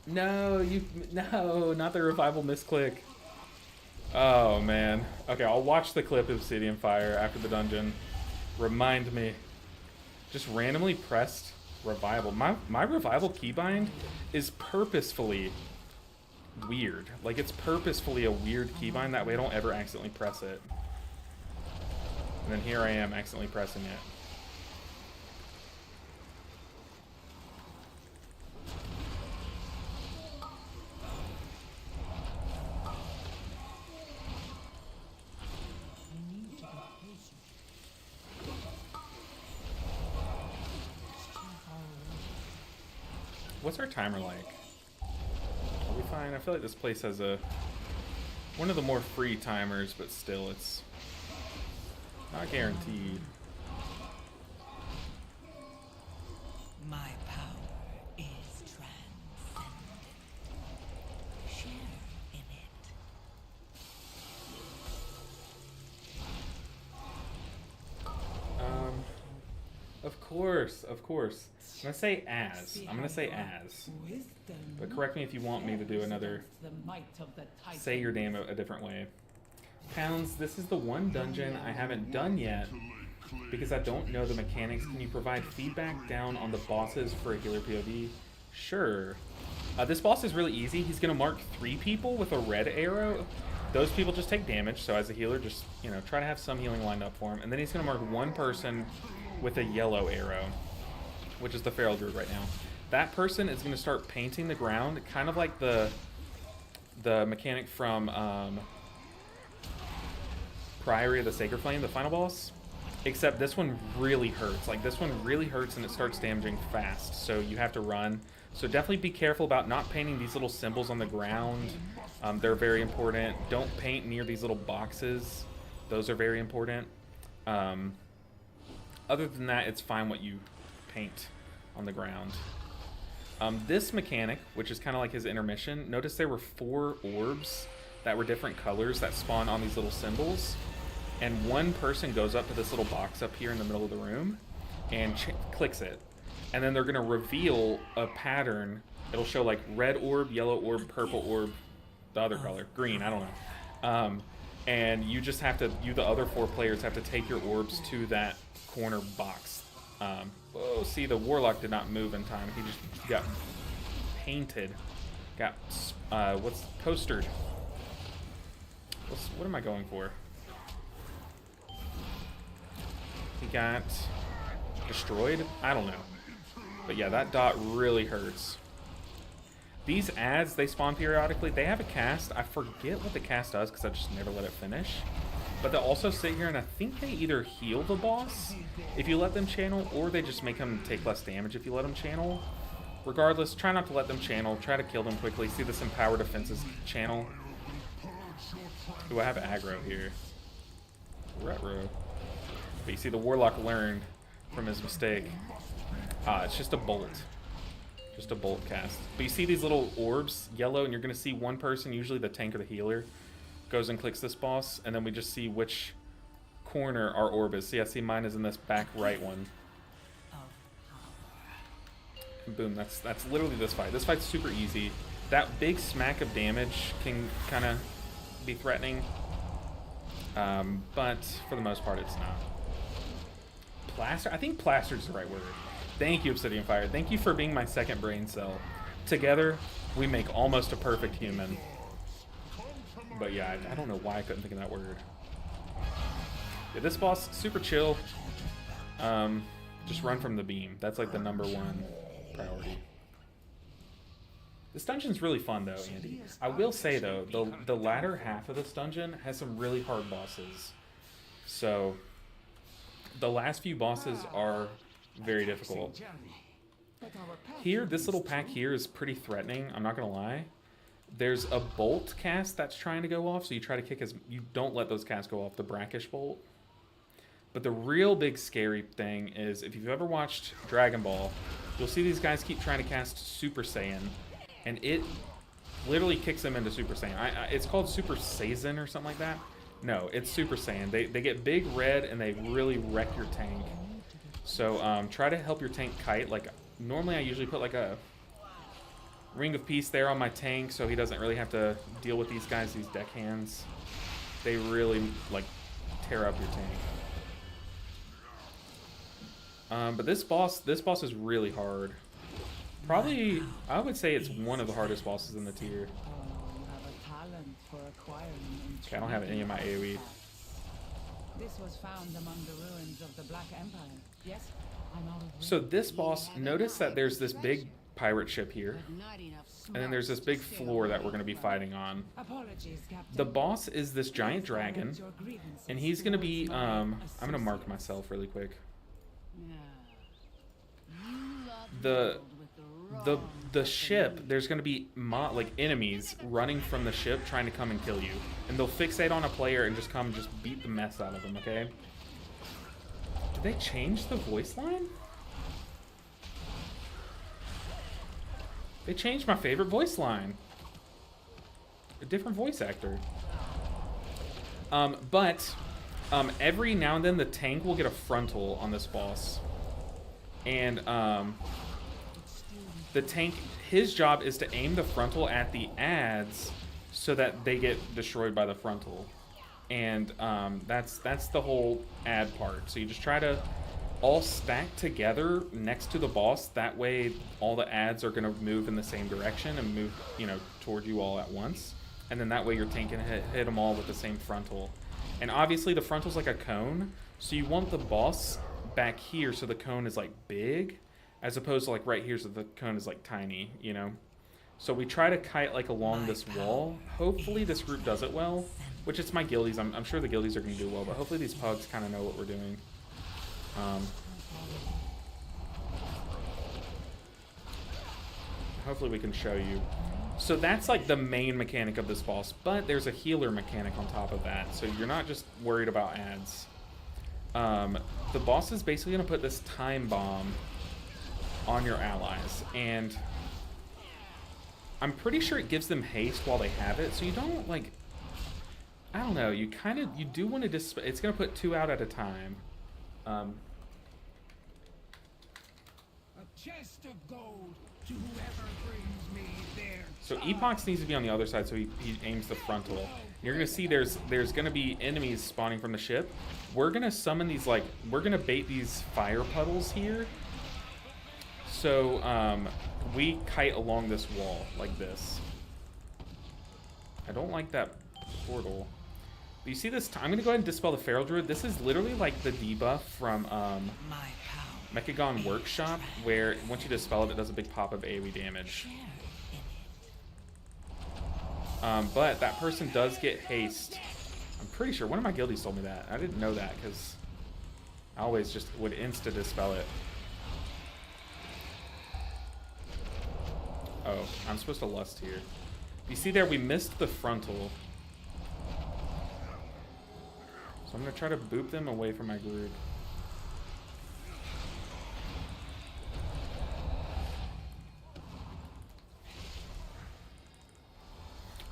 No, no, not the revival misclick. Oh man. Okay, I'll watch the clip of Obsidian Fire after the dungeon. Remind me. Just randomly pressed revival. My revival keybind is purposefully weird. Like, it's purposefully a weird keybind, that way I don't ever accidentally press it. And then here I am accidentally pressing it. What's our timer like? Are we fine? I feel like this place has one of the more free timers, but still it's not guaranteed. My power is transcendent. Share in it. Of course, of course. I'm gonna say as. I'm gonna say as. But correct me if you want me to do another. Say your name a different way. Pounds, this is the one dungeon I haven't done yet because I don't know the mechanics. Can you provide feedback down on the bosses for a healer POV? Sure. This boss is really easy. He's gonna mark 3 people with a red arrow. Those people just take damage, so as a healer, just, you know, try to have some healing lined up for him. And then he's gonna mark 1 person with a yellow arrow, which is the Feral Druid right now. That person is going to start painting the ground, kind of like the mechanic from Priory of the Sacred Flame, the final boss. Except this one really hurts. Like, this one really hurts and it starts damaging fast, so you have to run. So definitely be careful about not painting these little symbols on the ground. They're very important. Don't paint near these little boxes. Those are very important. Other than that, it's fine what you paint on the ground. This mechanic, which is kind of like his intermission, notice there were 4 orbs that were different colors that spawn on these little symbols. And one person goes up to this little box up here in the middle of the room and clicks it. And then they're going to reveal a pattern. It'll show like red orb, yellow orb, purple orb, the other color, green, I don't know. And you just have to, the other 4 players have to take your orbs to that corner box. Oh, see, the Warlock did not move in time. He just got painted. Got, what's postered? What am I going for? He got destroyed? I don't know. But yeah, that dot really hurts. These ads, they spawn periodically. They have a cast. I forget what the cast does because I just never let it finish. But they'll also sit here and I think they either heal the boss if you let them channel, or they just make them take less damage if you let them channel. Regardless, try not to let them channel. Try to kill them quickly. See this Empower Defenses channel. Ooh, I have aggro here. Retro. But you see the Warlock learned from his mistake. It's just a bolt. Just a bolt cast. But you see these little orbs, yellow, and you're going to see one person, usually the tank or the healer, goes and clicks this boss, and then we just see which corner our orb is. See, I see mine is in this back right one. And boom, that's literally this fight. This fight's super easy. That big smack of damage can kind of be threatening, but for the most part, it's not. Plaster? I think plaster is the right word. Thank you, Obsidian Fire. Thank you for being my second brain cell. Together, we make almost a perfect human. But yeah, I don't know why I couldn't think of that word. Yeah, this boss, super chill. Just run from the beam. That's like the #1 priority. This dungeon's really fun though, Andy. I will say though, the latter half of this dungeon has some really hard bosses. So, the last few bosses are very difficult. Here, this little pack here is pretty threatening, I'm not gonna lie. There's a bolt cast that's trying to go off, so you try to kick you don't let those casts go off, the brackish bolt. But the real big scary thing is, if you've ever watched Dragon Ball, you'll see these guys keep trying to cast Super Saiyan, and it literally kicks them into Super Saiyan. It's called Super Saiyan or something like that. No, it's Super Saiyan. They get big red and they really wreck your tank. So try to help your tank kite. Like normally I usually put like a Ring of Peace there on my tank so he doesn't really have to deal with these guys, these deckhands. They really like tear up your tank. But this boss is really hard. Probably, I would say it's one of the hardest bosses in the tier. Okay, I don't have any of my AoE. This was found among the ruins of the Black Empire. Yes, I'm out of So this boss, notice that there's this big pirate ship here, and then there's this big floor that we're going to be fighting on. Apologies, Captain. The boss is this giant dragon, and he's going to be, I'm going to mark myself really quick. The ship, there's going to be like enemies running from the ship trying to come and kill you, and they'll fixate on a player and just come and just beat the mess out of them. Okay, did they change the voice line? They changed my favorite voice line. A different voice actor. But every now and then the tank will get a frontal on this boss, and the tank, his job is to aim the frontal at the ads so that they get destroyed by the frontal. And that's the whole ad part. So you just try to all stack together next to the boss. That way all the ads are going to move in the same direction and move, toward you all at once. And then that way your tank can hit them all with the same frontal. And obviously the frontal's like a cone. So you want the boss back here so the cone is like big, as opposed to like right here so the cone is like tiny, So we try to kite like along this wall. Hopefully this group does it well, which it's my guildies. I'm sure the guildies are going to do well, but hopefully these pugs kind of know what we're doing. Hopefully we can show you. So that's like the main mechanic of this boss, but there's a healer mechanic on top of that, so you're not just worried about ads. The boss is basically going to put this time bomb on your allies, and I'm pretty sure it gives them haste while they have it, so you don't like, I don't know, you do want to it's going to put 2 out at a time. A chest of gold to whoever brings me there. So Epox needs to be on the other side, so he aims the frontal. You're gonna see there's gonna be enemies spawning from the ship. We're gonna summon these, like, we're gonna bait these fire puddles here. So we kite along this wall like this. I don't like that portal. But you see this? I'm gonna go ahead and dispel the Feral Druid. This is literally like the debuff from My power Mechagon Workshop, where once you dispel it, it does a big pop of AoE damage. But that person does get haste. I'm pretty sure one of my guildies told me that. I didn't know that because I always just would insta-dispel it. Oh, I'm supposed to lust here. You see there, we missed the frontal. So I'm going to try to boop them away from my group.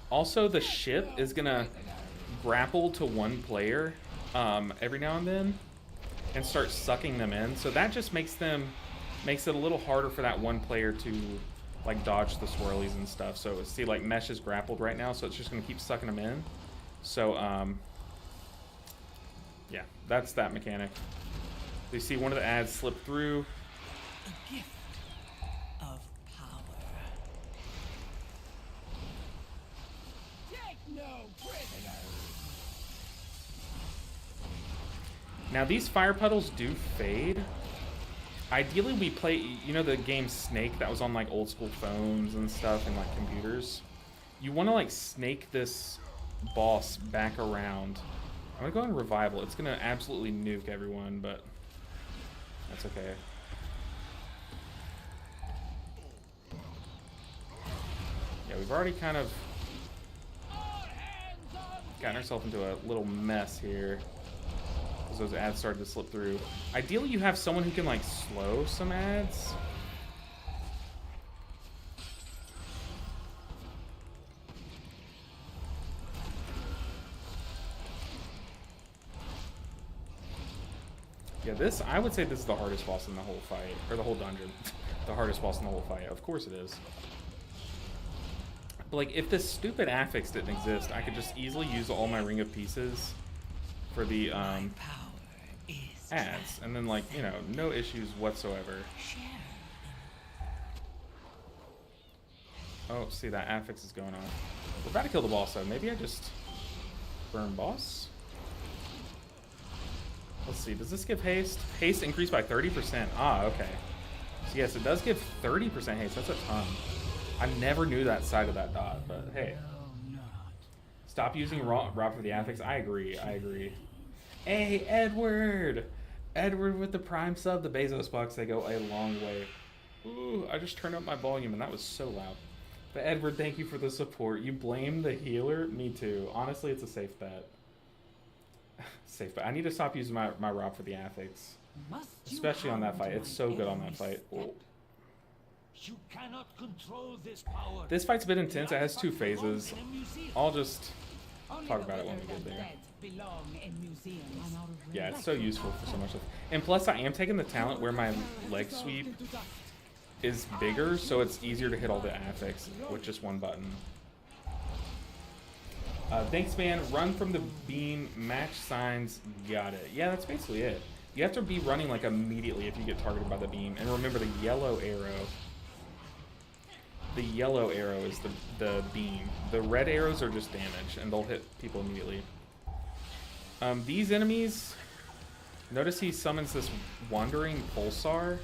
Also, the ship is going to grapple to one player every now and then and start sucking them in. So that just makes it a little harder for that one player to like dodge the swirlies and stuff. So see, like Mesh is grappled right now, so it's just going to keep sucking them in. So yeah, that's that mechanic. You see one of the ads slip through. A gift of power. Take no prisoners. Now these fire puddles do fade. Ideally we play, you know the game Snake that was on like old school phones and stuff and like computers? You want to like snake this boss back around. I'm gonna go in Revival. It's gonna absolutely nuke everyone, but that's okay. Yeah, we've already kind of gotten ourselves into a little mess here. Those ads started to slip through. Ideally, you have someone who can like slow some ads. Yeah, this, I would say this is the hardest boss in the whole fight, or the whole dungeon. The hardest boss in the whole fight. Of course it is. But like, if this stupid affix didn't exist, I could just easily use all my Ring of Pieces for the ads, and then like, you know, no issues whatsoever. Oh, see, that affix is going on. We're about to kill the boss though. Maybe I just burn boss? Let's see, does this give haste? Haste increased by 30%. Ah, okay. So yes, it does give 30% haste. That's a ton. I never knew that side of that dot, but hey. Stop using Rob for the affix. I agree, I agree. Hey, Edward! Edward with the Prime sub, the Bezos bucks, they go a long way. Ooh, I just turned up my volume and that was so loud. But Edward, thank you for the support. You blame the healer? Me too. Honestly, it's a safe bet. Safe bet. I need to stop using my Rob for the affix. Especially on that fight. It's so good on that fight. Oh. You cannot control this power. This fight's a bit intense. It has two phases. I'll just talk about it when we get there. Yeah, it's so useful for so much stuff. And plus, I am taking the talent where my leg sweep is bigger, so it's easier to hit all the affix with just one button. Thanks, man. Run from the beam, match signs, got it. Yeah, that's basically it. You have to be running like immediately if you get targeted by the beam. And remember, the yellow arrow. The yellow arrow is the beam. The red arrows are just damage, and they'll hit people immediately. These enemies, notice he summons this wandering pulsar.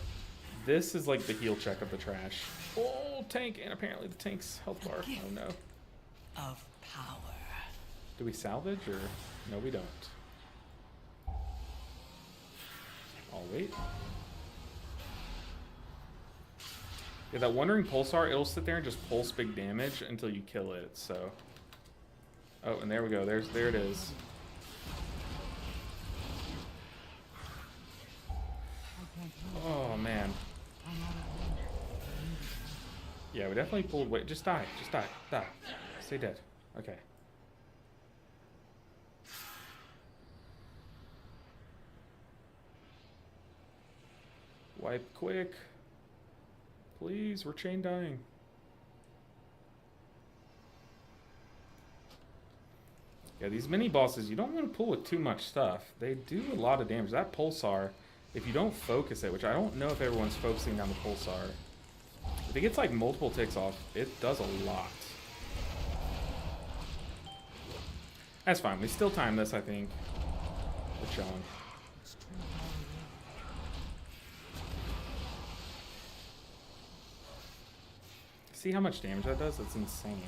This is like the heal check of the trash. Oh, tank, and apparently the tank's health bar. Oh no. Of power. Do we salvage or no? We don't. I'll wait. Yeah, that wandering pulsar, it'll sit there and just pulse big damage until you kill it. So. Oh, and there we go. There it is. Oh man. Yeah, we definitely pulled weight. Just die. Just die. Die. Stay dead. Okay. Wipe quick. Please, we're chain dying. Yeah, these mini bosses, you don't want to pull with too much stuff. They do a lot of damage. That pulsar, if you don't focus it, which I don't know if everyone's focusing down the pulsar, if it gets like multiple ticks off, it does a lot. That's fine. We still time this, I think. We're chilling. See how much damage that does? That's insane.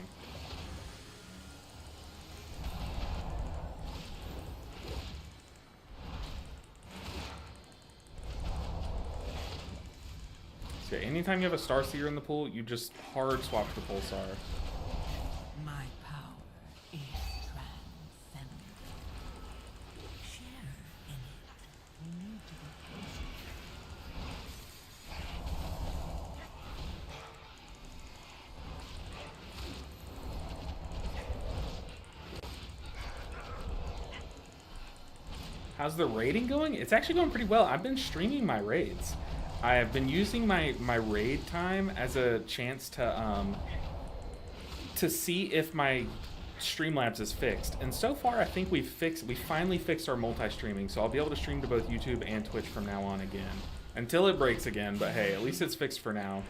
So yeah, anytime you have a Starseer in the pool, you just hard swap to Pulsar. My power is transcendent. Share in it. We need to get closer. How's the raiding going? It's actually going pretty well. I've been streaming my raids. I have been using my raid time as a chance to see if my Streamlabs is fixed. And so far, I think we finally fixed our multi-streaming, so I'll be able to stream to both YouTube and Twitch from now on again. Until it breaks again, but hey, at least it's fixed for now.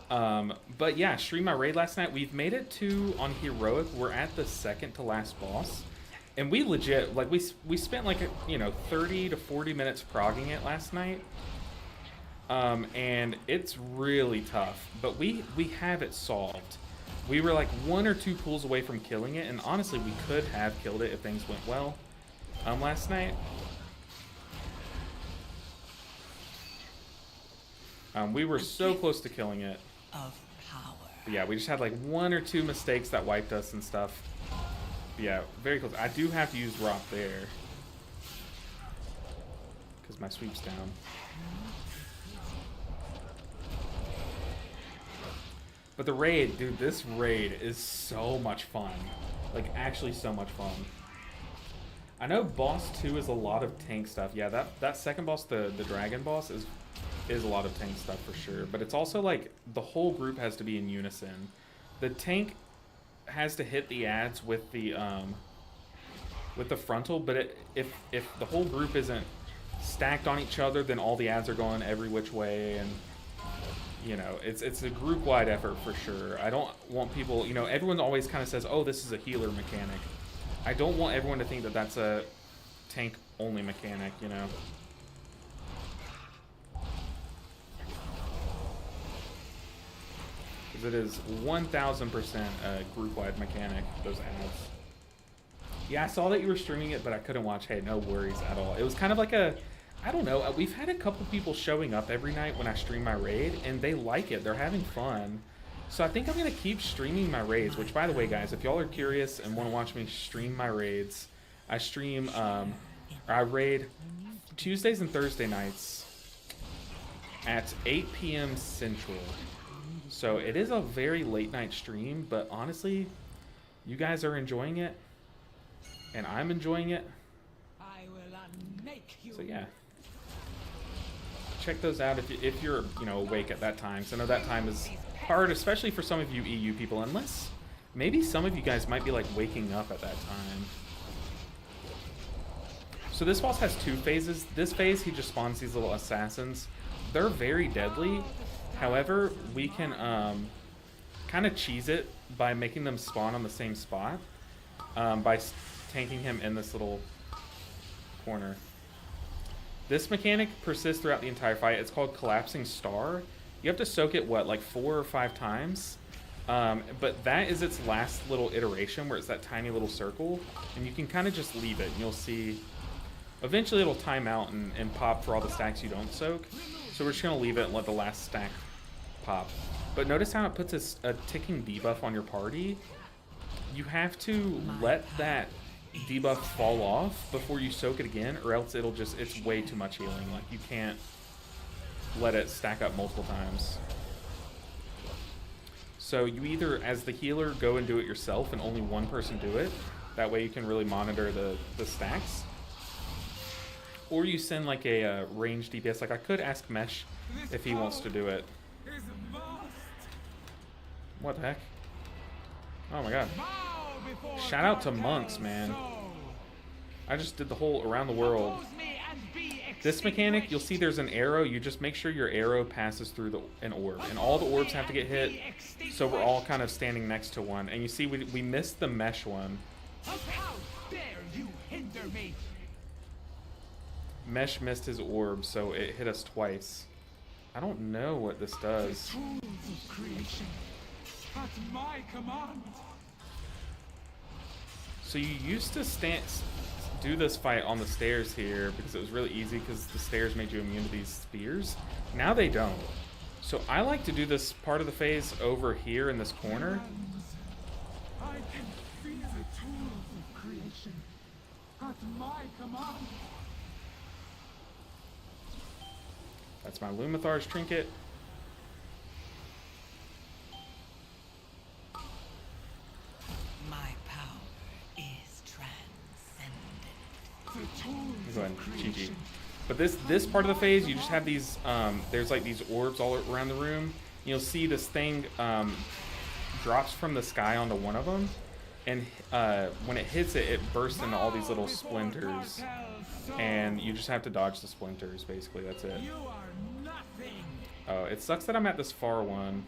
But yeah, streamed my raid last night. We've made it to, on Heroic, we're at the second to last boss. And we legit, like, we spent like, 30 to 40 minutes progging it last night. And it's really tough, but we have it solved. We were like 1 or 2 pulls away from killing it, and honestly, we could have killed it if things went well last night. We were so close to killing it. Of power. But yeah, we just had like 1 or 2 mistakes that wiped us and stuff. But yeah, very close. I do have to use Rock there because my sweep's down. But the raid, dude, this raid is so much fun. Like, actually so much fun. I know boss 2 is a lot of tank stuff. Yeah, that second boss, the dragon boss, is a lot of tank stuff for sure. But it's also like the whole group has to be in unison. The tank has to hit the ads with the frontal, but if the whole group isn't stacked on each other, then all the ads are going every which way, and it's a group-wide effort for sure. I don't want people, everyone always kind of says, oh, this is a healer mechanic. I don't want everyone to think that that's a tank-only mechanic, Because it is 1000% a group-wide mechanic, those ads. Yeah, I saw that you were streaming it, but I couldn't watch. Hey, no worries at all. It was kind of like I don't know, we've had a couple people showing up every night when I stream my raid, and they like it. They're having fun. So I think I'm going to keep streaming my raids, which, by the way, guys, if y'all are curious and want to watch me stream my raids, I stream, I raid Tuesdays and Thursday nights at 8 p.m. Central. So it is a very late night stream, but honestly, you guys are enjoying it, and I'm enjoying it. I will unmake you. So yeah. Check those out if you're awake at that time. So I know that time is hard, especially for some of you EU people, unless maybe some of you guys might be like waking up at that time. So this boss has 2 phases. This phase, he just spawns these little assassins. They're very deadly. However, we can kind of cheese it by making them spawn on the same spot by tanking him in this little corner. This mechanic persists throughout the entire fight. It's called Collapsing Star. You have to soak it, like 4 or 5 times? But that is its last little iteration, where it's that tiny little circle. And you can kind of just leave it, and you'll see... Eventually it'll time out and pop for all the stacks you don't soak. So we're just going to leave it and let the last stack pop. But notice how it puts a ticking debuff on your party? You have to let that debuff fall off before you soak it again, or else it's way too much healing. Like, you can't let it stack up multiple times. So you either, as the healer, go and do it yourself and only one person do it. That way you can really monitor the stacks. Or you send like a ranged DPS. Like, I could ask Mesh if he wants to do it. What the heck? Oh my god. Shout out to Monks, man. I just did the whole around the world. This mechanic, you'll see there's an arrow. You just make sure your arrow passes through an orb. And all the orbs have to get hit, so we're all kind of standing next to one. And you see we missed the Mesh one. How dare you hinder me? Mesh missed his orb, so it hit us twice. I don't know what this does. Tools of creation. At my command. So you used to do this fight on the stairs here because it was really easy because the stairs made you immune to these spears. Now they don't. So I like to do this part of the phase over here in this corner. I can feel the tools of creation. At my command. That's my Lumithar's trinket. My power is transcendent. The tools Go ahead, of GG. creation. But this part of the phase, you just have these, there's like these orbs all around the room. You'll see this thing drops from the sky onto one of them. And when it hits it, it bursts into all these little splinters. And you just have to dodge the splinters, basically. That's it. You are nothing. Oh, it sucks that I'm at this far one.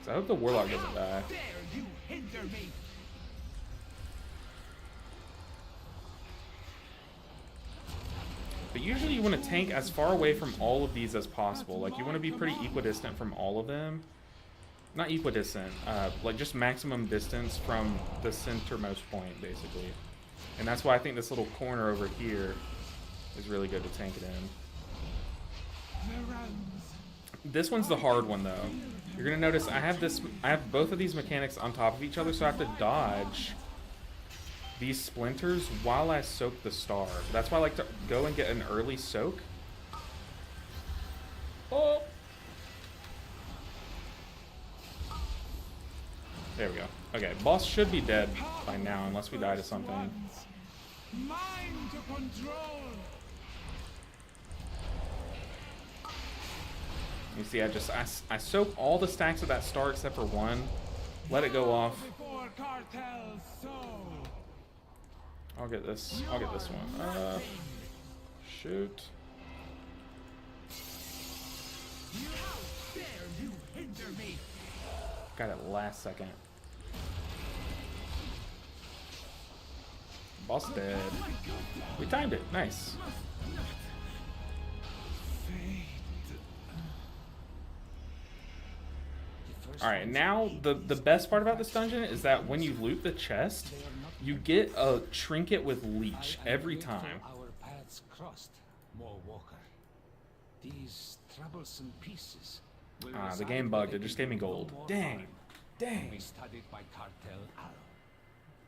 So I hope the Warlock doesn't die. Dare you hinder me? But usually you want to tank as far away from all of these as possible. Like, you want to be pretty equidistant from all of them. Not equidistant, like just maximum distance from the centermost point, basically. And that's why I think this little corner over here is really good to tank it in. This one's the hard one, though. You're gonna notice I have both of these mechanics on top of each other, so I have to dodge these splinters while I soak the star. That's why I like to go and get an early soak. Oh! There we go. Okay, boss should be dead by now unless we die to something. Mind to control. You see, I soak all the stacks of that star except for one. Let it go off. Before cartels sow. I'll get this one. Shoot. How dare you hinder me? Got it last second. Boss dead. We timed it. Nice. Alright, now the best part about this dungeon is that when you loot the chest, you get a trinket with leech every time. Our paths crossed, More Walker. These troublesome pieces will Ah, the reside game where bugged. they It just can gave me do no gold. more Dang. harm. Dang. Be studied by cartel arrow.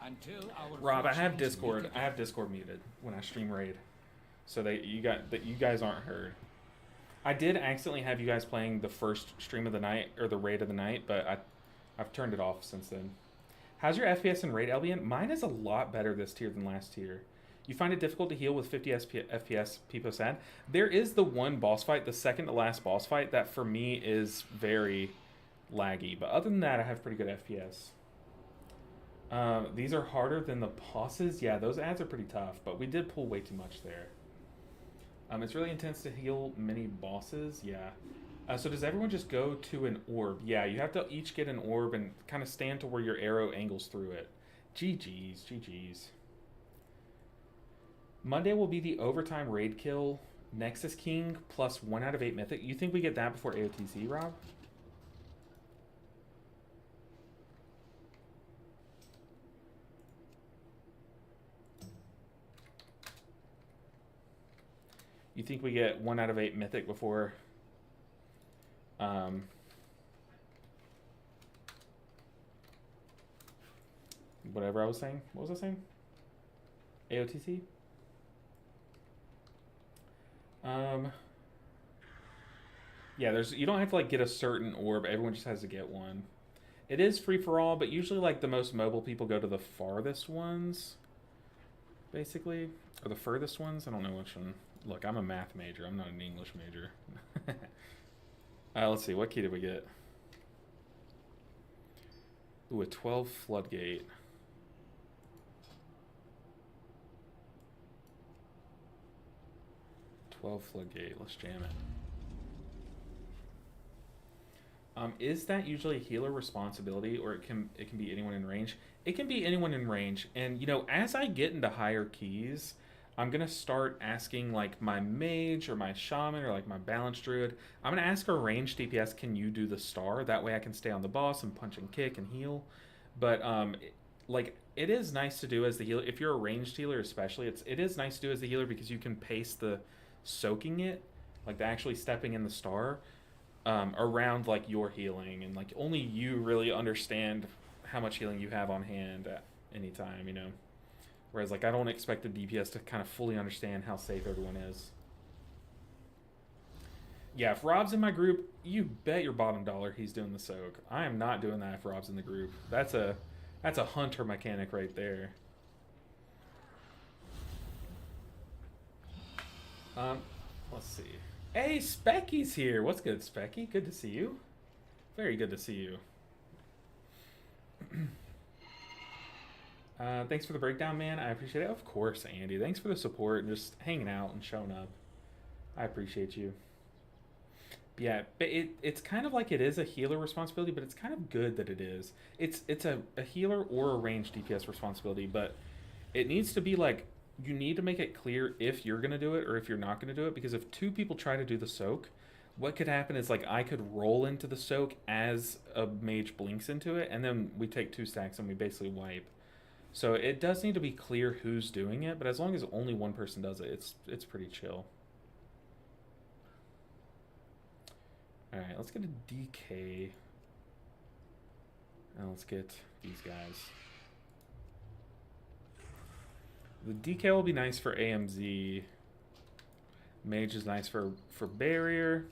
Until our Rob, I have fortunes Discord. meet I have Discord muted when I stream raid, so that you guys aren't heard. I did accidentally have you guys playing the first stream of the night or the raid of the night, but I've turned it off since then. How's your FPS in raid, Albion? Mine is a lot better this tier than last tier. You find it difficult to heal with 50 FPS, people said. There is the one boss fight, the second to last boss fight, that for me is very laggy. But other than that, I have pretty good FPS. These are harder than the bosses. Yeah, those ads are pretty tough, but we did pull way too much there. It's really intense to heal many bosses. Yeah. So does everyone just go to an orb? Yeah, you have to each get an orb and kind of stand to where your arrow angles through it. GG's, GG's. Monday will be the overtime raid kill, Nexus King plus 1 out of 8 Mythic. You think we get that before AOTC, Rob? You think we get 1 out of 8 Mythic before whatever I was saying? What was I saying? AOTC? Yeah, you don't have to like get a certain orb. Everyone just has to get one. It is free for all, but usually like the most mobile people go to the farthest ones, basically, or the furthest ones. I don't know which one. Look, I'm a math major. I'm not an English major. Let's see. What key did we get? Ooh, a 12 floodgate. Floodgate. Let's jam it. Is that usually a healer responsibility, or it can be anyone in range? It can be anyone in range, and you know, as I get into higher keys, I'm gonna start asking like my mage or my shaman or like my balance druid. I'm gonna ask our ranged DPS, can you do the star? That way I can stay on the boss and punch and kick and heal. But like it is nice to do as the healer. If you're a ranged healer, especially, it is nice to do as the healer because you can pace the soaking it, like the actually stepping in the star, around like your healing, and like only you really understand how much healing you have on hand at any time, you know. Whereas, like, I don't expect the DPS to kind of fully understand how safe everyone is. Yeah, if Rob's in my group, you bet your bottom dollar he's doing the soak. I am not doing that if Rob's in the group. That's a hunter mechanic right there. Let's see. Hey, Specky's here. What's good, Specky? Good to see you. Very good to see you. Thanks for the breakdown, man. I appreciate it. Of course, Andy. Thanks for the support and just hanging out and showing up. I appreciate you. But yeah, but it's kind of like it is a healer responsibility, but it's kind of good that it is. It's a healer or a ranged DPS responsibility, but it needs to be like, you need to make it clear if you're going to do it or if you're not going to do it, because if two people try to do the soak, what could happen is like I could roll into the soak as a mage blinks into it, and then we take 2 stacks and we basically wipe. So it does need to be clear who's doing it, but as long as only one person does it, it's pretty chill. Alright, let's get a DK. And let's get these guys. The DK will be nice for AMZ. Mage is nice for barrier.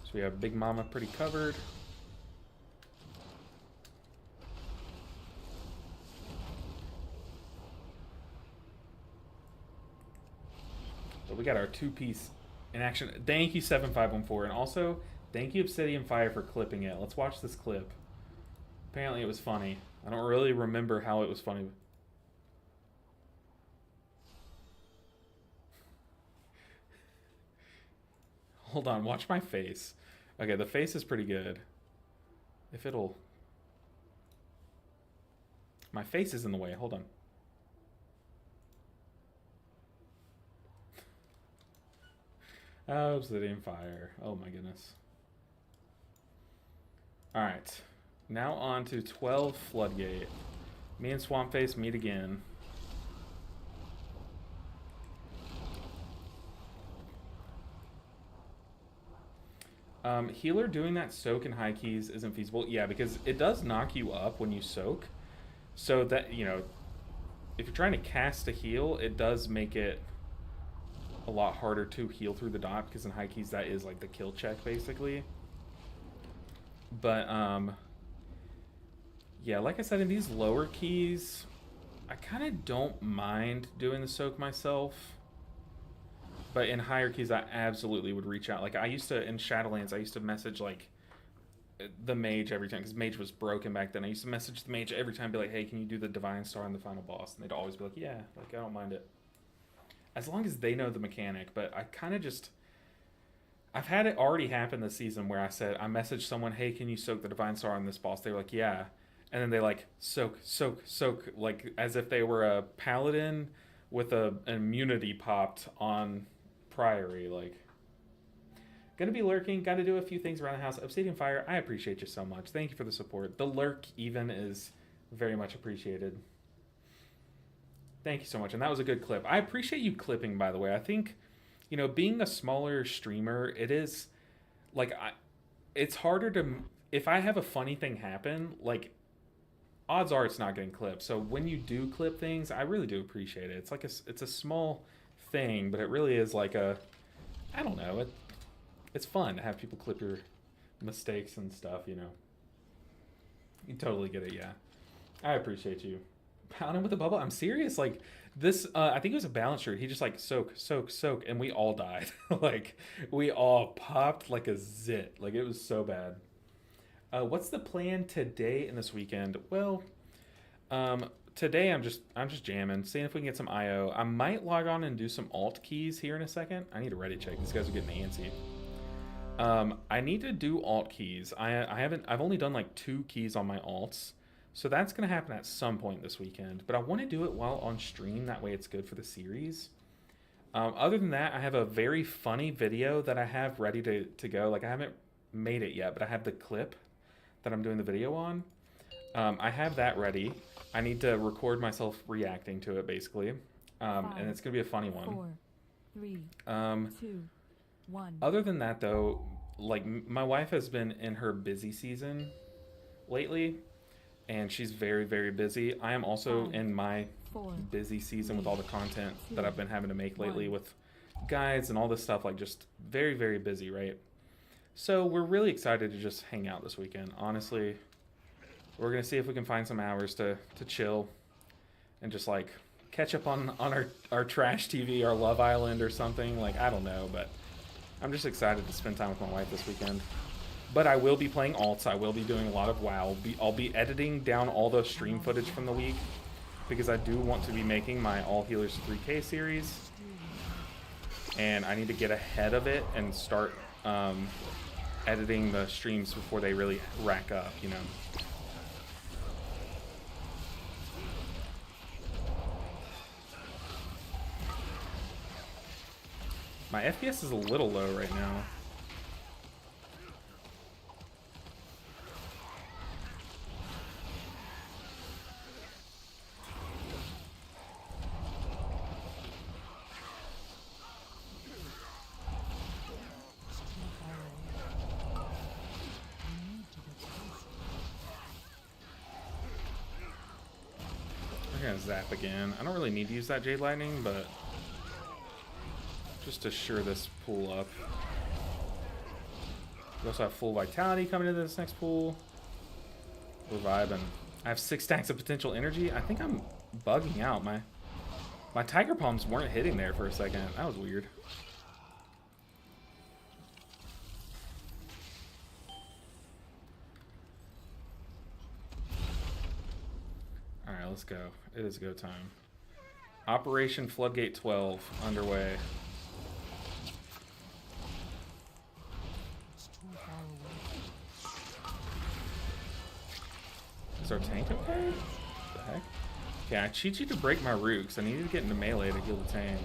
So we have Big Mama pretty covered. But we got our 2-piece in action. Thank you, 7514. And also, thank you, Obsidian Fire, for clipping it. Let's watch this clip. Apparently it was funny. I don't really remember how it was funny. Hold on, watch my face. Okay, the face is pretty good. If it'll... My face is in the way. Hold on. Oh, Obsidian Fire. Oh my goodness. Alright. Now on to 12 Floodgate. Me and Swampface meet again. Healer doing that soak in high keys isn't feasible. Yeah, because it does knock you up when you soak. So that, you know, if you're trying to cast a heal, it does make it a lot harder to heal through the dot, because in high keys that is like the kill check basically. But yeah, like I said, in these lower keys I kind of don't mind doing the soak myself, but in higher keys I absolutely would reach out. Like I used to, in Shadowlands, I used to message like the mage every time, because mage was broken back then. I used to message the mage every time, be like, hey, can you do the Divine Star on the final boss? And they'd always be like, yeah, like I don't mind it, as long as they know the mechanic. But I kind of just, I've had it already happen this season where I said, I messaged someone, hey, can you soak the Divine Star on this boss? They were like, yeah. And then they like soak, like as if they were a paladin with an immunity popped on Priory. Like, gonna be lurking, gotta do a few things around the house. Obsidian Fire, I appreciate you so much. Thank you for the support. The lurk even is very much appreciated. Thank you so much. And that was a good clip. I appreciate you clipping, by the way. I think, you know, being a smaller streamer, it is like, it's harder to, if I have a funny thing happen, like odds are it's not getting clipped. So when you do clip things, I really do appreciate it. It's like it's a small thing, but it really is like a, I don't know, it's fun to have people clip your mistakes and stuff, you know. You totally get it, yeah. I appreciate you. Pound him with a bubble? I'm serious. Like this, I think it was a balance shirt. He just like soak, and we all died. Like we all popped like a zit. Like it was so bad. What's the plan today and this weekend? Well, today I'm just jamming, seeing if we can get some IO. I might log on and do some alt keys here in a second. I need a ready check. These guys are getting antsy. I need to do alt keys. I've only done like 2 keys on my alts. So that's going to happen at some point this weekend. But I want to do it while on stream. That way it's good for the series. Other than that, I have a very funny video that I have ready to go. Like, I haven't made it yet, but I have the clip that I'm doing the video on. I have that ready. I need to record myself reacting to it, basically. And it's going to be a funny one. 4, 3, 2, 1. Other than that, though, like, my wife has been in her busy season lately, and she's very, very busy. I am also in my busy season with all the content that I've been having to make lately with guides and all this stuff, like, just very, very busy, right? So we're really excited to just hang out this weekend. Honestly, we're going to see if we can find some hours to chill and just, like, catch up on our trash TV, our Love Island or something. Like, I don't know, but I'm just excited to spend time with my wife this weekend. But I will be playing alts. I will be doing a lot of WoW. I'll be editing down all the stream footage from the week because I do want to be making my All Healers 3K series. And I need to get ahead of it and start editing the streams before they really rack up, you know. My FPS is a little low right now. I'm gonna zap again. I don't really need to use that Jade Lightning, but just to sure this pool up. We also have full vitality coming into this next pool. We're vibing. I have 6 stacks of potential energy. I think I'm bugging out. My Tiger Palms weren't hitting there for a second. That was weird. Alright, let's go. It is go time. Operation Floodgate 12 underway. Is our tank okay? What the heck? Okay, I cheat you to break my root because I needed to get into melee to heal the tank.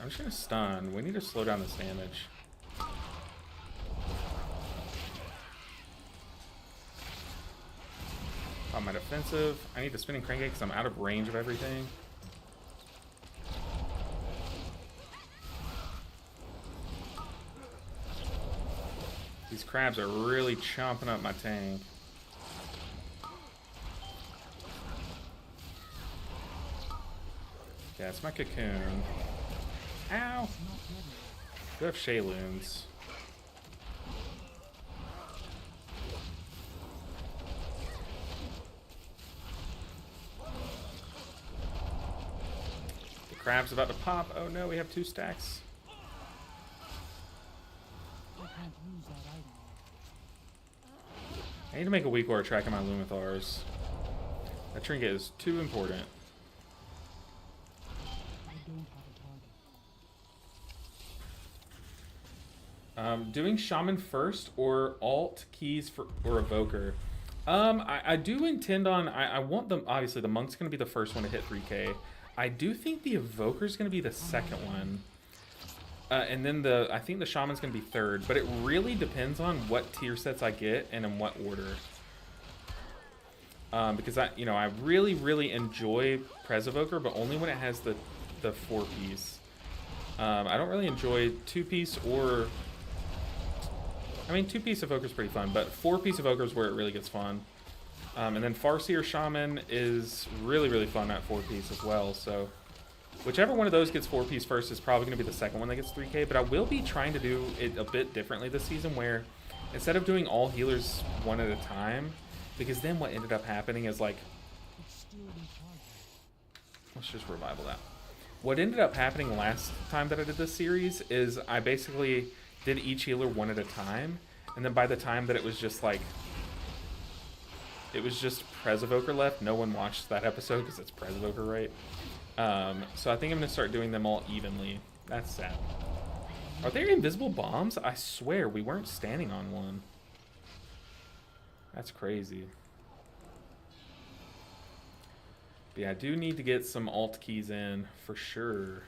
I'm just gonna stun. We need to slow down this damage. On my defensive, I need the spinning crankgate because I'm out of range of everything. These crabs are really chomping up my tank. Yeah, it's my cocoon. Ow! We have Shayloons. The crab's about to pop. Oh no, we have 2 stacks. I need to make a weak order track in my Lumithars. That trinket is too important. Doing Shaman first or alt keys or Evoker. I do intend on, I want them, obviously the Monk's going to be the first one to hit 3k. I do think the Evoker's going to be the second one. And then I think the Shaman's going to be third, but it really depends on what tier sets I get and in what order. Because I really, really enjoy Prez Evoker, but only when it has the 4-piece. I don't really enjoy 2-piece or... I mean, 2-piece Evoker is pretty fun, but 4-piece Evoker is where it really gets fun. And then Farseer Shaman is really, really fun at 4-piece as well. So whichever one of those gets 4-piece first is probably going to be the second one that gets 3k. But I will be trying to do it a bit differently this season, where instead of doing all healers one at a time, because then what ended up happening is, like, let's just revival that. What ended up happening last time that I did this series is I basically did each healer one at a time, and then by the time that it was just like, it was just Prez Evoker left, no one watched that episode because it's Prez Evoker, right? So I think I'm going to start doing them all evenly. That's sad. Are there invisible bombs? I swear we weren't standing on one. That's crazy. But yeah, I do need to get some alt keys in for sure.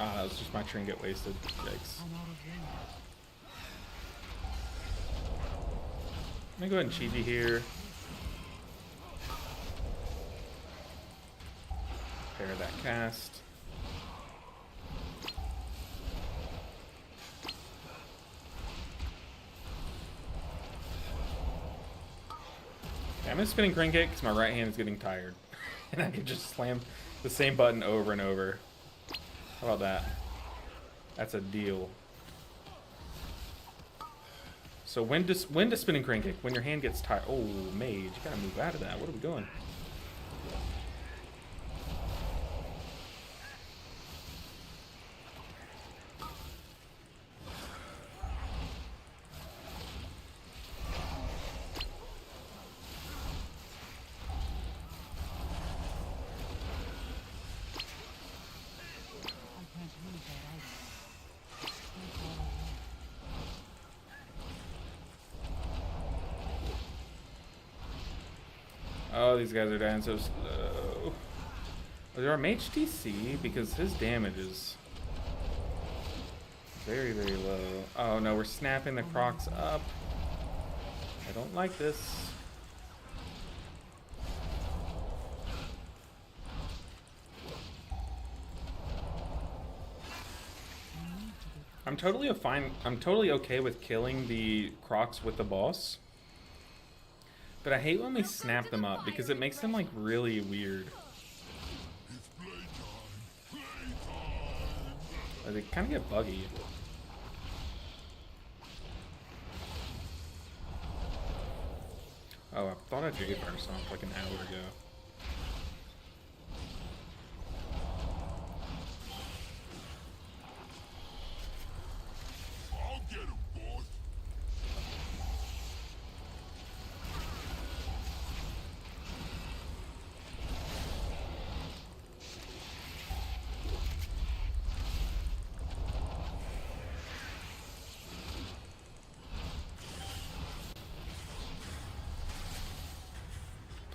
Ah, that was just my trinket wasted. Yikes. I'm out of range. Let me go ahead and Chibi here. Pair that cast. Okay, I'm gonna spinning crank because my right hand is getting tired. And I can just slam the same button over and over. How about that? That's a deal. So when to spinning crank kick? When your hand gets tired. Oh, mage, you gotta move out of that. What are we doing? I can't use that item. Take all I want. Oh, these guys are dying so slow. Is there a mage TC? Because his damage is very, very low. Oh no, we're snapping the Crocs up. I don't like this. I'm totally okay with killing the Crocs with the boss. But I hate when we snap them up because it makes them like really weird. They kind of get buggy. Oh, I thought I gave her something like an hour ago.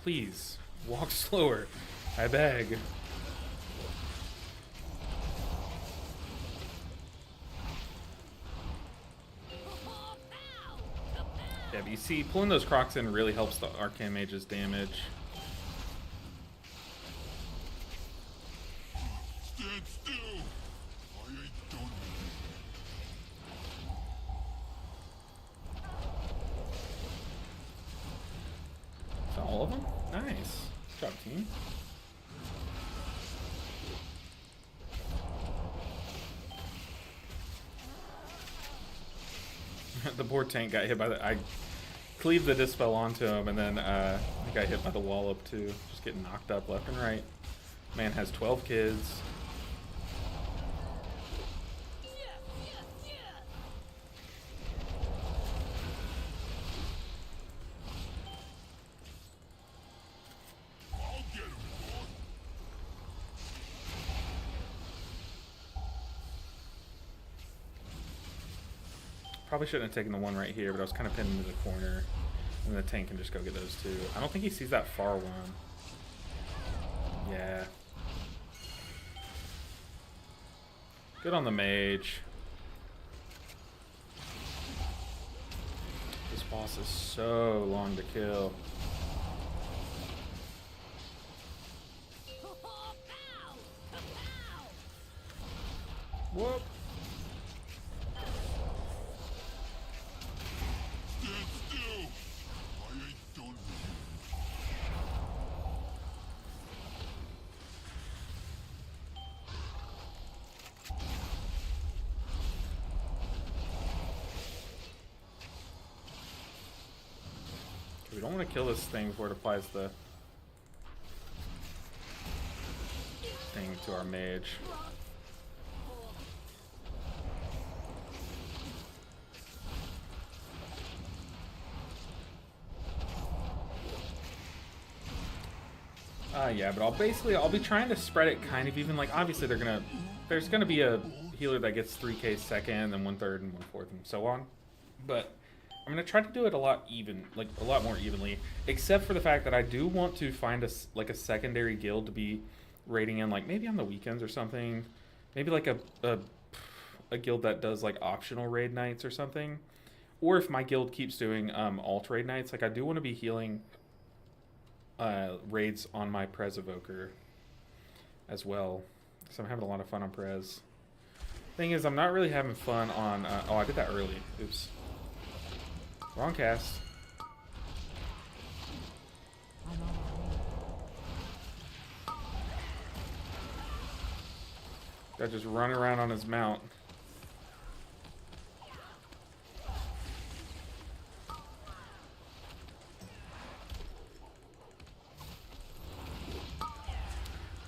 Please, walk slower. I beg. Yeah, but you see, pulling those Crocs in really helps the Arcane Mage's damage. Stand still. I ain't done. Is that all of them? Nice. Good job, team. The poor tank got hit by the... I cleaved the Dispel onto him, and then he got hit by the Wallop too. Just getting knocked up left and right. Man has 12 kids. Probably shouldn't have taken the one right here, but I was kind of pinned into the corner. And the tank can just go get those two. I don't think he sees that far one. Yeah. Good on the mage. This boss is so long to kill. Whoop. Stand still. I ain't done. We don't want to kill this thing before it applies the thing to our mage. Yeah, but I'll be trying to spread it kind of even. Like, obviously there's gonna be a healer that gets 3k second, and 1/3 and 1/4 and so on. But I'm gonna try to do it a lot more evenly, except for the fact that I do want to find a secondary guild to be raiding in, like maybe on the weekends or something, Maybe like a guild that does like optional raid nights or something. Or if my guild keeps doing alt raid nights, like I do want to be healing raids on my Prez Evoker as well. So I'm having a lot of fun on Prez. Thing is, I'm not really having fun on... oh, I did that early. Oops. Wrong cast. Guy just running around on his mount.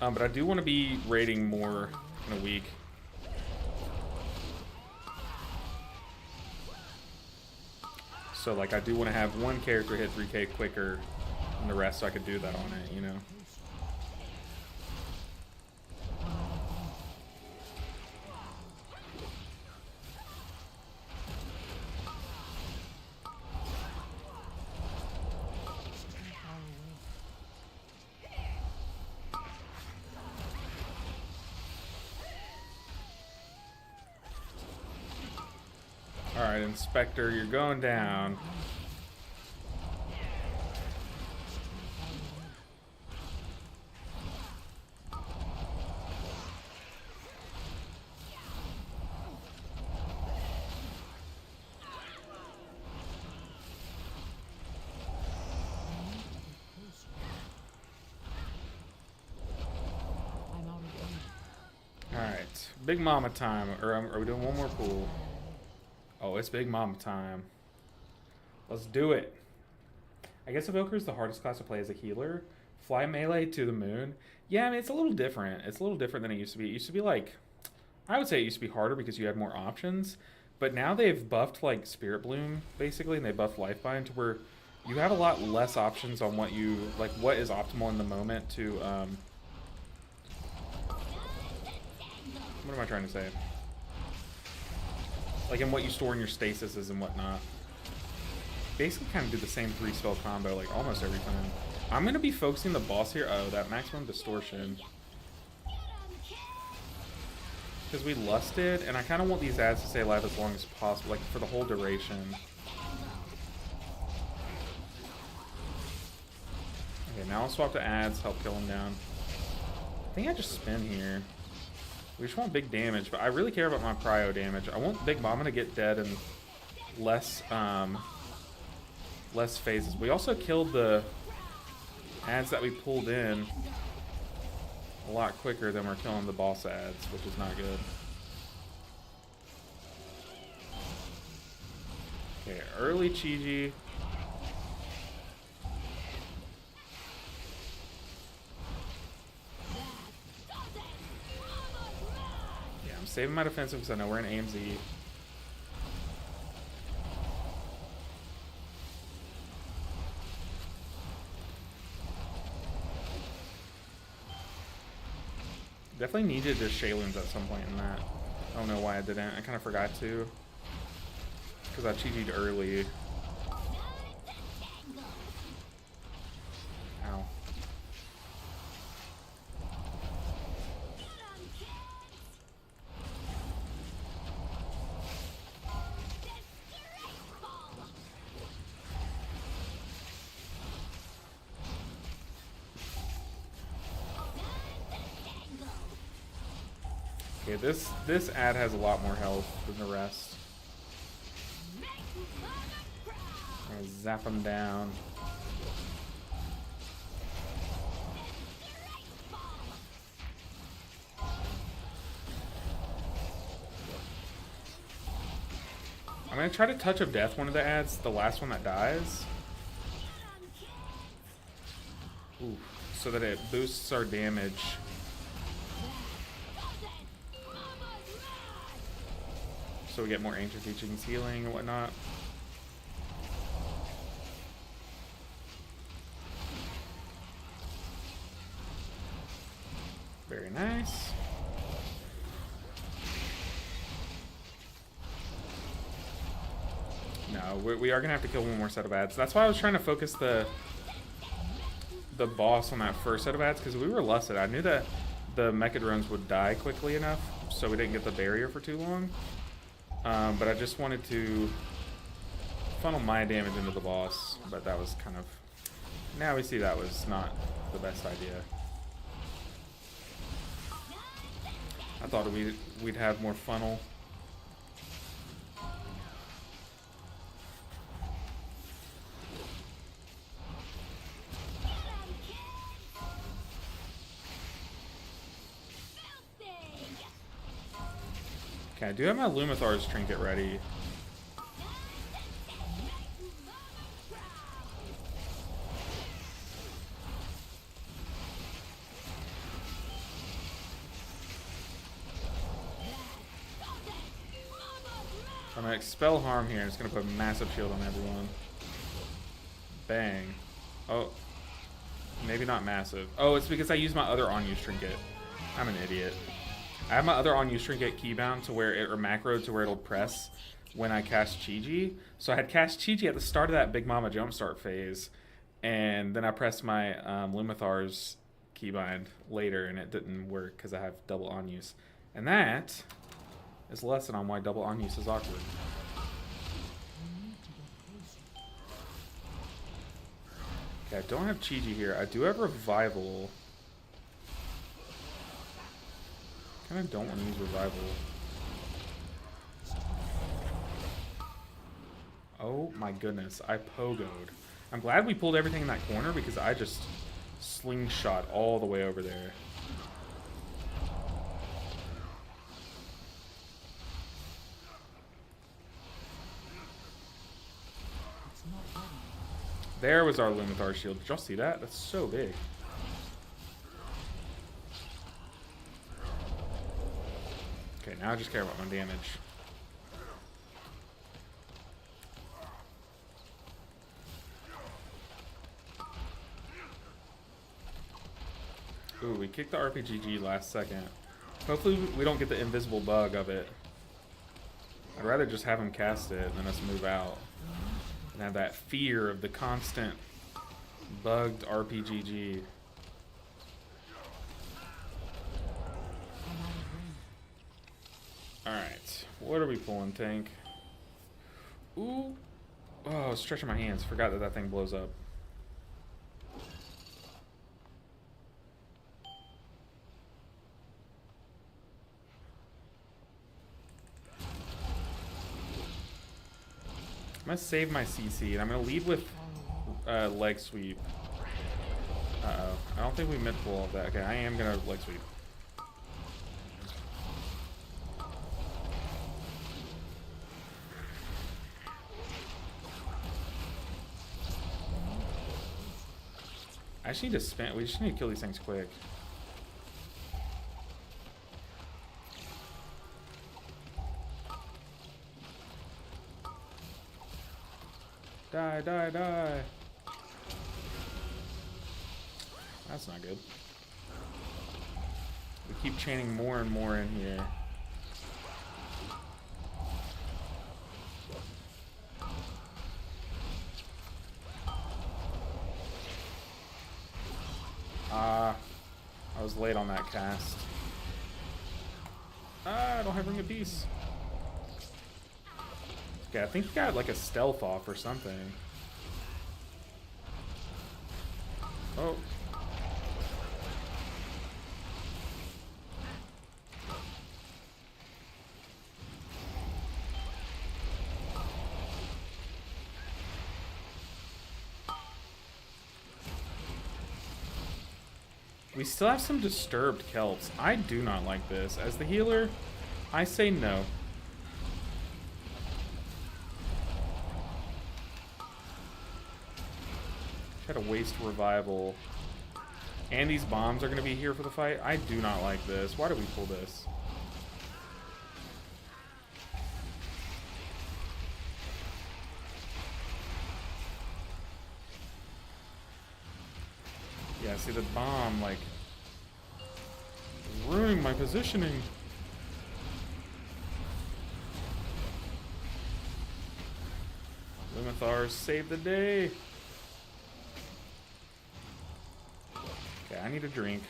But I do want to be raiding more in a week. So, like, I do want to have one character hit 3K quicker than the rest so I could do that on it, you know? Alright, Inspector, you're going down. Alright, Big Mama time. Or are we doing one more pool? Oh, it's Big Mama time. Let's do it. I guess Evoker is the hardest class to play as a healer. Fly melee to the moon. Yeah, I mean, it's a little different. It's a little different than it used to be. It used to be like... I would say it used to be harder because you had more options. But now they've buffed, like, Spirit Bloom, basically, and they buffed Lifebind to where you have a lot less options on what you... Like, what is optimal in the moment to, What am I trying to say? Like, in what you store in your stasises and whatnot. Basically kind of do the same 3-spell combo, like, almost every time. I'm going to be focusing the boss here. Oh, that maximum distortion. Because we lusted, and I kind of want these ads to stay alive as long as possible, like, for the whole duration. Okay, now I'll swap to ads, help kill him down. I think I just spin here. We just want big damage, but I really care about my prio damage. I want Big Mama to get dead in less less phases. We also killed the ads that we pulled in a lot quicker than we're killing the boss ads, which is not good. Okay, early Chi-Ji. Saving my defensive because I know we're in AMZ. Definitely needed the Shaylins at some point in that. I don't know why I didn't. I kind of forgot to. Because I cheated early. Ow. Okay, this ad has a lot more health than the rest. I'll zap him down. I'm gonna try to Touch of Death one of the ads, the last one that dies. Ooh, so that it boosts our damage. So we get more Ancient Teachings healing and whatnot. Very nice. No, we are going to have to kill one more set of ads. That's why I was trying to focus the boss on that first set of ads, because we were lusted. I knew that the mecha drones would die quickly enough, so we didn't get the barrier for too long. But I just wanted to funnel my damage into the boss, but that was kind of... Now we see that was not the best idea. I thought we'd have more funnel. Okay, I do have my Lumithar's trinket ready. I'm gonna expel harm here, and it's gonna put a massive shield on everyone. Bang. Oh. Maybe not massive. Oh, it's because I used my other on-use trinket. I'm an idiot. I have my other on-use trinket keybound to where it, or macro to where it'll press when I cast Chi-Ji. So I had cast Chi-Ji at the start of that Big Mama Jumpstart phase, and then I pressed my Lumithar's keybind later, and it didn't work because I have double on-use. And that is a lesson on why double on-use is awkward. Okay, I don't have Chi-Ji here. I do have Revival. Kind of don't want to use Revival. Oh my goodness, I pogoed. I'm glad we pulled everything in that corner because I just slingshot all the way over there. There was our Luminar shield. Did y'all see that? That's so big. Okay, now I just care about my damage. Ooh, we kicked the RPGG last second. Hopefully we don't get the invisible bug of it. I'd rather just have him cast it than us move out. And have that fear of the constant bugged RPGG. Alright, what are we pulling, tank? Ooh. Oh, stretching my hands. Forgot that that thing blows up. I'm gonna save my CC, and I'm gonna lead with leg sweep. Uh-oh. I don't think we meant to pull all of that. Okay, I am gonna leg sweep. I just need to spam. We just need to kill these things quick. Die, die, die. That's not good. We keep chaining more and more in here. I was late on that cast. I don't have Ring of Peace. Okay, I think he got like a stealth off or something. Oh. We still have some disturbed Celts. I do not like this. As the healer, I say no. Try to waste revival. And these bombs are going to be here for the fight. I do not like this. Why do we pull this? Yeah, see the bomb, like, ruining my positioning. Lumithar's saved the day. Okay, I need a drink.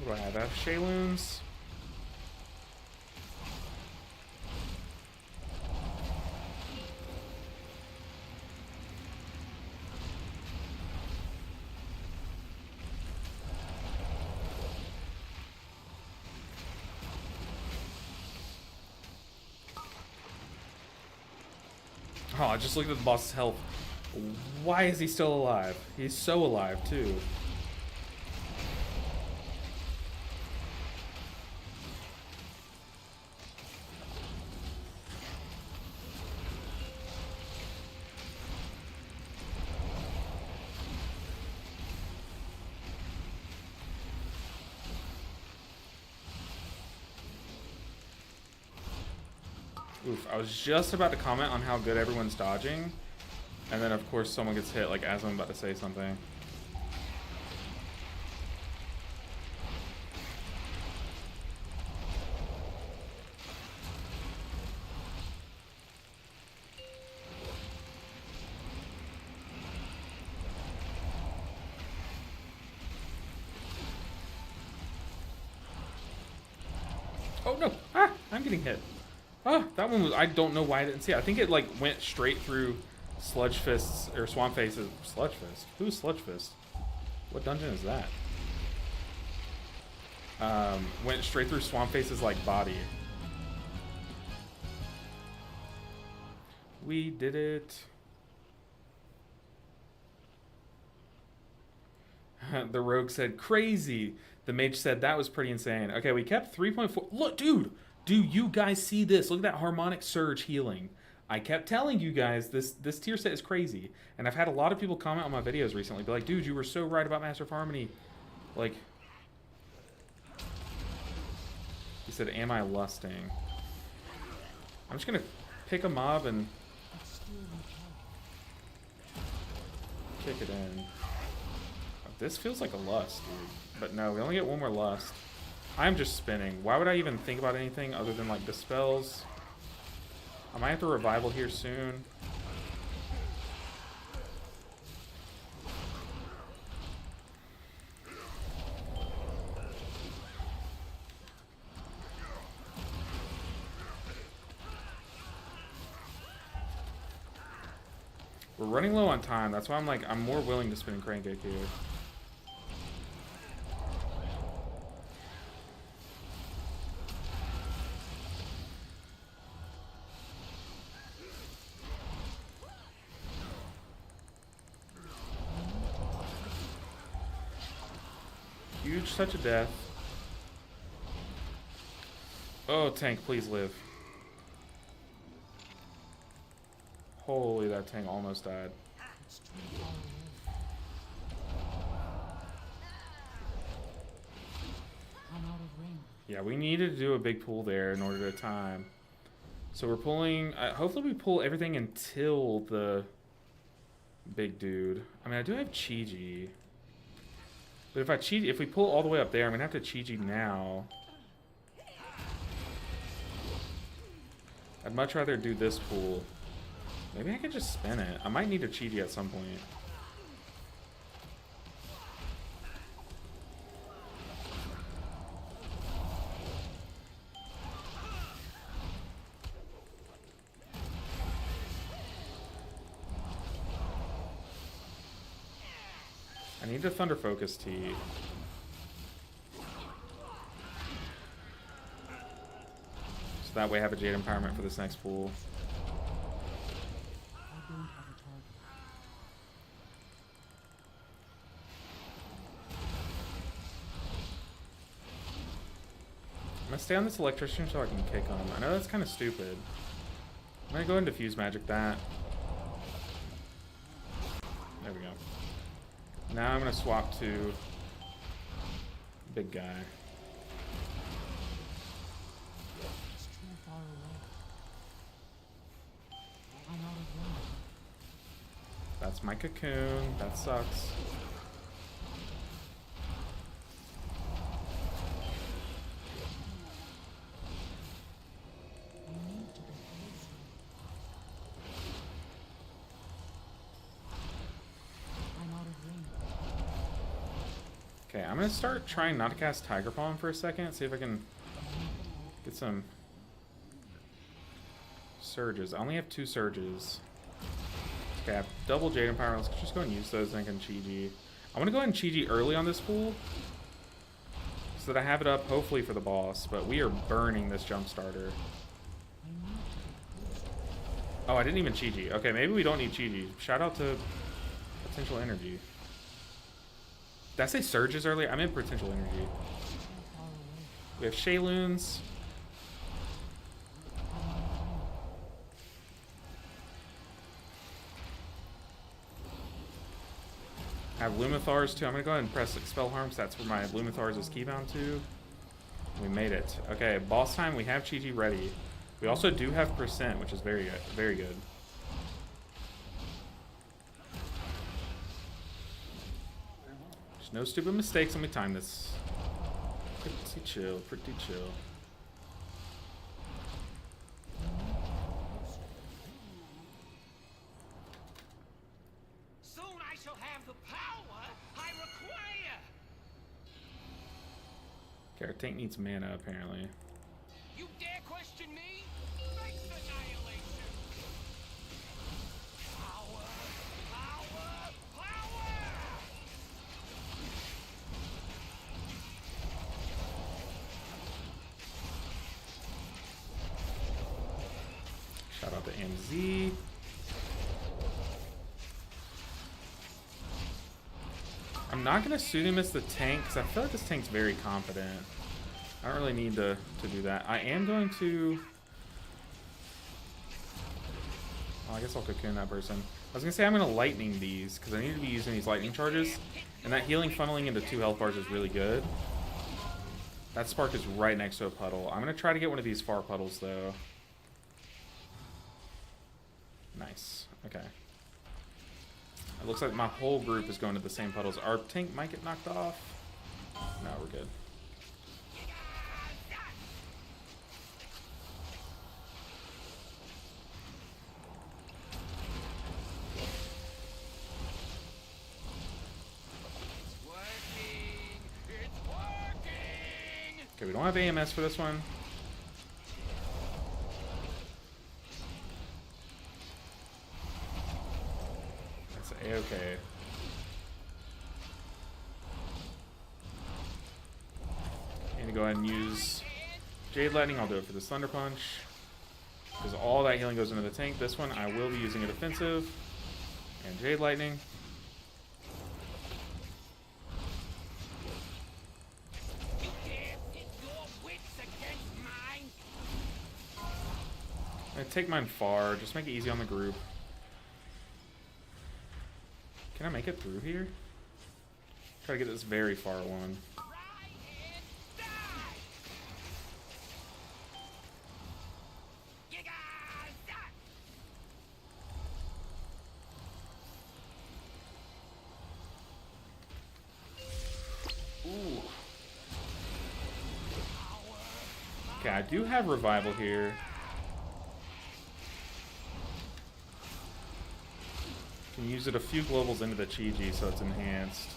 What do I have? I have Shayloons. Oh, I just looked at the boss's health. Why is he still alive? He's so alive, too. Oof, I was just about to comment on how good everyone's dodging, and then of course someone gets hit, like as I'm about to say something. Oh no! Ah! I'm getting hit. Oh, that one was, I don't know why I didn't see it. I think it like went straight through Sludge Fist's, or Swamp Face's, Sludge Fist? Who's Sludge Fist? What dungeon is that? Went straight through Swamp Face's like body. We did it. The rogue said, crazy. The mage said, that was pretty insane. Okay, we kept 3.4. Look, dude! Do you guys see this? Look at that harmonic surge healing. I kept telling you guys this tier set is crazy. And I've had a lot of people comment on my videos recently. Be like, dude, you were so right about Master of Harmony. Like, he said, am I lusting? I'm just going to pick a mob and kick it in. This feels like a lust, dude. But no, we only get one more lust. I'm just spinning. Why would I even think about anything other than like dispels? I might have to revival here soon. We're running low on time. That's why I'm more willing to spin Crane Kick here. Huge touch of death. Oh, tank, please live. Holy, that tank almost died. Yeah, we needed to do a big pull there in order to time. So we're pulling... hopefully we pull everything until the big dude. I mean, I do have Chi-Ji. But if we pull all the way up there, I'm going to have to Chi-Ji now. I'd much rather do this pool. Maybe I could just spin it. I might need a Chi-Ji at some point. I need to Thunder Focus T. So that way I have a Jade Empowerment for this next pool. I'm gonna stay on this Electrician so I can kick him. I know that's kind of stupid. I'm gonna go and Diffuse Magic that. There we go. Now I'm gonna swap to big guy. It's too far away. I'm out of range. That's my cocoon. That sucks. Okay, I'm gonna start trying not to cast Tiger Palm for a second. See if I can get some surges. I only have 2 surges. Okay, I have double Jade Empire. Let's just go and use those and I can Chi-Ji. I want to go ahead and Chi-Ji early on this pool so that I have it up hopefully for the boss, but we are burning this jump starter. Oh, I didn't even Chi-Ji. Okay, maybe we don't need Chi-Ji. Shout out to Potential Energy. Did I say surges earlier? I meant Potential Energy. We have Shayloons. I have Lumithars too. I'm gonna go ahead and press Expel Harm because that's where my Lumithars is keybound to. We made it. Okay, boss time. We have Chi-Ji ready. We also do have percent, which is very good. Very good. There's no stupid mistakes. Let me time this. Pretty chill. Pretty chill. Soon I shall have the power I require. Okay, our tank needs mana apparently. You dare question me? Thanks, annihilation. Power, power, power! Shout out to MZ. I'm not going to suit him as the tank because I feel like this tank's very confident. I don't really need to do that. I am going to... Oh, I guess I'll cocoon that person. I was going to say I'm going to lightning these because I need to be using these lightning charges. And that healing funneling into 2 health bars is really good. That spark is right next to a puddle. I'm going to try to get one of these far puddles though. Nice. Okay. It looks like my whole group is going to the same puddles. Our tank might get knocked off. No, we're good. Okay, we don't have AMS for this one. That's A-okay. Need to go ahead and use Jade Lightning. I'll do it for this Thunder Punch. Because all that healing goes into the tank. This one, I will be using a defensive. And Jade Lightning. I'm gonna take mine far, just make it easy on the group. Can I make it through here? Try to get this very far one. Ooh. Okay, I do have revival here. Can use it a few globals into the Chi-Ji so it's enhanced.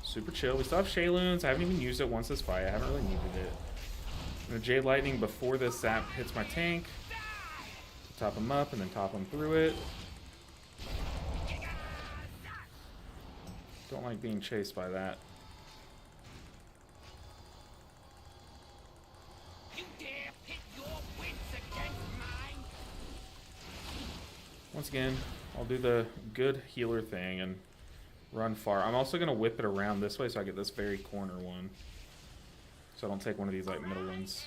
Super chill. We still have Shayloons. I haven't even used it once this fight. I haven't really needed it. I'm gonna Jade Lightning before this zap hits my tank. To top him up and then top him through it. Don't like being chased by that. Once again, I'll do the good healer thing and run far. I'm also going to whip it around this way so I get this very corner one. So I don't take one of these like middle ones.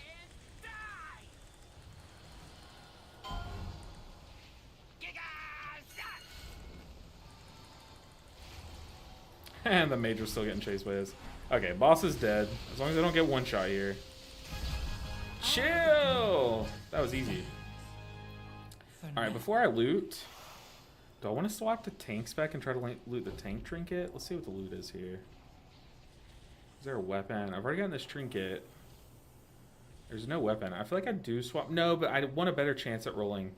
And the Major's still getting chased by his. Okay, boss is dead. As long as I don't get one shot here. Chill! That was easy. Alright, before I loot, do I want to swap the tank spec and try to loot the tank trinket? Let's see what the loot is here. Is there a weapon? I've already gotten this trinket. There's no weapon. I feel like I do swap. No, but I want a better chance at rolling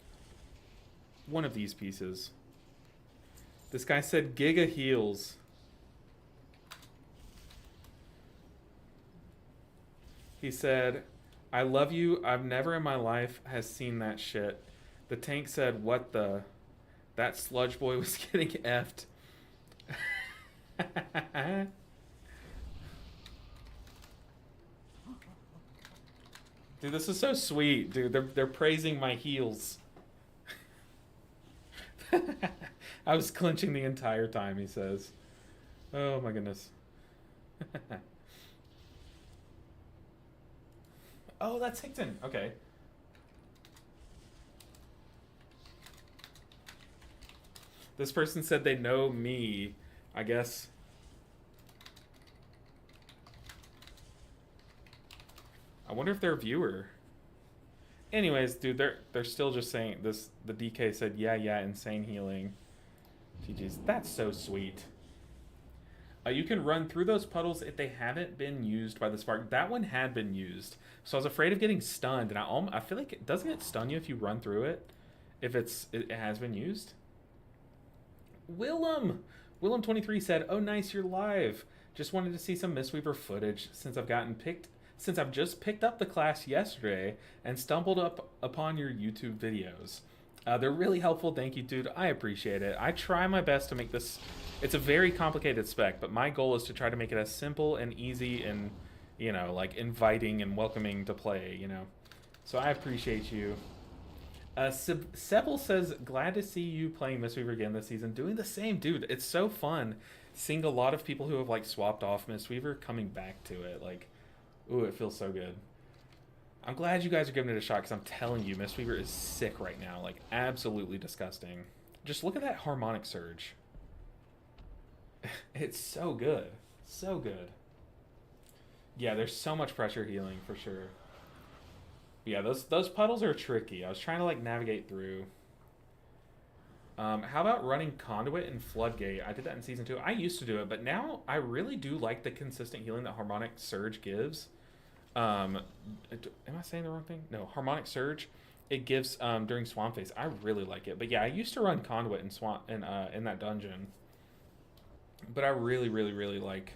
one of these pieces. This guy said Giga heals. He said, I love you. I've never in my life has seen that shit. The tank said, what the? That sludge boy was getting effed. Dude, this is so sweet, dude. They're praising my heels. I was clenching the entire time, he says. Oh my goodness. Oh, that's Hickton. Okay. This person said they know me. I guess. I wonder if they're a viewer. Anyways, dude, they're still just saying this. The DK said, yeah, insane healing. GG's. That's so sweet. You can run through those puddles if they haven't been used by the spark. That one had been used, so I was afraid of getting stunned. And I feel like doesn't it stun you if you run through it, if it has been used. Willem23 said, "Oh, nice, you're live. Just wanted to see some Mistweaver footage since I've just picked up the class yesterday and stumbled upon your YouTube videos. They're really helpful. Thank you, dude. I appreciate it. I try my best to make this. It's a very complicated spec, but my goal is to try to make it as simple and easy and, you know, like inviting and welcoming to play, you know. So I appreciate you. Sebel says, glad to see you playing Mistweaver again this season. Doing the same, dude. It's so fun seeing a lot of people who have like swapped off Mistweaver coming back to it. Like, ooh, it feels so good. I'm glad you guys are giving it a shot because I'm telling you, Mistweaver is sick right now. Like, absolutely disgusting. Just look at that harmonic surge. It's so good. So good. Yeah, there's so much pressure healing for sure. Yeah, those puddles are tricky. I was trying to like navigate through. How about running Conduit and Floodgate? I did that in Season 2. I used to do it, but now I really do like the consistent healing that Harmonic Surge gives. Am I saying the wrong thing? No, Harmonic Surge. It gives during Swamp Phase. I really like it. But yeah, I used to run Conduit in that dungeon. But I really, really, really like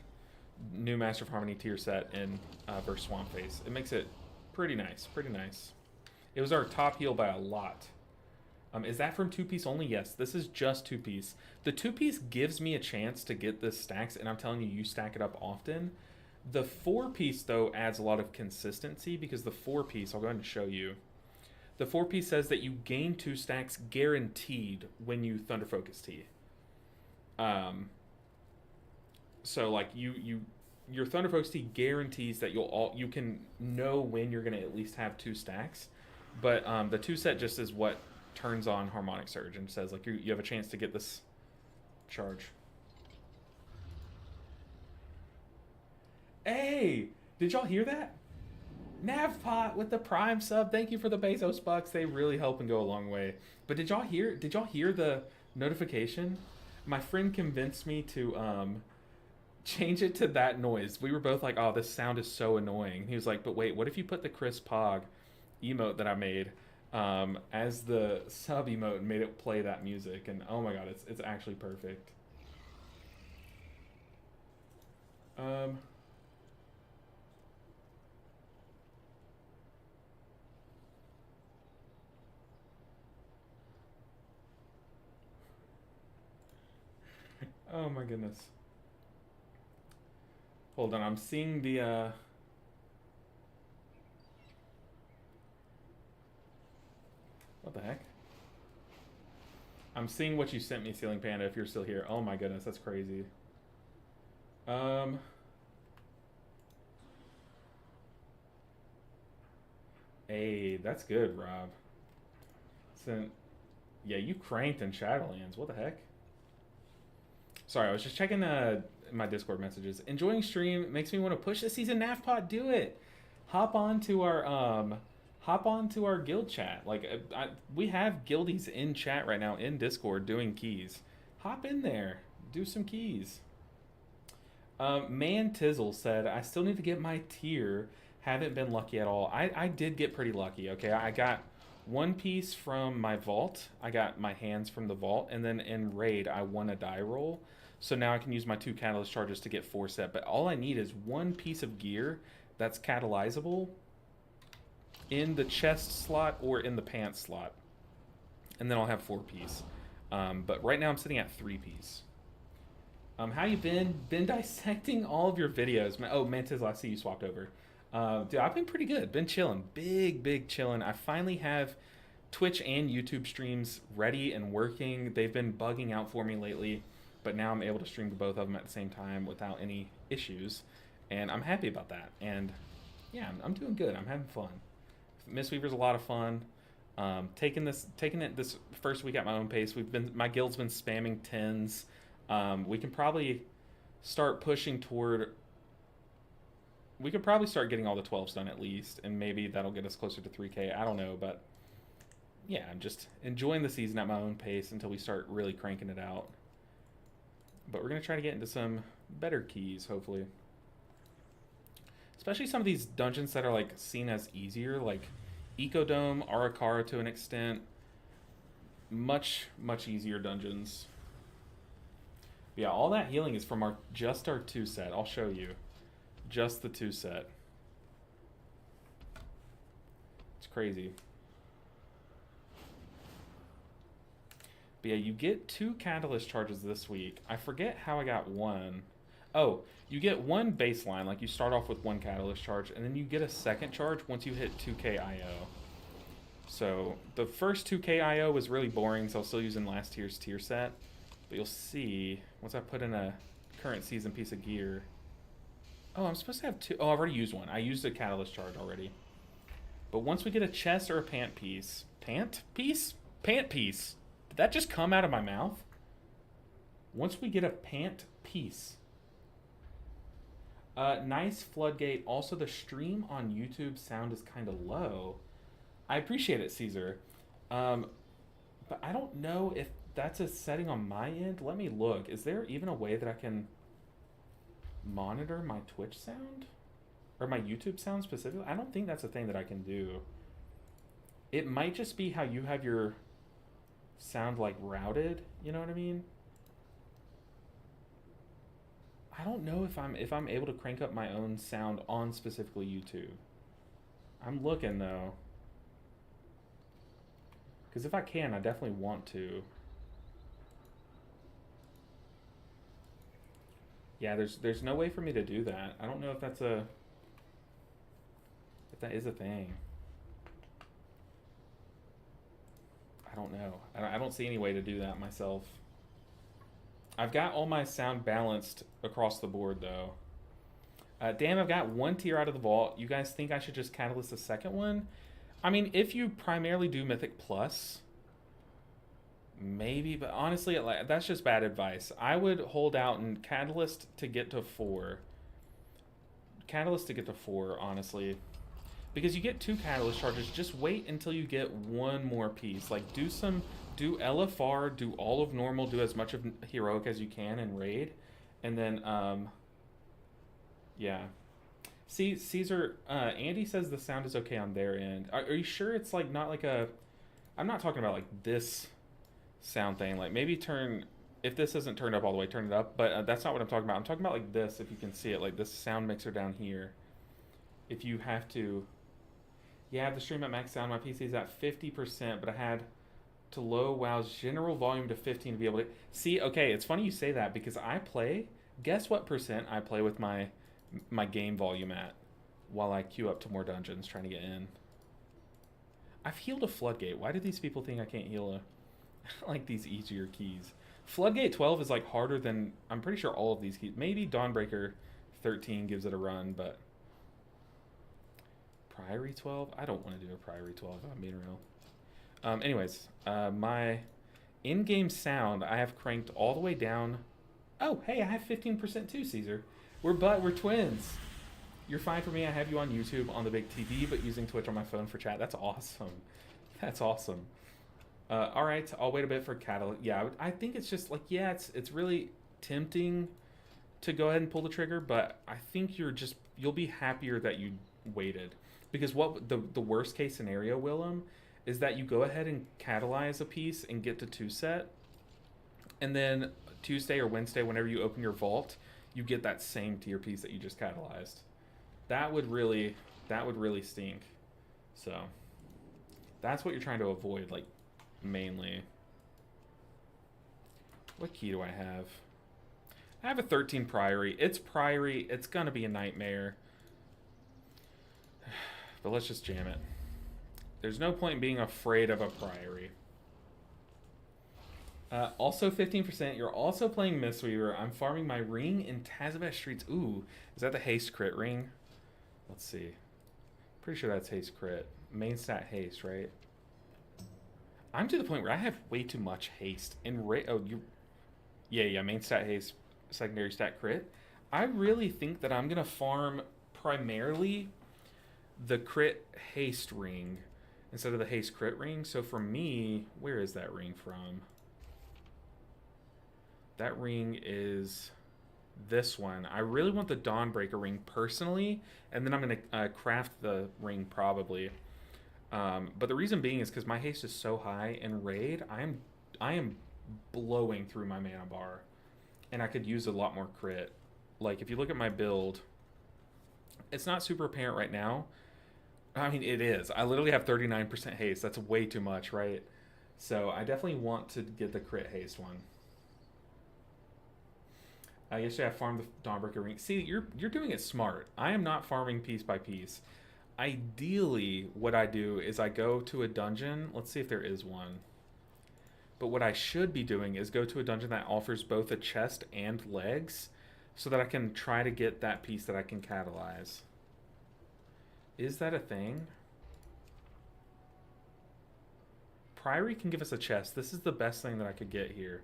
new Master of Harmony tier set in versus Swamp Phase. It makes it pretty nice, pretty nice. It was our top heal by a lot. Is that from 2-piece only? Yes, this is just 2-piece. The 2-piece gives me a chance to get the stacks, and I'm telling you, you stack it up often. The 4-piece, though, adds a lot of consistency because the 4-piece, I'll go ahead and show you. The 4-piece says that you gain 2 stacks guaranteed when you Thunder Focus Tea. So, like, your Thunder Focus Tea guarantees that you can know when you're going to at least have 2 stacks. But the 2 set just is what turns on Harmonic Surge and says, like, you have a chance to get this charge. Hey, did y'all hear that? Navpot with the Prime sub. Thank you for the Bezos bucks. They really help and go a long way. But did y'all hear the notification? My friend convinced me to change it to that noise. We were both like, oh, this sound is so annoying. He was like, but wait, what if you put the Chris Pog emote that I made as the sub emote and made it play that music? And oh my god, it's actually perfect. Oh my goodness. Hold on, I'm seeing the what the heck? I'm seeing what you sent me, Ceiling Panda, if you're still here. Oh my goodness, that's crazy. Hey, that's good, Rob. Yeah, you cranked in Shadowlands. What the heck? Sorry, I was just checking my Discord messages. Enjoying stream makes me want to push this season. Navpot, do it. Hop on to our guild chat. Like we have guildies in chat right now in Discord doing keys. Hop in there, do some keys. Man Tizzle said, I still need to get my tier. Haven't been lucky at all. I did get pretty lucky. Okay, I got 1 piece from my vault. I got my hands from the vault, and then in raid I won a die roll. So now I can use my 2 catalyst charges to get 4 set. But all I need is 1 piece of gear that's catalyzable in the chest slot or in the pants slot. And then I'll have 4-piece. But right now I'm sitting at 3-piece. How you been? Been dissecting all of your videos. Oh, Mantis, I see you swapped over. Dude, I've been pretty good. Been chilling. Big chilling. I finally have Twitch and YouTube streams ready and working. They've been bugging out for me lately, but now I'm able to stream to both of them at the same time without any issues, and I'm happy about that. And yeah, I'm doing good. I'm having fun. Mistweaver's a lot of fun. Taking it this first week at my own pace. My guild's been spamming 10s. We can probably start pushing toward. We could probably start getting all the 12s done at least, and maybe that'll get us closer to 3K. I don't know, but yeah, I'm just enjoying the season at my own pace until we start really cranking it out. But we're going to try to get into some better keys, hopefully. Especially some of these dungeons that are like seen as easier, like Ecodome, Arakara to an extent. Much easier dungeons. Yeah, all that healing is from just our 2 set. I'll show you. Just the 2 set. It's crazy. But yeah, you get 2 catalyst charges this week. I forget how I got 1. Oh, you get 1 baseline, like you start off with 1 catalyst charge, and then you get a second charge once you hit 2k IO. So the first 2k IO was really boring, so I was still using last year's tier set. But you'll see, once I put in a current season piece of gear. Oh, I'm supposed to have 2. Oh, I've already used 1. I used a catalyst charge already. But once we get a chest or a pant piece. Pant piece? Pant piece. Did that just come out of my mouth? Once we get a pant piece. Nice floodgate. Also, the stream on YouTube sound is kind of low. I appreciate it, Caesar. But I don't know if that's a setting on my end. Let me look. Is there even a way that I can monitor my Twitch sound? Or my YouTube sound specifically? I don't think that's a thing that I can do. It might just be how you have your sound like routed, you know what I mean? I don't know if I'm able to crank up my own sound on specifically YouTube. I'm looking though. Because if I can, I definitely want to. Yeah, there's no way for me to do that. I don't know if that is a thing. I don't know. I don't see any way to do that myself. I've got all my sound balanced across the board though. Damn, I've got 1 tier out of the vault. You guys think I should just catalyst the second one? I mean, if you primarily do Mythic Plus, maybe, but honestly, that's just bad advice. I would hold out and catalyst to get to 4. Catalyst to get to 4, honestly. Because you get 2 catalyst charges, just wait until you get 1 more piece. Like, do LFR, do all of normal, do as much of heroic as you can in raid. And then, yeah. See, Caesar, Andy says the sound is okay on their end. Are you sure it's like not like a... I'm not talking about like this sound thing. Like maybe if this isn't turned up all the way, turn it up. But that's not what I'm talking about. I'm talking about like this, if you can see it. Like this sound mixer down here. If you have to... Yeah, I have the stream at max sound. My PC is at 50%, but I had to low WoW's general volume to 15 to be able to... See, okay, it's funny you say that because I play... Guess what percent I play with my game volume at while I queue up to more dungeons trying to get in. I've healed a Floodgate. Why do these people think I can't heal like these easier keys? Floodgate 12 is like harder than... I'm pretty sure all of these keys. Maybe Dawnbreaker 13 gives it a run, but... Priory 12? I don't want to do a Priory 12 if I'm being real. Anyways, my in-game sound I have cranked all the way down. Oh, hey, I have 15% too, Caesar. We're twins. You're fine for me. I have you on YouTube on the big TV, but using Twitch on my phone for chat. That's awesome. That's awesome. All right, I'll wait a bit for Catalyst. Yeah, I think it's just like, yeah, it's really tempting to go ahead and pull the trigger, but I think you'll be happier that you waited. Because what the worst case scenario, Willem, is that you go ahead and catalyze a piece and get to 2 set, and then Tuesday or Wednesday, whenever you open your vault, you get that same tier piece that you just catalyzed. that would really stink. So that's what you're trying to avoid, like, mainly. What key do I have? I have a 13 Priory. It's Priory. It's gonna be a nightmare. But let's just jam it. There's no point in being afraid of a Priory. Also 15%. You're also playing Mistweaver. I'm farming my ring in Tazavesh Streets. Ooh, is that the haste crit ring? Let's see. Pretty sure that's haste crit. Main stat haste, right? I'm to the point where I have way too much haste. Yeah, main stat haste, secondary stat crit. I really think that I'm gonna farm primarily the crit haste ring instead of the haste crit ring. So for me, where is that ring from? That ring is this one. I really want the Dawnbreaker ring personally, and then I'm gonna craft the ring probably. But the reason being is because my haste is so high in raid, I am blowing through my mana bar, and I could use a lot more crit. Like if you look at my build, it's not super apparent right now. I mean, it is. I literally have 39% haste. That's way too much, right? So I definitely want to get the crit haste one. Yesterday I farmed the Dawnbreaker ring. See, you're doing it smart. I am not farming piece by piece. Ideally, what I do is I go to a dungeon. Let's see if there is one. But what I should be doing is go to a dungeon that offers both a chest and legs so that I can try to get that piece that I can catalyze. Is that a thing? Priory can give us a chest. This is the best thing that I could get here.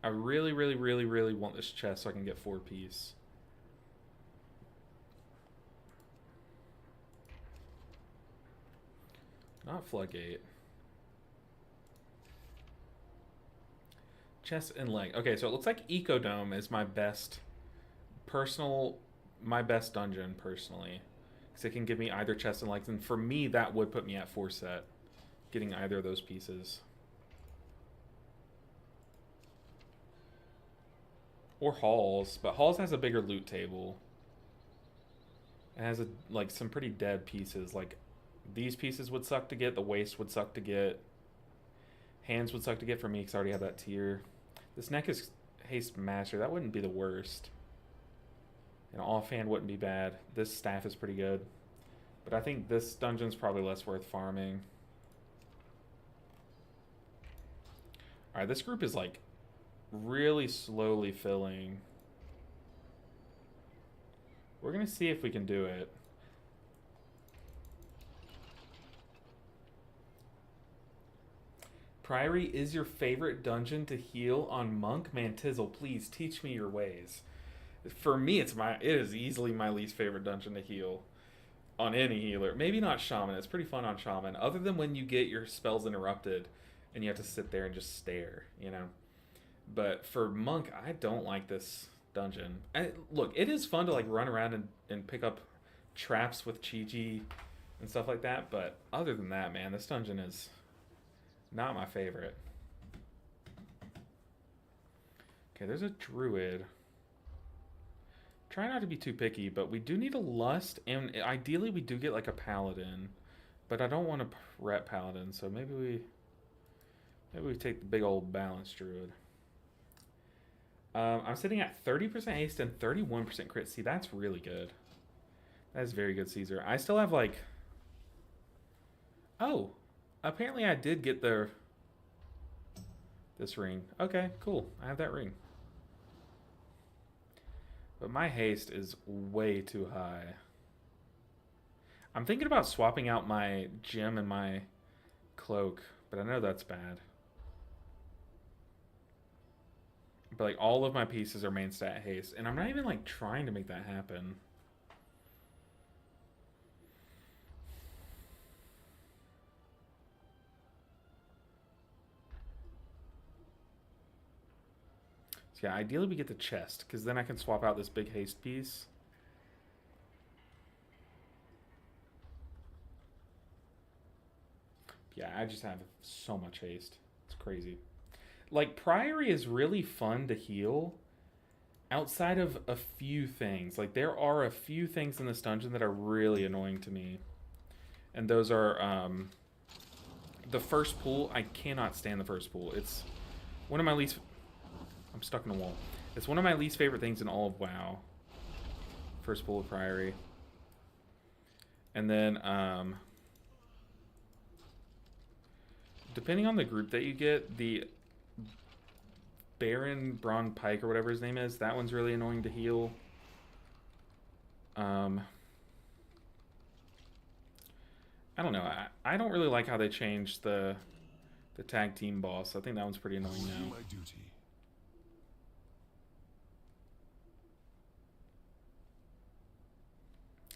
I really, really, really, really want this chest so I can get 4-piece. Not Floodgate. Chest and leg. Okay, so it looks like Ecodome is my best dungeon personally. Because it can give me either chest and legs. And for me, that would put me at 4 set. Getting either of those pieces. Or Halls, but Halls has a bigger loot table. It has like some pretty dead pieces. Like these pieces would suck to get. The waist would suck to get. Hands would suck to get for me because I already have that tier. This neck is haste master. That wouldn't be the worst. And offhand wouldn't be bad. This staff is pretty good. But I think this dungeon's probably less worth farming. Alright, this group is like really slowly filling. We're gonna see if we can do it. Priory is your favorite dungeon to heal on Monk? Mantizzle, please teach me your ways. For me, it is easily my least favorite dungeon to heal on any healer. Maybe not Shaman. It's pretty fun on Shaman, other than when you get your spells interrupted and you have to sit there and just stare, you know. But for Monk, I don't like this dungeon. Look, it is fun to like run around and pick up traps with Chi-Chi and stuff like that. But other than that, man, this dungeon is not my favorite. Okay, there's a druid. Try not to be too picky, but we do need a lust, and ideally we do get like a paladin. But I don't want to rep paladin, so maybe we take the big old balanced druid. I'm sitting at 30% haste and 31% crit. See, that's really good. That's very good, Caesar. I still have like... Oh, apparently I did get this ring. Okay, cool. I have that ring. But my haste is way too high. I'm thinking about swapping out my gem and my cloak, but I know that's bad. But like all of my pieces are main stat haste, and I'm not even like trying to make that happen. So yeah, ideally we get the chest, because then I can swap out this big haste piece. Yeah, I just have so much haste. It's crazy. Like, Priory is really fun to heal. outside of a few things, like there are a few things in this dungeon that are really annoying to me. And those are the first pool. I cannot stand the first pool. It's one of my least... I'm stuck in a wall. It's one of my least favorite things in all of WoW. First pool of Priory. And then, depending on the group that you get, the Baron Braun Pike or whatever his name is, that one's really annoying to heal. I don't know. I don't really like how they changed the tag team boss. I think that one's pretty annoying now. My duty.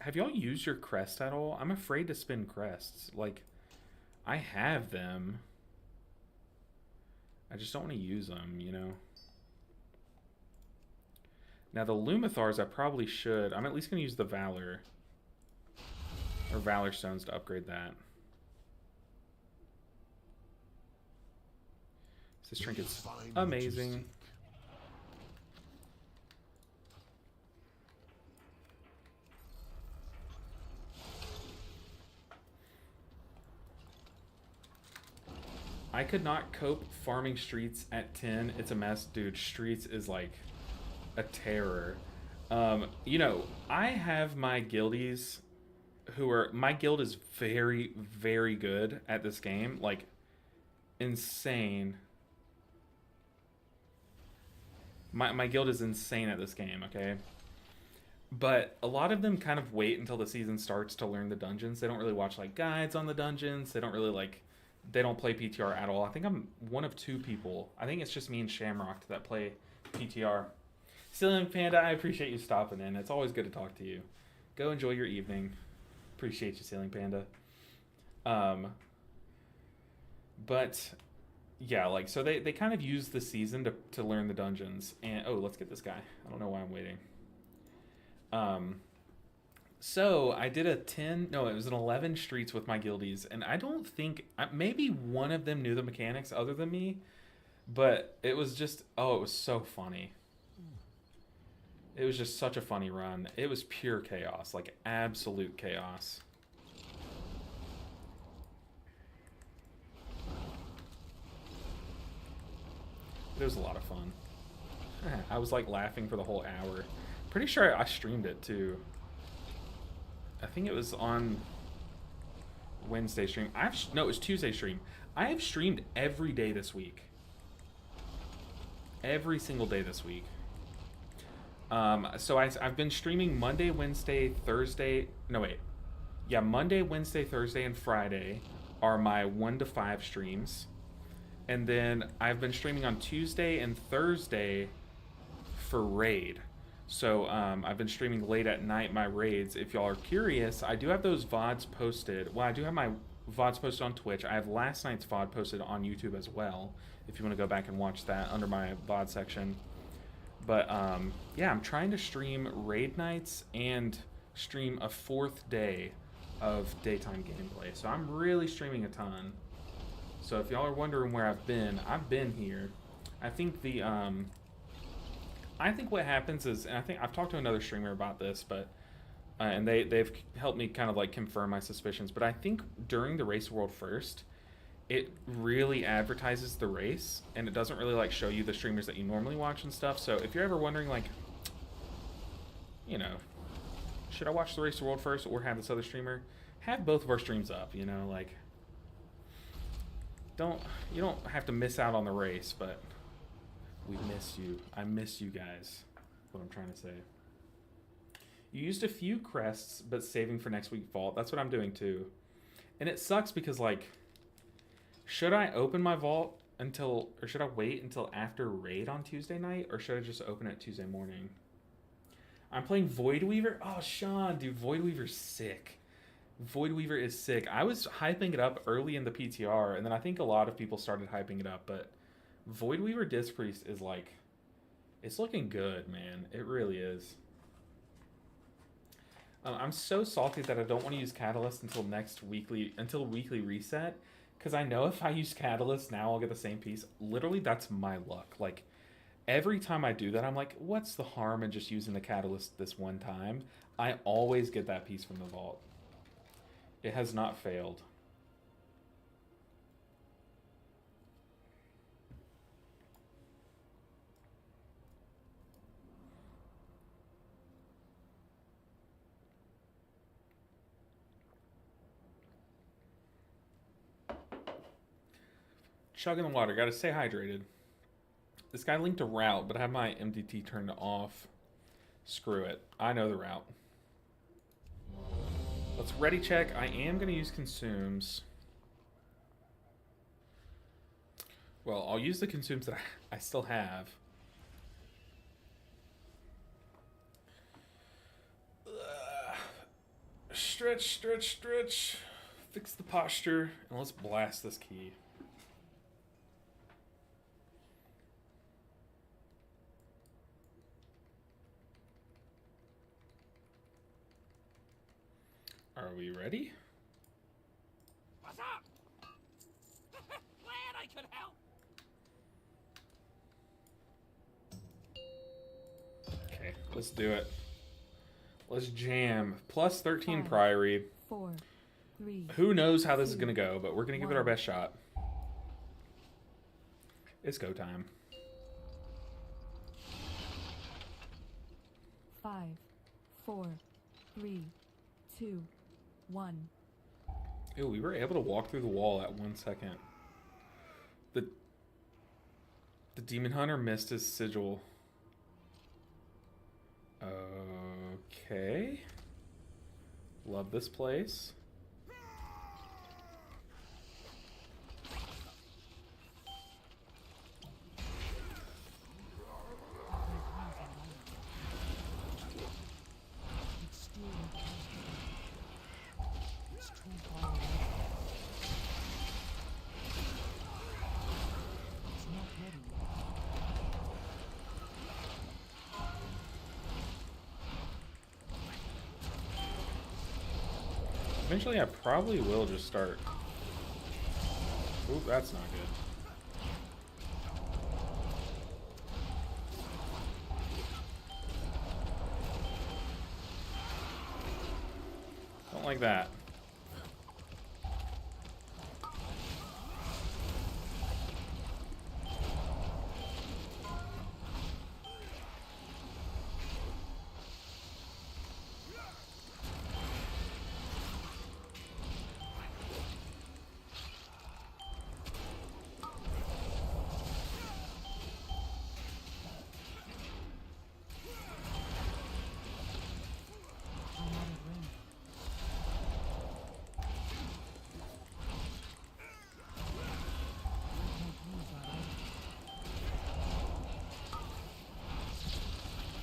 Have y'all used your crest at all? I'm afraid to spin crests. Like, I have them. I just don't want to use them, you know? Now, the Lumathars, I probably should. I'm at least going to use the Valor. Or Valor Stones to upgrade that. This trinket's amazing. I could not cope farming streets at 10. It's a mess. Dude, streets is like a terror. You know, I have my guildies who are... My guild is very, very good at this game. Like, insane. My guild is insane at this game, okay? But a lot of them kind of wait until the season starts to learn the dungeons. They don't really watch, like, guides on the dungeons. They don't really, like... They don't play PTR at all. I think I'm one of two people. I think it's just me and Shamrock that play PTR. Ceiling Panda, I appreciate you stopping in. It's always good to talk to you. Go enjoy your evening. Appreciate you, Ceiling Panda. But, yeah, like, so they kind of use the season to learn the dungeons. And, oh, let's get this guy. I don't know why I'm waiting. So I did it was an 11 streets with my guildies, and I don't think, maybe one of them knew the mechanics other than me, but it was just, it was so funny. It was just such a funny run. It was pure chaos, like absolute chaos. It was a lot of fun. I was like laughing for the whole hour. Pretty sure I streamed it too. I think it was on Wednesday stream. No, it was Tuesday stream. I have streamed every day this week. Every single day this week. So I've been streaming Monday, Wednesday, Thursday. No, wait. Yeah, Monday, Wednesday, Thursday, and Friday are my 1 to 5 streams. And then I've been streaming on Tuesday and Thursday for Raid. So I've been streaming late at night my raids. If y'all are curious, I do have those VODs posted. Well, I do have my VODs posted on Twitch. I have last night's VOD posted on YouTube as well, if you want to go back and watch that under my VOD section. But yeah, I'm trying to stream raid nights and stream a 4th day of daytime gameplay. So I'm really streaming a ton. So if y'all are wondering where I've been here. I think the... I think what happens is, and I think I've talked to another streamer about this, but and they've helped me kind of like confirm my suspicions. But I think during the race world first, it really advertises the race, and it doesn't really like show you the streamers that you normally watch and stuff. So if you're ever wondering, like, you know, should I watch the race world first or have this other streamer? Have both of our streams up, you know, like, you don't have to miss out on the race, but. We miss you. I miss you guys. What I'm trying to say. You used a few crests, but saving for next week vault. That's what I'm doing too. And it sucks because, like, should I open my vault or should I wait until after raid on Tuesday night, or should I just open it Tuesday morning? I'm playing Voidweaver. Oh, Sean, dude, Voidweaver's sick. Voidweaver is sick. I was hyping it up early in the PTR, and then I think a lot of people started hyping it up, but Voidweaver Disc Priest is like, it's looking good, man. It really is. I'm so salty that I don't want to use Catalyst until weekly reset, because I know if I use Catalyst now, I'll get the same piece. Literally, that's my luck. Like, Every time I do that, I'm like, what's the harm in just using the catalyst this one time? I always get that piece from the vault. It has not failed. Chugging the water. Gotta stay hydrated. This guy linked a route, but I have my MDT turned off. Screw it. I know the route. Let's ready check. I am going to use consumes. Well, I'll use the consumes that I still have. Stretch, stretch, stretch. Fix the posture. And let's blast this key. Are we ready? What's up? Glad I could help. Okay, let's do it. Let's jam. Plus 13 5, Priory. 4, 3. Who knows how this is going to go, but we're going to give it our best shot. It's go time. 5, 4, 3, 2, 1. Ew, we were able to walk through the wall at 1 second. The Demon Hunter missed his sigil. Okay. Love this place. Eventually, I probably will just start. Oop, that's not good. Don't like that.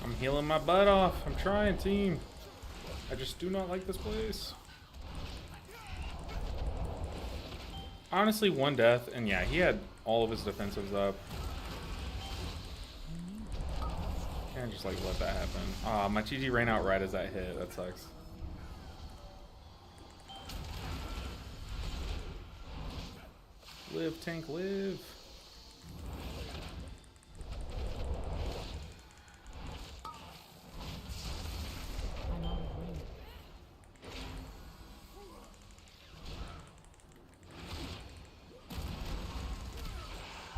I'm healing my butt off. I'm trying, team. I just do not like this place. Honestly, one death, and yeah, he had all of his defensives up. Can't just like let that happen. Aw, my GG ran out right as that hit. That sucks. Live, tank, live. I'm out of range.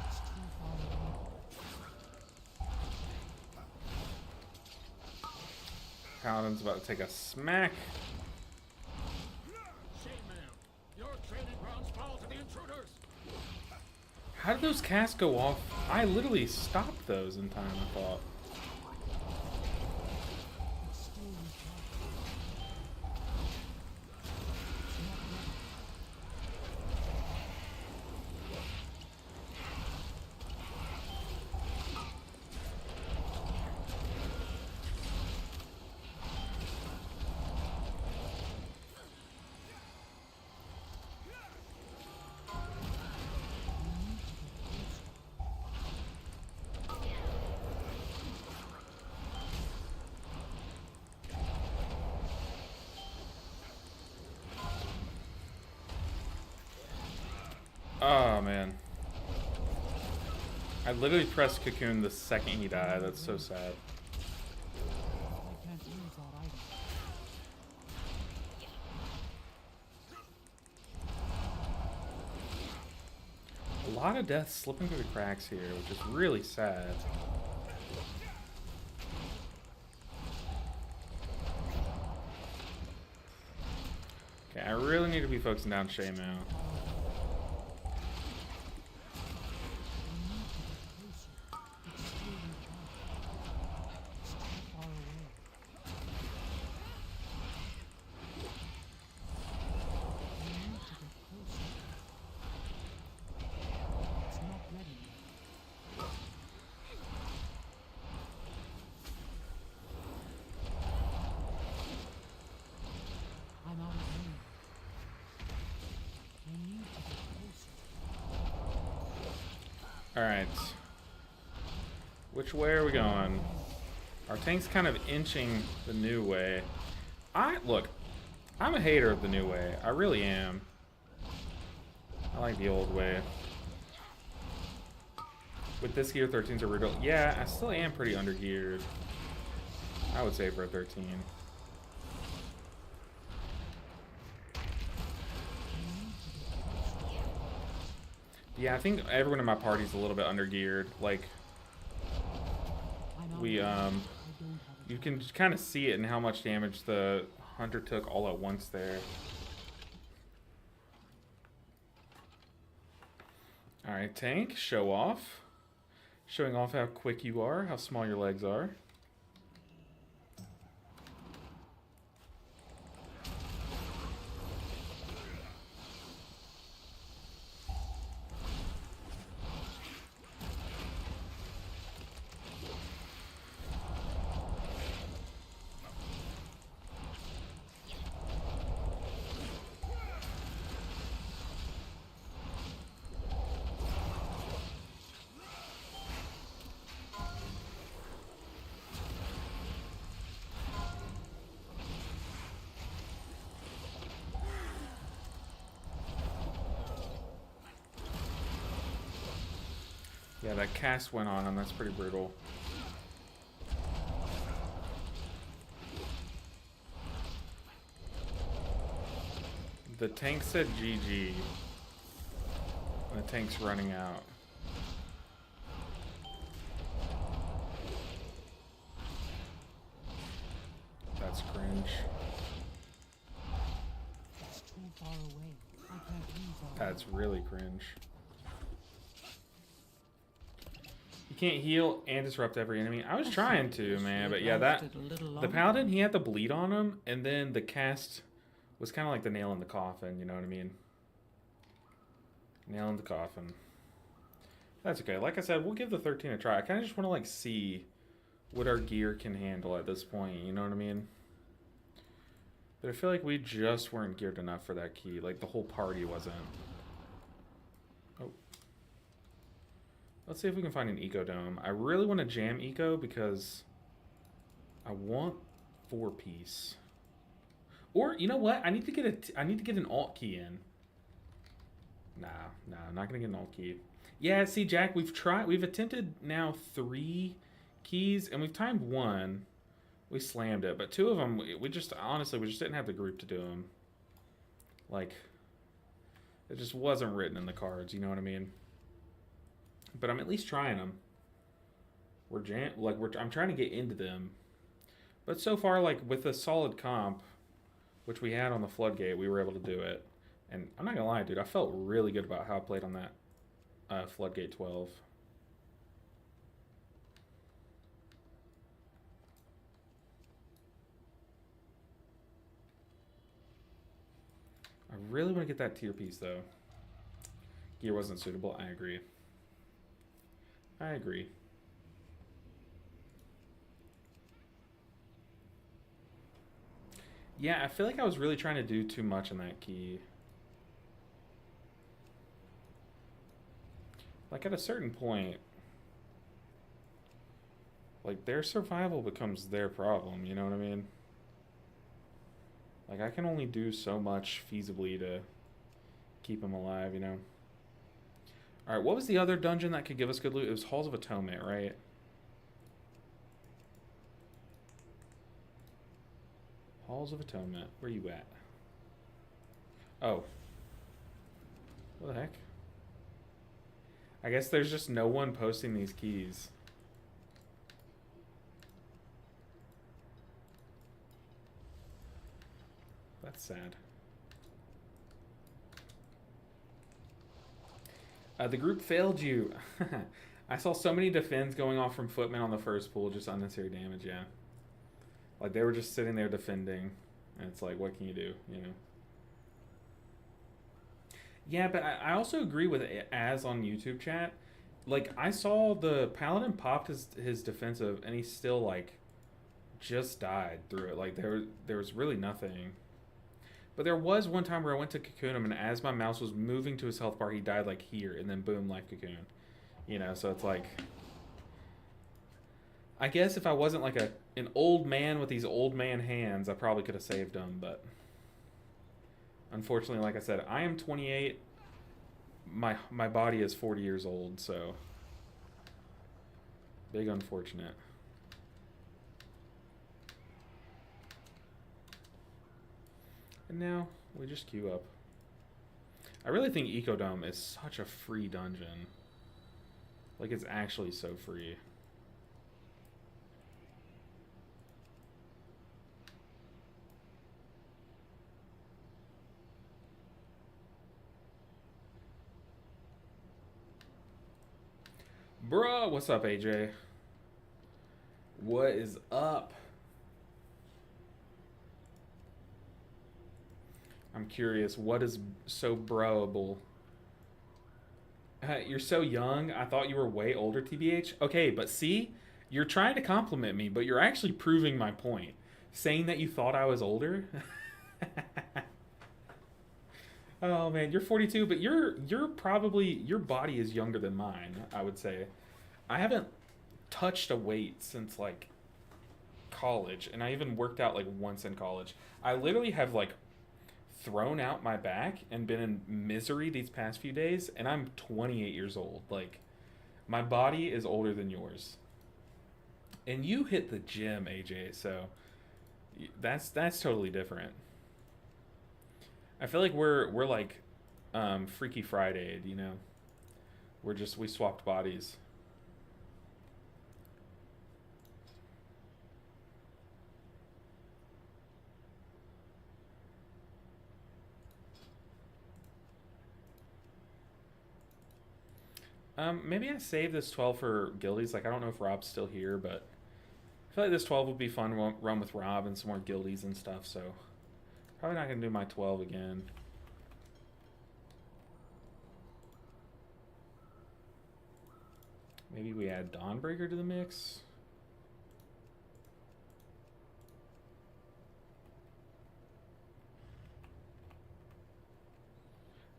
It's too far away. Paladin's about to take a smack. Shame, ma'am. Your training grounds fall to the intruders. How did those casts go off? I literally stopped those in time, I thought. It's still recharged. Oh man. I literally pressed Cocoon the second he died. That's so sad. I can't use that item. A lot of deaths slipping through the cracks here, which is really sad. Okay, I really need to be focusing down Shaymao. Alright. Which way are we going? Our tank's kind of inching the new way. Look, I'm a hater of the new way. I really am. I like the old way. With this gear, 13's a riddle. Yeah, I still am pretty undergeared. I would say for a 13. Yeah, I think everyone in my party's a little bit undergeared. Like, you can kind of see it in how much damage the hunter took all at once there. Alright, tank, show off. Showing off how quick you are, how small your legs are. Yeah, that cast went on him. That's pretty brutal. The tank said GG. And the tank's running out. That's cringe. It's too far away. I can't use that. That's really cringe. You can't heal and disrupt every enemy. I was trying to, man, but yeah, the paladin, he had the bleed on him, and then the cast was kind of like the nail in the coffin, you know what I mean? Nail in the coffin. That's okay. Like I said, we'll give the 13 a try. I kind of just want to like see what our gear can handle at this point, you know what I mean? But I feel like we just weren't geared enough for that key. Like the whole party wasn't. Oh. Let's see if we can find an eco dome. I really want to jam eco because I want 4-piece. Or you know what? I need to get an alt key in. Nah, I'm not gonna get an alt key. Yeah, see, Jack, we've attempted now 3 keys, and we've timed 1. We slammed it, but 2 of them, we just didn't have the group to do them. Like, it just wasn't written in the cards, you know what I mean? But I'm at least trying them. I'm trying to get into them. But so far, like, with a solid comp, which we had on the Floodgate, we were able to do it. And I'm not gonna lie, dude, I felt really good about how I played on that Floodgate 12. I really want to get that tier piece, though. Gear wasn't suitable. I agree. I agree. Yeah, I feel like I was really trying to do too much in that key. Like, at a certain point, like, their survival becomes their problem, you know what I mean? Like, I can only do so much feasibly to keep them alive, you know? Alright, what was the other dungeon that could give us good loot? It was Halls of Atonement, right? Halls of Atonement. Where you at? Oh. What the heck? I guess there's just no one posting these keys. That's sad. The group failed you. I saw so many defends going off from footmen on the first pool, just unnecessary damage, yeah. Like, they were just sitting there defending, and it's like, what can you do, you know? Yeah, but I also agree with Az on YouTube chat. Like, I saw the Paladin popped his defensive, and he still, like, just died through it. Like, there was really nothing. But there was one time where I went to cocoon him, and as my mouse was moving to his health bar, he died, like, here, and then boom, life cocoon. You know, so it's like... I guess if I wasn't, like, an old man with these old man hands, I probably could have saved him, but... Unfortunately, like I said, I am 28. My body is 40 years old, so... Big unfortunate. And now, we just queue up. I really think Ecodome is such a free dungeon. Like, it's actually so free. Bruh, what's up, AJ? What is up? I'm curious, what is so broable? You're so young. I thought you were way older, TBH. Okay, but see, you're trying to compliment me, but you're actually proving my point. Saying that you thought I was older? Oh man, you're 42, but you're probably, your body is younger than mine, I would say. I haven't touched a weight since like college, and I even worked out like once in college. I literally have like thrown out my back and been in misery these past few days, and I'm 28 years old. Like, my body is older than yours. And you hit the gym, AJ, so that's totally different. I feel like we're like Freaky Friday, you know. We swapped bodies. Maybe I save this 12 for guildies. Like, I don't know if Rob's still here, but I feel like this 12 would be fun to run with Rob and some more guildies and stuff, so probably not going to do my 12 again. Maybe we add Dawnbreaker to the mix.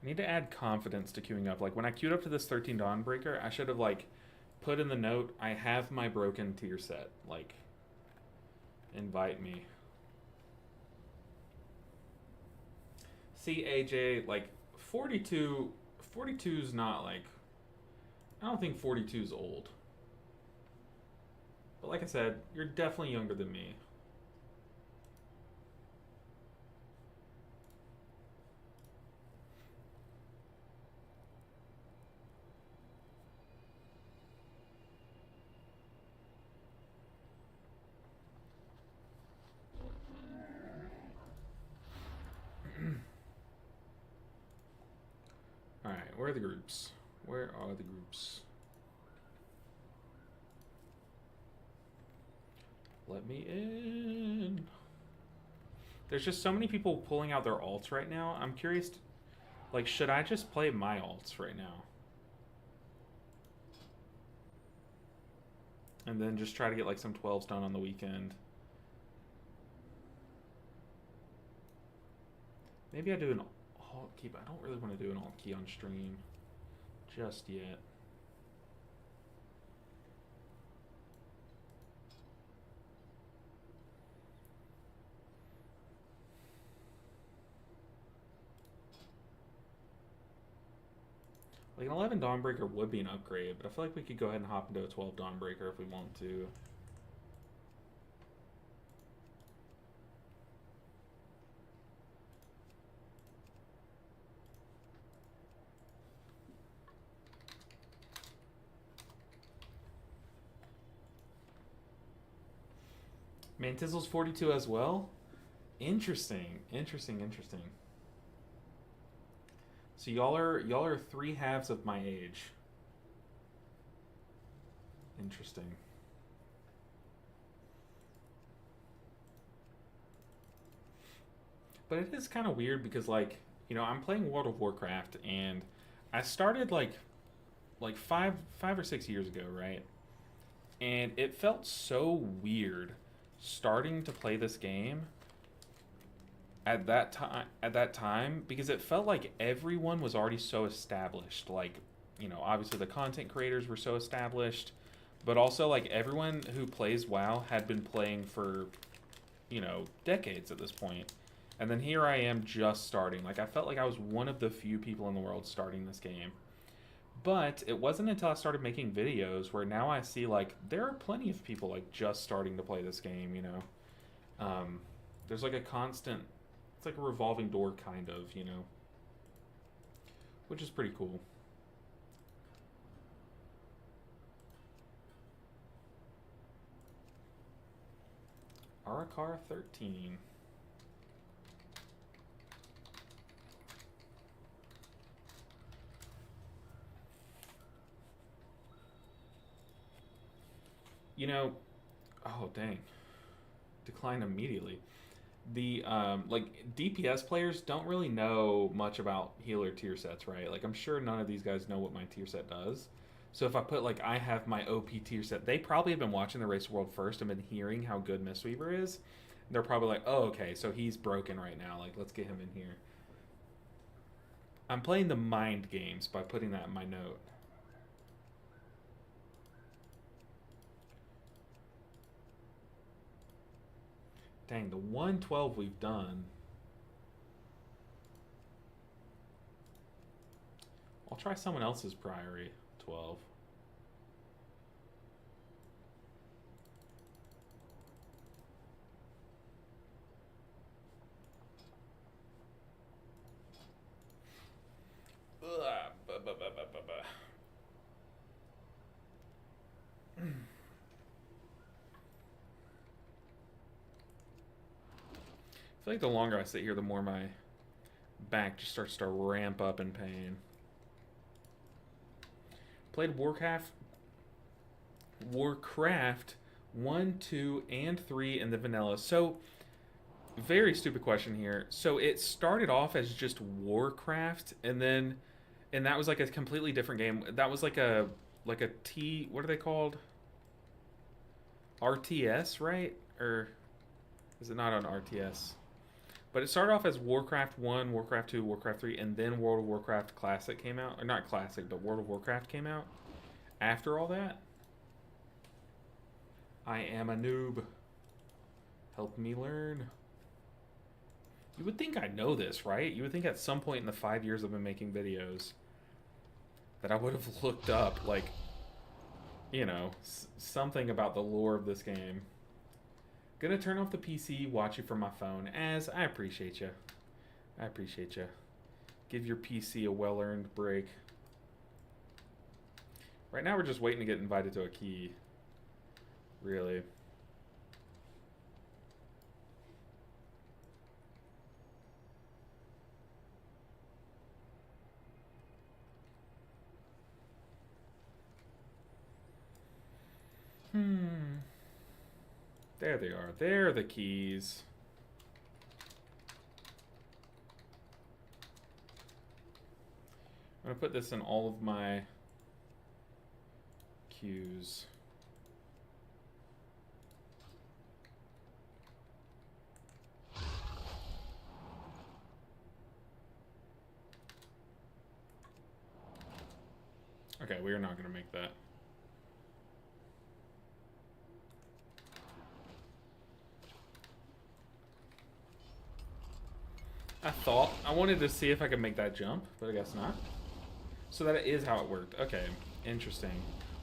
I need to add confidence to queuing up. Like, when I queued up to this 13 Dawnbreaker, I should have, like, put in the note, I have my broken tier set. Like, invite me. See, AJ, like, 42's not, like, I don't think 42's old. But like I said, you're definitely younger than me. Alright, where are the groups? Where are the groups? Let me in. There's just so many people pulling out their alts right now. I'm curious, like, should I just play my alts right now? And then just try to get, like, some 12s done on the weekend. Maybe I do an alt key, but I don't really want to do an alt key on stream just yet. Like an 11 Dawnbreaker would be an upgrade, but I feel like we could go ahead and hop into a 12 Dawnbreaker if we want to. Mantizzle's 42 as well? Interesting. Interesting. So y'all are 3 halves of my age. Interesting. But it is kind of weird because, like, you know, I'm playing World of Warcraft and I started like 5 or 6 years ago, right? And it felt so weird starting to play this game at that time because it felt like everyone was already so established. Like, you know, obviously the content creators were so established, but also like everyone who plays WoW had been playing for, you know, decades at this point. And then here I am just starting. Like, I felt like I was one of the few people in the world starting this game. But it wasn't until I started making videos where now I see, like, there are plenty of people, like, just starting to play this game, you know. There's, like, a constant, it's like a revolving door, kind of, you know. Which is pretty cool. Arakara 13. You know, oh dang, decline immediately. The like DPS players don't really know much about healer tier sets, right? Like, I'm sure none of these guys know what my tier set does. So if I put, like, I have my OP tier set, they probably have been watching the Race World first and been hearing how good Mistweaver is. They're probably like, oh, okay, so he's broken right now. Like, let's get him in here. I'm playing the mind games by putting that in my note. Dang, the 112 we've done. I'll try someone else's Priory 12. I feel like the longer I sit here, the more my back just starts to ramp up in pain. Played Warcraft 1, 2, and 3 in the vanilla. So, very stupid question here. So it started off as just Warcraft, and that was like a completely different game. That was like a what are they called? RTS, right? Or is it not on RTS? But it started off as Warcraft 1, Warcraft 2, Warcraft 3, and then World of Warcraft Classic came out. Or not Classic, but World of Warcraft came out after all that. I am a noob. Help me learn. You would think I know this, right? You would think at some point in the 5 years I've been making videos that I would have looked up, like, you know, something about the lore of this game. Gonna turn off the PC, watch you from my phone, as I appreciate you. I appreciate you. Give your PC a well-earned break. Right now we're just waiting to get invited to a key. Really. There they are. There are the keys. I'm going to put this in all of my queues. Okay, we are not going to make that. I wanted to see if I could make that jump, but I guess not. So that is how it worked. Okay, interesting.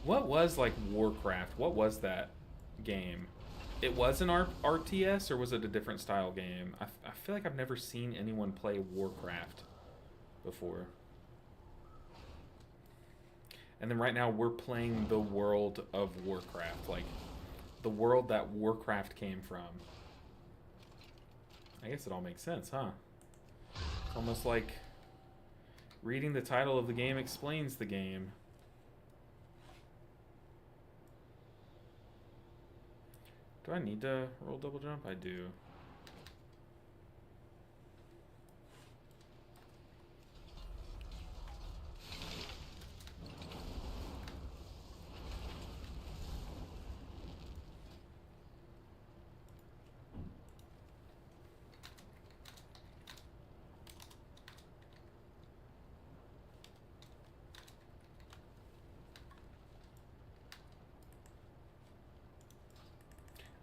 What was like Warcraft? What was that game? It was an RTS, or was it a different style game? I feel like I've never seen anyone play Warcraft before. And then right now we're playing the world of Warcraft, like the world that Warcraft came from. I guess it all makes sense, huh? It's almost like reading the title of the game explains the game. Do I need to roll double jump? I do.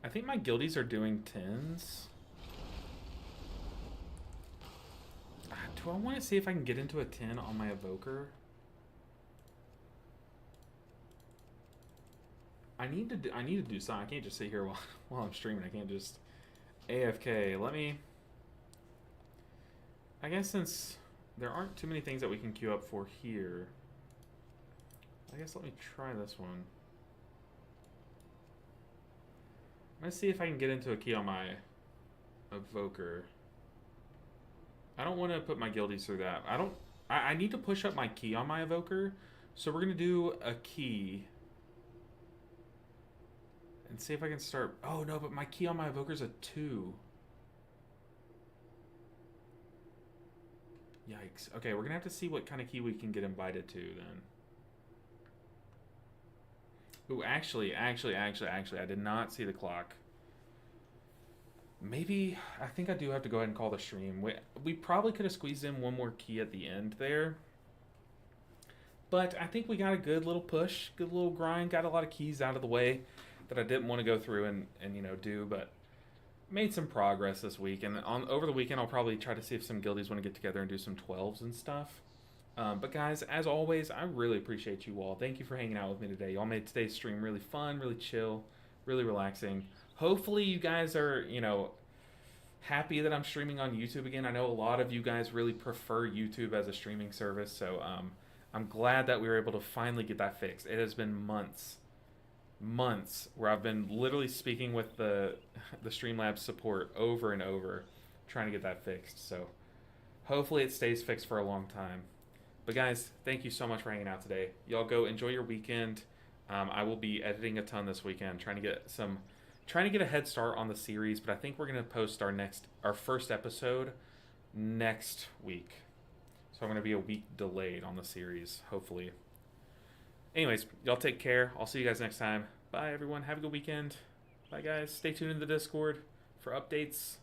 I think my guildies are doing 10s. Do I want to see if I can get into a 10 on my evoker? I need to do something. I can't just sit here while I'm streaming. I can't just AFK. Let me. I guess since there aren't too many things that we can queue up for here, I guess let me try this one. Let's see if I can get into a key on my evoker. I don't want to put my guildies through that. I need to push up my key on my evoker. So we're going to do a key. And see if I can start. Oh no, but my key on my evoker is a 2. Yikes. Okay, we're going to have to see what kind of key we can get invited to then. Ooh, actually, I did not see the clock. Maybe, I think I do have to go ahead and call the stream. We probably could have squeezed in one more key at the end there. But I think we got a good little push, good little grind, got a lot of keys out of the way that I didn't want to go through and you know, do, but made some progress this week. And over the weekend, I'll probably try to see if some guildies want to get together and do some 12s and stuff. But guys, as always, I really appreciate you all. Thank you for hanging out with me today. Y'all made today's stream really fun, really chill, really relaxing. Hopefully you guys are, you know, happy that I'm streaming on YouTube again. I know a lot of you guys really prefer YouTube as a streaming service, so I'm glad that we were able to finally get that fixed. It has been months where I've been literally speaking with the Streamlabs support over and over, trying to get that fixed. So hopefully it stays fixed for a long time. But guys, thank you so much for hanging out today. Y'all go enjoy your weekend. I will be editing a ton this weekend, trying to get a head start on the series. But I think we're gonna post our first episode next week. So I'm gonna be a week delayed on the series, hopefully. Anyways, y'all take care. I'll see you guys next time. Bye everyone. Have a good weekend. Bye guys. Stay tuned in the Discord for updates.